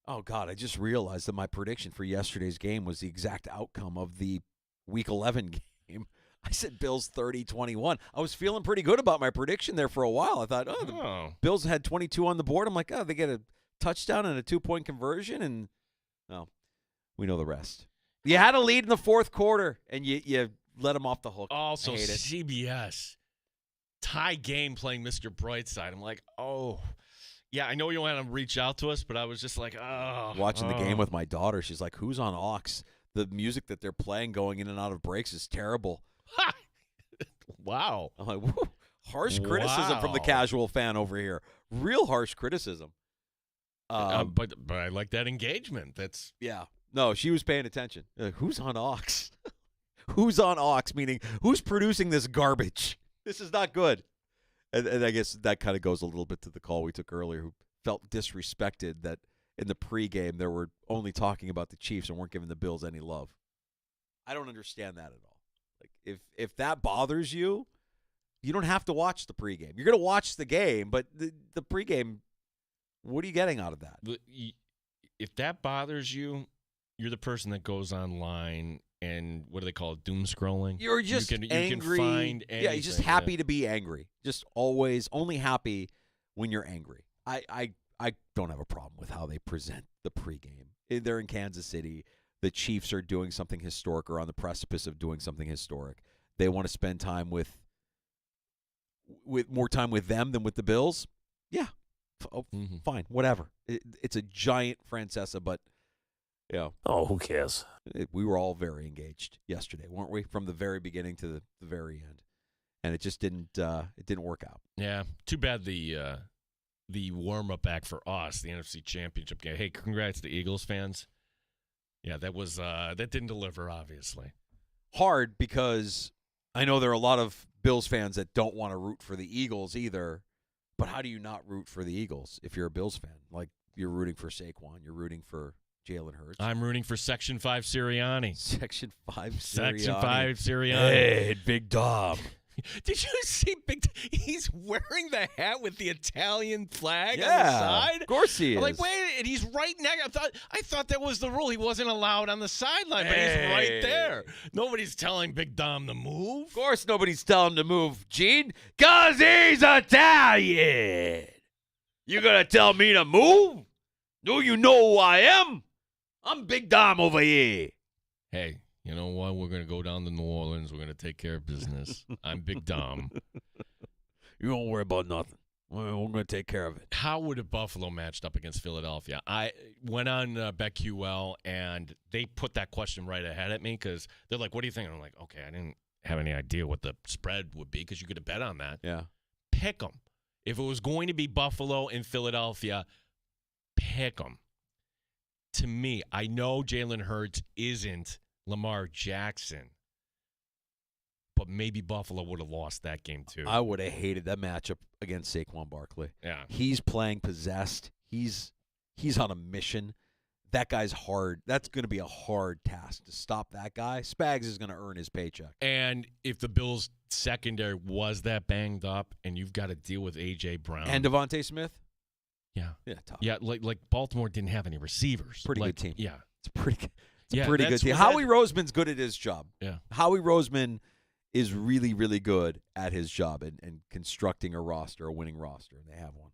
Oh, God, I just realized that my prediction for yesterday's game was the exact outcome of the Week 11 game. I said Bills 30-21. I was feeling pretty good about my prediction there for a while. I thought, the Bills had 22 on the board. I'm like, they get a touchdown and a 2-point conversion, and we know the rest. You had a lead in the fourth quarter, and you let him off the hook. Also, CBS, tie game playing Mr. Brightside. I'm like, yeah, I know you want to reach out to us, but I was just like, Watching the game with my daughter, she's like, who's on aux? The music that they're playing going in and out of breaks is terrible. Wow. I'm like, whoa, harsh criticism from the casual fan over here. Real harsh criticism. But I like that engagement. That's yeah. No, she was paying attention. Who's on Ox? Who's on Ox? Meaning, who's producing this garbage? This is not good. And I guess that kind of goes a little bit to the call we took earlier, who felt disrespected that in the pregame they were only talking about the Chiefs and weren't giving the Bills any love. I don't understand that at all. Like, if that bothers you, you don't have to watch the pregame. You're going to watch the game, but the pregame, what are you getting out of that? If that bothers you, you're the person that goes online and what do they call it? Doom scrolling. You're just angry. You can find anything. Yeah, you're just happy to be angry. Just always only happy when you're angry. I don't have a problem with how they present the pregame. They're in Kansas City. The Chiefs are doing something historic or on the precipice of doing something historic. They want to spend time with more time with them than with the Bills. Yeah, fine, whatever. It's a giant Francesa, but who cares? We were all very engaged yesterday, weren't we? From the very beginning to the very end, and it just didn't work out. Yeah, too bad the warm up act for us, the NFC Championship game. Hey, congrats to Eagles fans. Yeah, that was that didn't deliver, obviously. Hard because I know there are a lot of Bills fans that don't want to root for the Eagles either. But how do you not root for the Eagles if you're a Bills fan? Like, you're rooting for Saquon, you're rooting for Jalen Hurts. I'm rooting for Section 5 Sirianni. Section 5 Sirianni. Section 5 Sirianni. Hey, Big Dom. Did you see he's wearing the hat with the Italian flag on the Yeah, side? of course he is. I'm like, wait, and he's right next. I thought that was the rule. He wasn't allowed on the sideline, but he's right there. Nobody's telling Big Dom to move. Of course nobody's telling him to move, Gene, because he's Italian. You going to tell me to move? Do you know who I am? I'm Big Dom over here. Hey. You know what? We're going to go down to New Orleans. We're going to take care of business. I'm Big Dom. You don't worry about nothing. We're going to take care of it. How would have Buffalo matched up against Philadelphia? I went on BetQL, and they put that question right ahead at me because they're like, what do you think? And I'm like, okay, I didn't have any idea what the spread would be because you could have bet on that. Yeah. Pick them. If it was going to be Buffalo and Philadelphia, pick them. To me, I know Jalen Hurts isn't Lamar Jackson, but maybe Buffalo would have lost that game too. I would have hated that matchup against Saquon Barkley. Yeah. He's playing possessed. He's on a mission. That guy's hard. That's going to be a hard task to stop that guy. Spags is going to earn his paycheck. And if the Bills' secondary was that banged up and you've got to deal with A.J. Brown. And Devontae Smith? Yeah. Yeah, tough. Yeah, like Baltimore didn't have any receivers. Pretty good team. Yeah. It's pretty good. It's Yeah, a pretty good that's team. what Howie Roseman's good at his job. Yeah. Howie Roseman is really, really good at his job and constructing a roster, a winning roster, and they have one.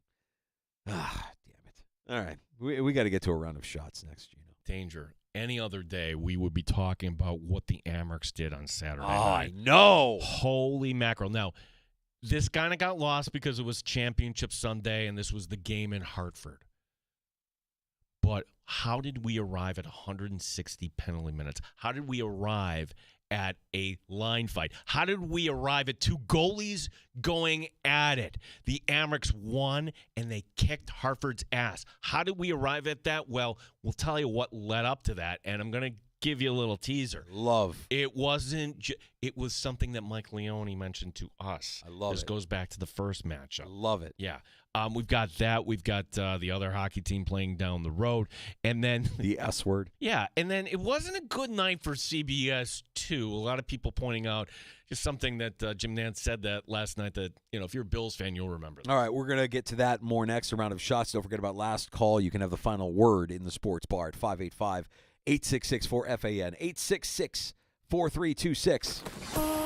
Ah, damn it. All right. We got to get to a round of shots next, Gino. Danger. Any other day, we would be talking about what the Amerks did on Saturday night. I know. Holy mackerel. Now, this kind of got lost because it was Championship Sunday, and this was the game in Hartford. But how did we arrive at 160 penalty minutes? How did we arrive at a line fight? How did we arrive at two goalies going at it? The Amerks won, and they kicked Hartford's ass. How did we arrive at that? Well, we'll tell you what led up to that, and I'm going to give you a little teaser. Love. It wasn't. It was something that Mike Leone mentioned to us. I love this it. Goes back to the first matchup. I love it. Yeah. We've got that. We've got the other hockey team playing down the road. And then the S word. Yeah. And then it wasn't a good night for CBS, too. A lot of people pointing out just something that Jim Nantz said that last night that, if you're a Bills fan, you'll remember that. All right. We're going to get to that more next. A round of shots. Don't forget about last call. You can have the final word in the sports bar at 585-866-4FAN. 866-4326.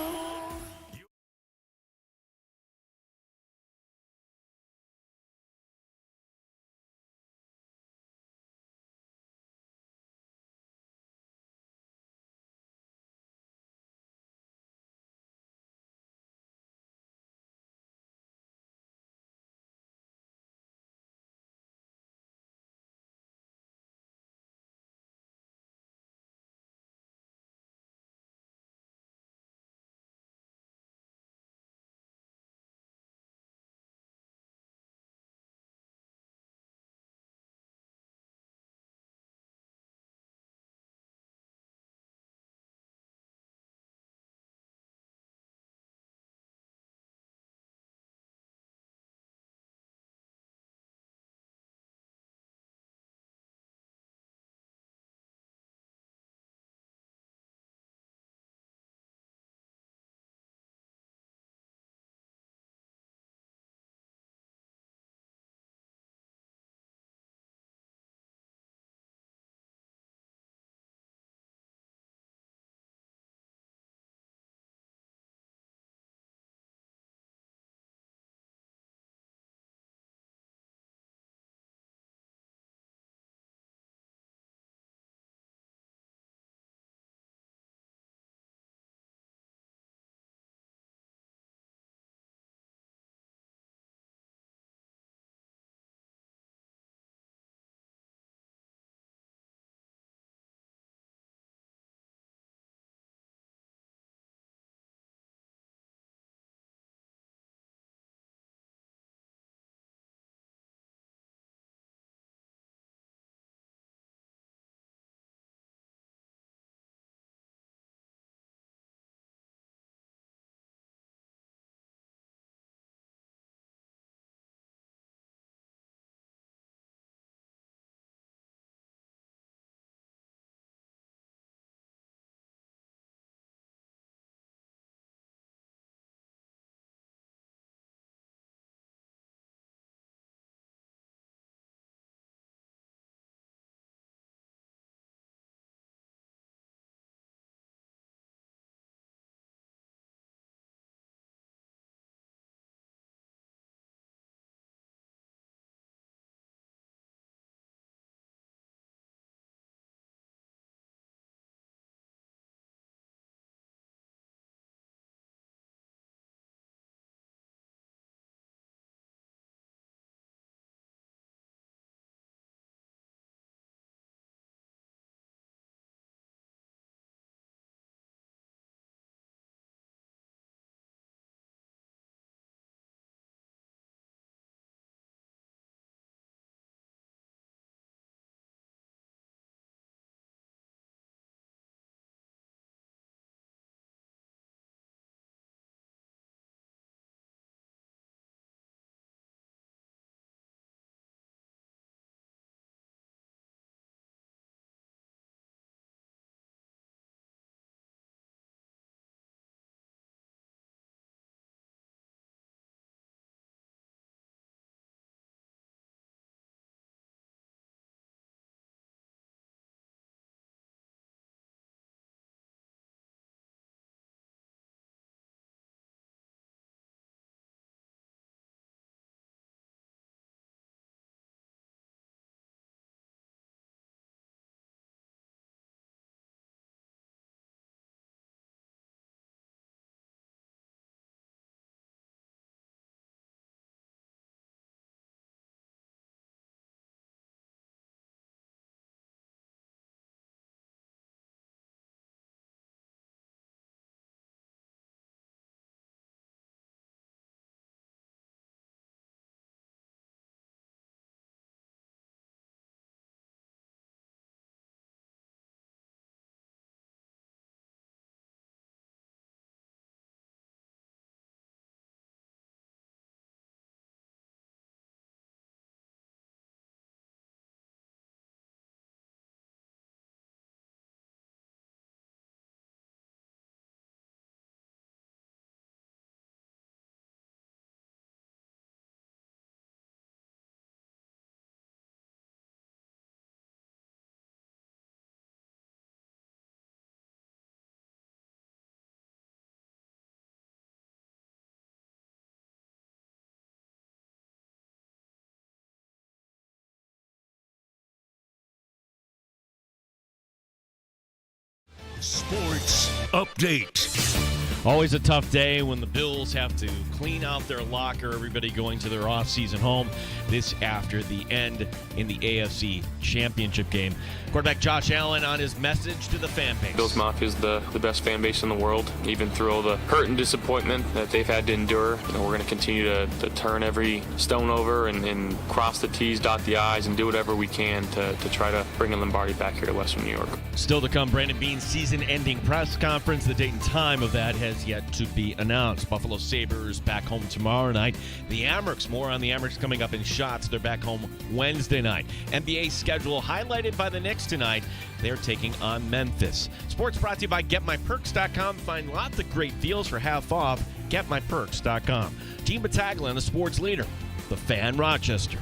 Sports Update. Always a tough day when the Bills have to clean out their locker, everybody going to their offseason home. This after the end in the AFC Championship game. Quarterback Josh Allen on his message to the fan base. Bills Mafia is the best fan base in the world. Even through all the hurt and disappointment that they've had to endure, we're going to continue to turn every stone over and cross the T's, dot the I's, and do whatever we can to try to bring a Lombardi back here to Western New York. Still to come, Brandon Beane's season-ending press conference. The date and time of that has yet to be announced. Buffalo Sabres back home tomorrow night. The Amerks, more on the Amerks coming up in shots. They're back home Wednesday night. NBA schedule highlighted by the Knicks tonight. They're taking on Memphis. Sports brought to you by GetMyPerks.com. Find lots of great deals for half off. GetMyPerks.com. Team Battaglia, the sports leader, the Fan Rochester.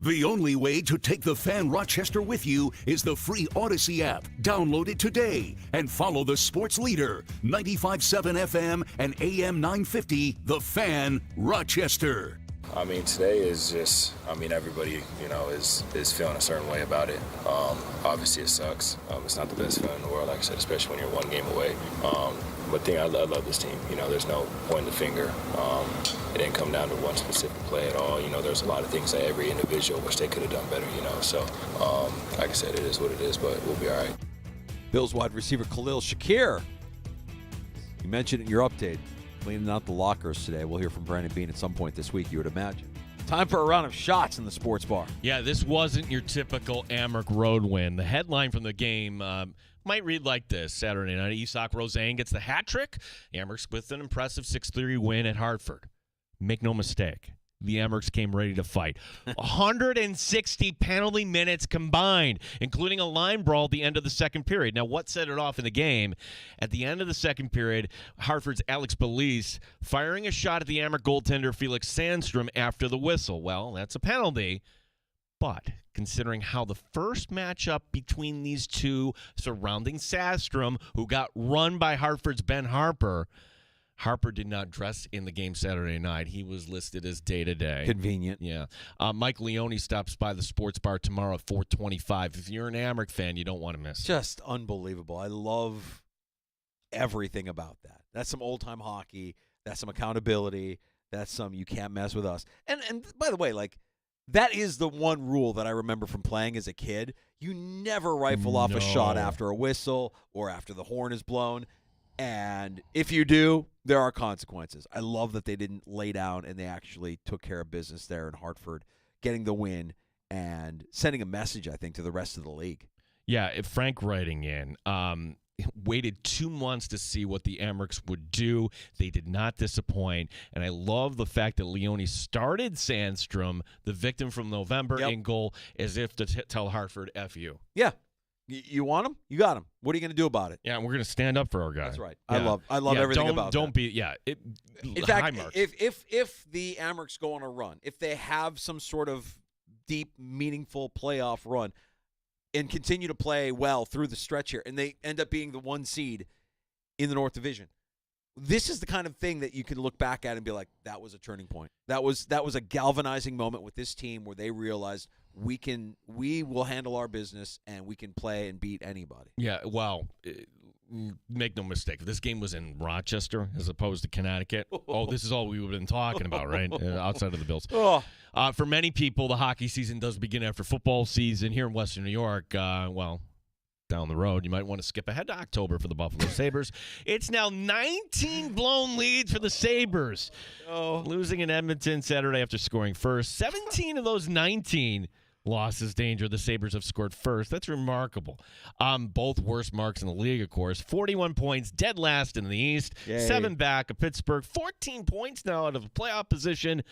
The only way to take the Fan Rochester with you is the free Odyssey app. Download it today and follow the sports leader, 95.7 FM and AM 950, The Fan Rochester. I mean, today is just, everybody, is feeling a certain way about it. Obviously, it sucks. It's not the best feeling in the world, like I said, especially when you're one game away. But I love this team. There's no pointing the finger. It didn't come down to one specific play at all. There's a lot of things that every individual wish they could have done better, So, like I said, it is what it is, but we'll be all right. Bills wide receiver Khalil Shakir. You mentioned it in your update. Cleaning out the lockers today. We'll hear from Brandon Beane at some point this week, you would imagine. Time for a round of shots in the sports bar. Yeah, this wasn't your typical Amerk road win. The headline from the game might read like this. Saturday night, Isak Roseanne gets the hat trick. Amerks with an impressive 6-3 win at Hartford. Make no mistake, the Amerks came ready to fight. 160 penalty minutes combined, including a line brawl at the end of the second period. Now, what set it off in the game? At the end of the second period, Hartford's Alex Belize firing a shot at the Amerk goaltender Felix Sandstrom after the whistle. Well, that's a penalty. But considering how the first matchup between these two surrounding Sandstrom, who got run by Hartford's Ben Harper, Harper did not dress in the game Saturday night. He was listed as day-to-day. Convenient. Yeah. Mike Leone stops by the sports bar tomorrow at 4:25. If you're an Amerk fan, you don't want to miss it. Just unbelievable. I love everything about that. That's some old-time hockey. That's some accountability. That's some you can't mess with us. And by the way, that is the one rule that I remember from playing as a kid. You never rifle off a shot after a whistle or after the horn is blown. And if you do, there are consequences. I love that they didn't lay down and they actually took care of business there in Hartford, getting the win and sending a message, I think, to the rest of the league. Yeah, Frank writing in, waited 2 months to see what the Amerks would do. They did not disappoint. And I love the fact that Leone started Sandstrom, the victim from November, in goal, as if to tell Hartford, F you. Yeah. You want him? You got him. What are you going to do about it? Yeah, we're going to stand up for our guy. That's right. Yeah. I love everything about don't that. Be, yeah. In fact, if the Amerks go on a run, if they have some sort of deep, meaningful playoff run and continue to play well through the stretch here, and they end up being the 1 seed in the North Division, this is the kind of thing that you can look back at and be like, that was a turning point. That was a galvanizing moment with this team where they realized we will handle our business and we can play and beat anybody. Yeah, well, make no mistake. If this game was in Rochester as opposed to Connecticut, this is all we would have been talking about, right? Outside of the Bills. For many people, the hockey season does begin after football season. Here in Western New York, down the road, you might want to skip ahead to October for the Buffalo Sabres. It's now 19 blown leads for the Sabres. Losing in Edmonton Saturday after scoring first. 17 of those 19 losses danger the Sabres have scored first. That's remarkable. Both worst marks in the league, of course. 41 points, dead last in the East. Yay. 7 back of Pittsburgh. 14 points now out of a playoff position.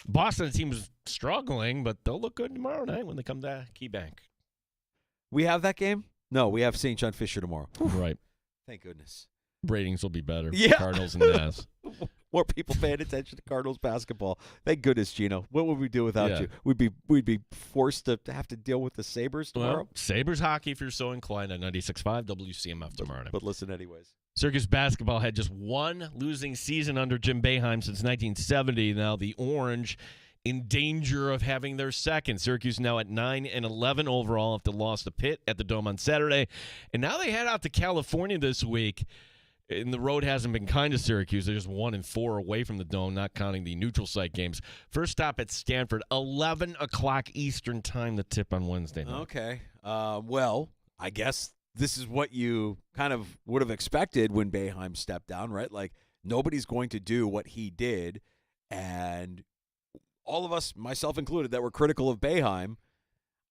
Boston team is struggling, but they'll look good tomorrow night when they come to KeyBank. We have that game? No, we have St. John Fisher tomorrow. Right. Thank goodness. Ratings will be better. Yeah. Cardinals and Nats. More people paying attention to Cardinals basketball. Thank goodness, Gino. What would we do without you? We'd be forced to have to deal with the Sabres tomorrow. Well, Sabres hockey, if you're so inclined, at 96.5 WCMF tomorrow night. But listen anyways. Syracuse basketball had just one losing season under Jim Boeheim since 1970. Now the Orange in danger of having their second. Syracuse now at 9-11 overall after loss to Pitt at the Dome on Saturday. And now they head out to California this week. And the road hasn't been kind to Syracuse. They're just 1-4 away from the Dome, not counting the neutral site games. First stop at Stanford, 11 o'clock Eastern time, the tip on Wednesday night. Okay. Well, I guess this is what you kind of would have expected when Boeheim stepped down, right? Like, nobody's going to do what he did. And all of us, myself included, that were critical of Boeheim,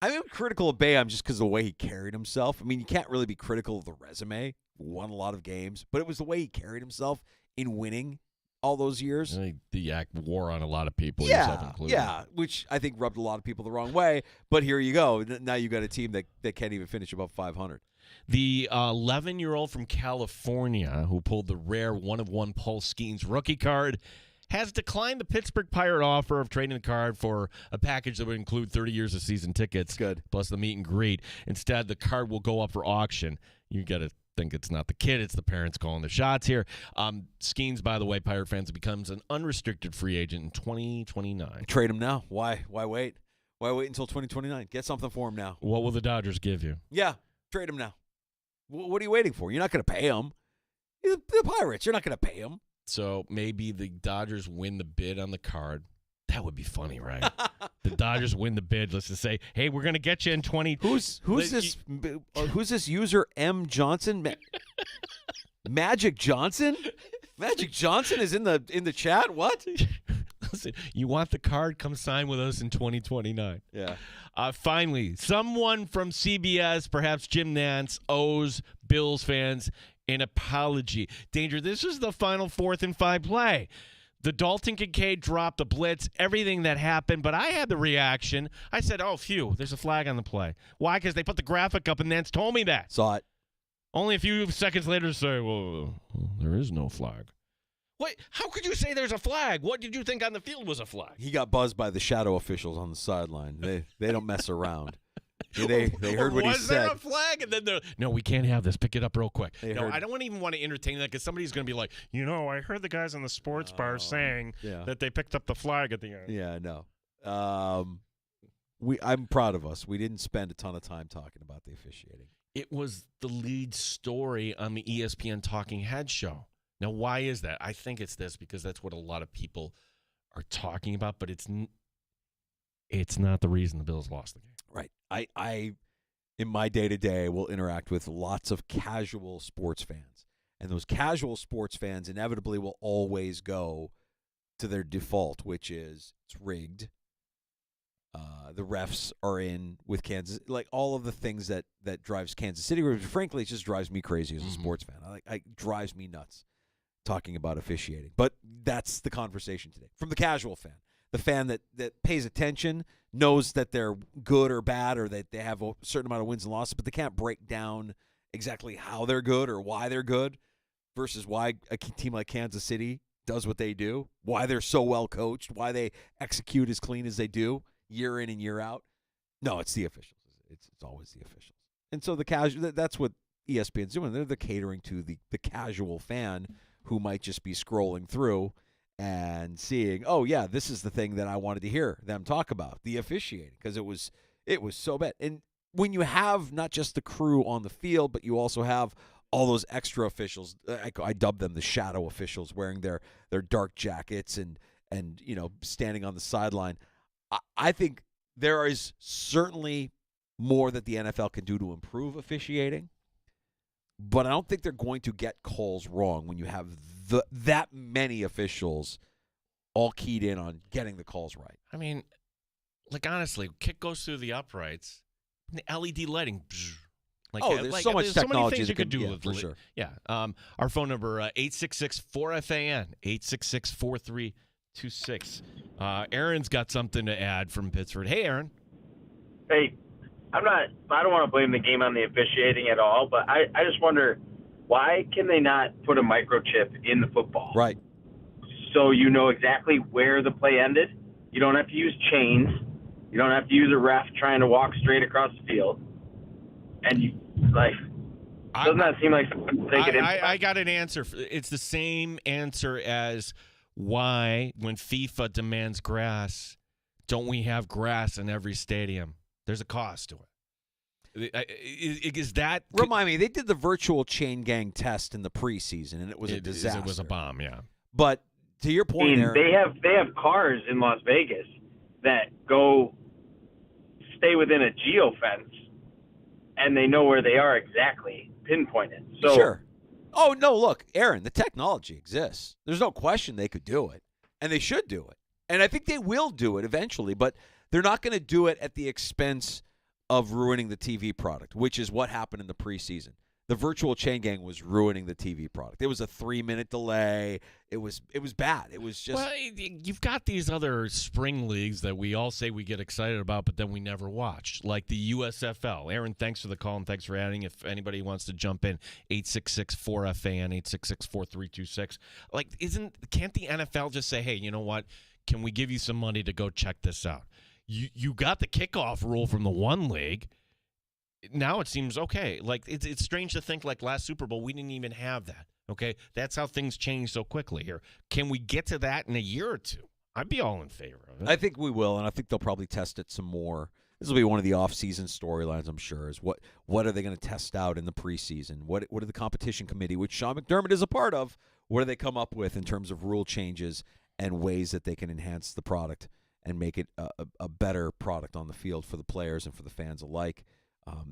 I mean, critical of Boeheim just because of the way he carried himself. I mean, you can't really be critical of the resume. Won a lot of games, but it was the way he carried himself in winning all those years. The act wore on a lot of people, yourself included. Yeah, which I think rubbed a lot of people the wrong way. But here you go. Now you got a team that can't even finish above 500. The 11-year-old from California who pulled the rare one-of-one Paul Skeens rookie card has declined the Pittsburgh Pirate offer of trading the card for a package that would include 30 years of season tickets, plus the meet and greet. Instead, the card will go up for auction. You got to think it's not the kid, it's the parents calling the shots here. Skeens, by the way, Pirate fans, becomes an unrestricted free agent in 2029. Trade him now. Why wait? Why wait until 2029? Get something for him now. What will the Dodgers give you? Yeah, trade him now. What are you waiting for? You're not going to pay him. The Pirates, you're not going to pay him. So maybe the Dodgers win the bid on the card. That would be funny, right? The Dodgers win the bid. Let's just say, hey, we're going to get you in 20. Who's this user M Johnson? Magic Johnson? Magic Johnson is in the chat. What? Listen, you want the card? Come sign with us in 2029. Yeah. Finally, someone from CBS, perhaps Jim Nantz, owes Bills fans an apology. Danger, this is the final 4th and 5 play. The Dalton Kincaid dropped, the blitz, everything that happened, but I had the reaction. I said, oh, phew, there's a flag on the play. Why? Because they put the graphic up and Nance told me that. Saw it. Only a few seconds later to say, well, there is no flag. Wait, how could you say there's a flag? What did you think on the field was a flag? He got buzzed by the shadow officials on the sideline. They don't mess around. They heard what he said. Was there a flag? And then no, we can't have this. Pick it up real quick. I don't even want to entertain that because somebody's going to be like, I heard the guys in the sports bar saying that they picked up the flag at the end. Yeah, no. I'm proud of us. We didn't spend a ton of time talking about the officiating. It was the lead story on the ESPN Talking Head show. Now, why is that? I think it's this because that's what a lot of people are talking about, but it's not the reason the Bills lost the game. Right. I in my day-to-day, will interact with lots of casual sports fans. And those casual sports fans inevitably will always go to their default, which is it's rigged. The refs are in with Kansas. Like all of the things that drives Kansas City. Frankly, it just drives me crazy as a sports fan. It drives me nuts talking about officiating. But that's the conversation today. From the casual fan. The fan that pays attention, knows that they're good or bad or that they have a certain amount of wins and losses, but they can't break down exactly how they're good or why they're good versus why a team like Kansas City does what they do, why they're so well coached, why they execute as clean as they do year in and year out. No, it's the officials. It's always the officials. And so that's what ESPN's doing. They're catering to the casual fan who might just be scrolling through and seeing, oh, yeah, this is the thing that I wanted to hear them talk about, the officiating, because it was so bad. And when you have not just the crew on the field, but you also have all those extra officials, I dub them the shadow officials, wearing their dark jackets and standing on the sideline. I think there is certainly more that the NFL can do to improve officiating, but I don't think they're going to get calls wrong when you have that many officials all keyed in on getting the calls right. I mean, honestly, kick goes through the uprights, the LED lighting. There's so much technology so many things you could do for sure. Yeah. Our phone number 866-4FAN 866-4326. Aaron's got something to add from Pittsburgh. Hey, Aaron. Hey, I don't want to blame the game on the officiating at all, but I just wonder, why can they not put a microchip in the football? Right. So you know exactly where the play ended. You don't have to use chains. You don't have to use a ref trying to walk straight across the field. And doesn't that seem like something they could implement? I got an answer. It's the same answer as why, when FIFA demands grass, don't we have grass in every stadium? There's a cost to it. Is that remind me? They did the virtual chain gang test in the preseason, and it was a disaster. It was a bomb, yeah. But to your point, Aaron, they have cars in Las Vegas that stay within a geofence, and they know where they are exactly, pinpointed. So sure. Oh no, look, Aaron, the technology exists. There's no question they could do it, and they should do it, and I think they will do it eventually. But they're not going to do it at the expense of ruining the TV product, which is what happened in the preseason. The virtual chain gang was ruining the TV product. It was a 3-minute delay. It was bad. It was just. Well, you've got these other spring leagues that we all say we get excited about, but then we never watch, like the USFL. Aaron, thanks for the call and thanks for adding. If anybody wants to jump in, 866-4FAN, 866-4326. Like, can't the NFL just say, hey, you know what? Can we give you some money to go check this out? You got the kickoff rule from the one league. Now it seems okay. Like it's strange to think like last Super Bowl we didn't even have that. Okay, that's how things change so quickly here. Can we get to that in a year or two? I'd be all in favor of it. I think we will, and I think they'll probably test it some more. This will be one of the off-season storylines, I'm sure. Is what are they going to test out in the preseason? What are the competition committee, which Sean McDermott is a part of? What do they come up with in terms of rule changes and ways that they can enhance the product and make it a better product on the field for the players and for the fans alike?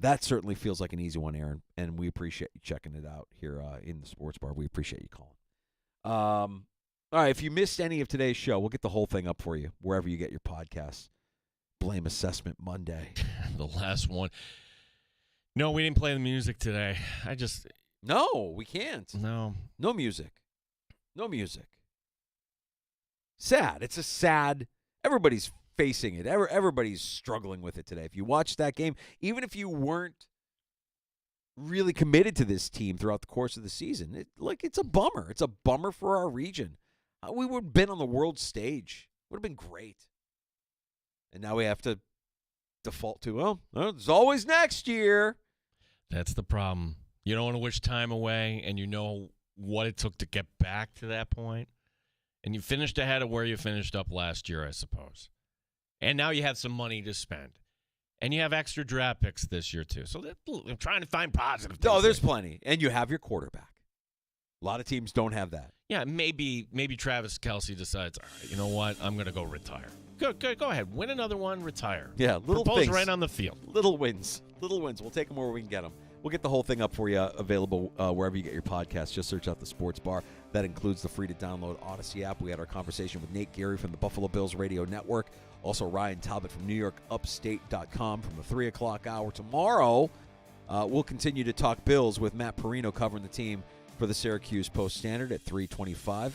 That certainly feels like an easy one, Aaron, and we appreciate you checking it out here in the Sports Bar. We appreciate you calling. All right, if you missed any of today's show, we'll get the whole thing up for you wherever you get your podcasts. Blame Assessment Monday. The last one. No, we didn't play the music today. No, we can't. No music. No music. Sad. It's a sad. Everybody's facing it. Everybody's struggling with it today. If you watched that game, even if you weren't really committed to this team throughout the course of the season, it's a bummer. It's a bummer for our region. We would have been on the world stage. It would have been great. And now we have to default to, well, there's always next year. That's the problem. You don't want to wish time away, and you know what it took to get back to that point. And you finished ahead of where you finished up last year, I suppose. And now you have some money to spend. And you have extra draft picks this year, too. So I'm trying to find positive things. Oh, there's plenty. And you have your quarterback. A lot of teams don't have that. Yeah, maybe Travis Kelce decides, all right, you know what? I'm going to go retire. Go ahead. Win another one, retire. Yeah, little Propose things. right on the field. Little wins. We'll take them where we can get them. We'll get the whole thing up for you, available wherever you get your podcasts. Just search out the Sports Bar. That includes the free-to-download Odyssey app. We had our conversation with Nate Geary from the Buffalo Bills Radio Network. Also, Ryan Talbot from NewYorkUpstate.com from the 3 o'clock hour. Tomorrow, we'll continue to talk Bills with Matt Perino covering the team for the Syracuse Post-Standard at 3:25.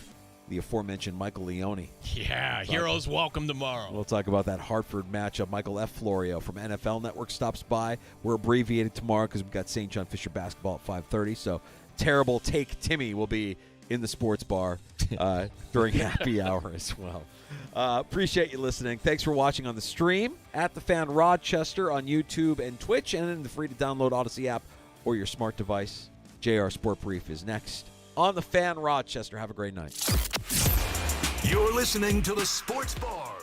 The aforementioned Michael Leone. Yeah, heroes welcome tomorrow. We'll talk about that Hartford matchup. Michael F. Florio from NFL Network stops by. We're abbreviated tomorrow because we've got St. John Fisher basketball at 5:30. So Terrible Take Timmy will be in the Sports Bar during happy hour as well. Appreciate you listening. Thanks for watching on the stream at The Fan Rochester on YouTube and Twitch, and in the free-to-download Odyssey app or your smart device. JR Sport Brief is next on The Fan Rochester. Have a great night. You're listening to the Sports Bar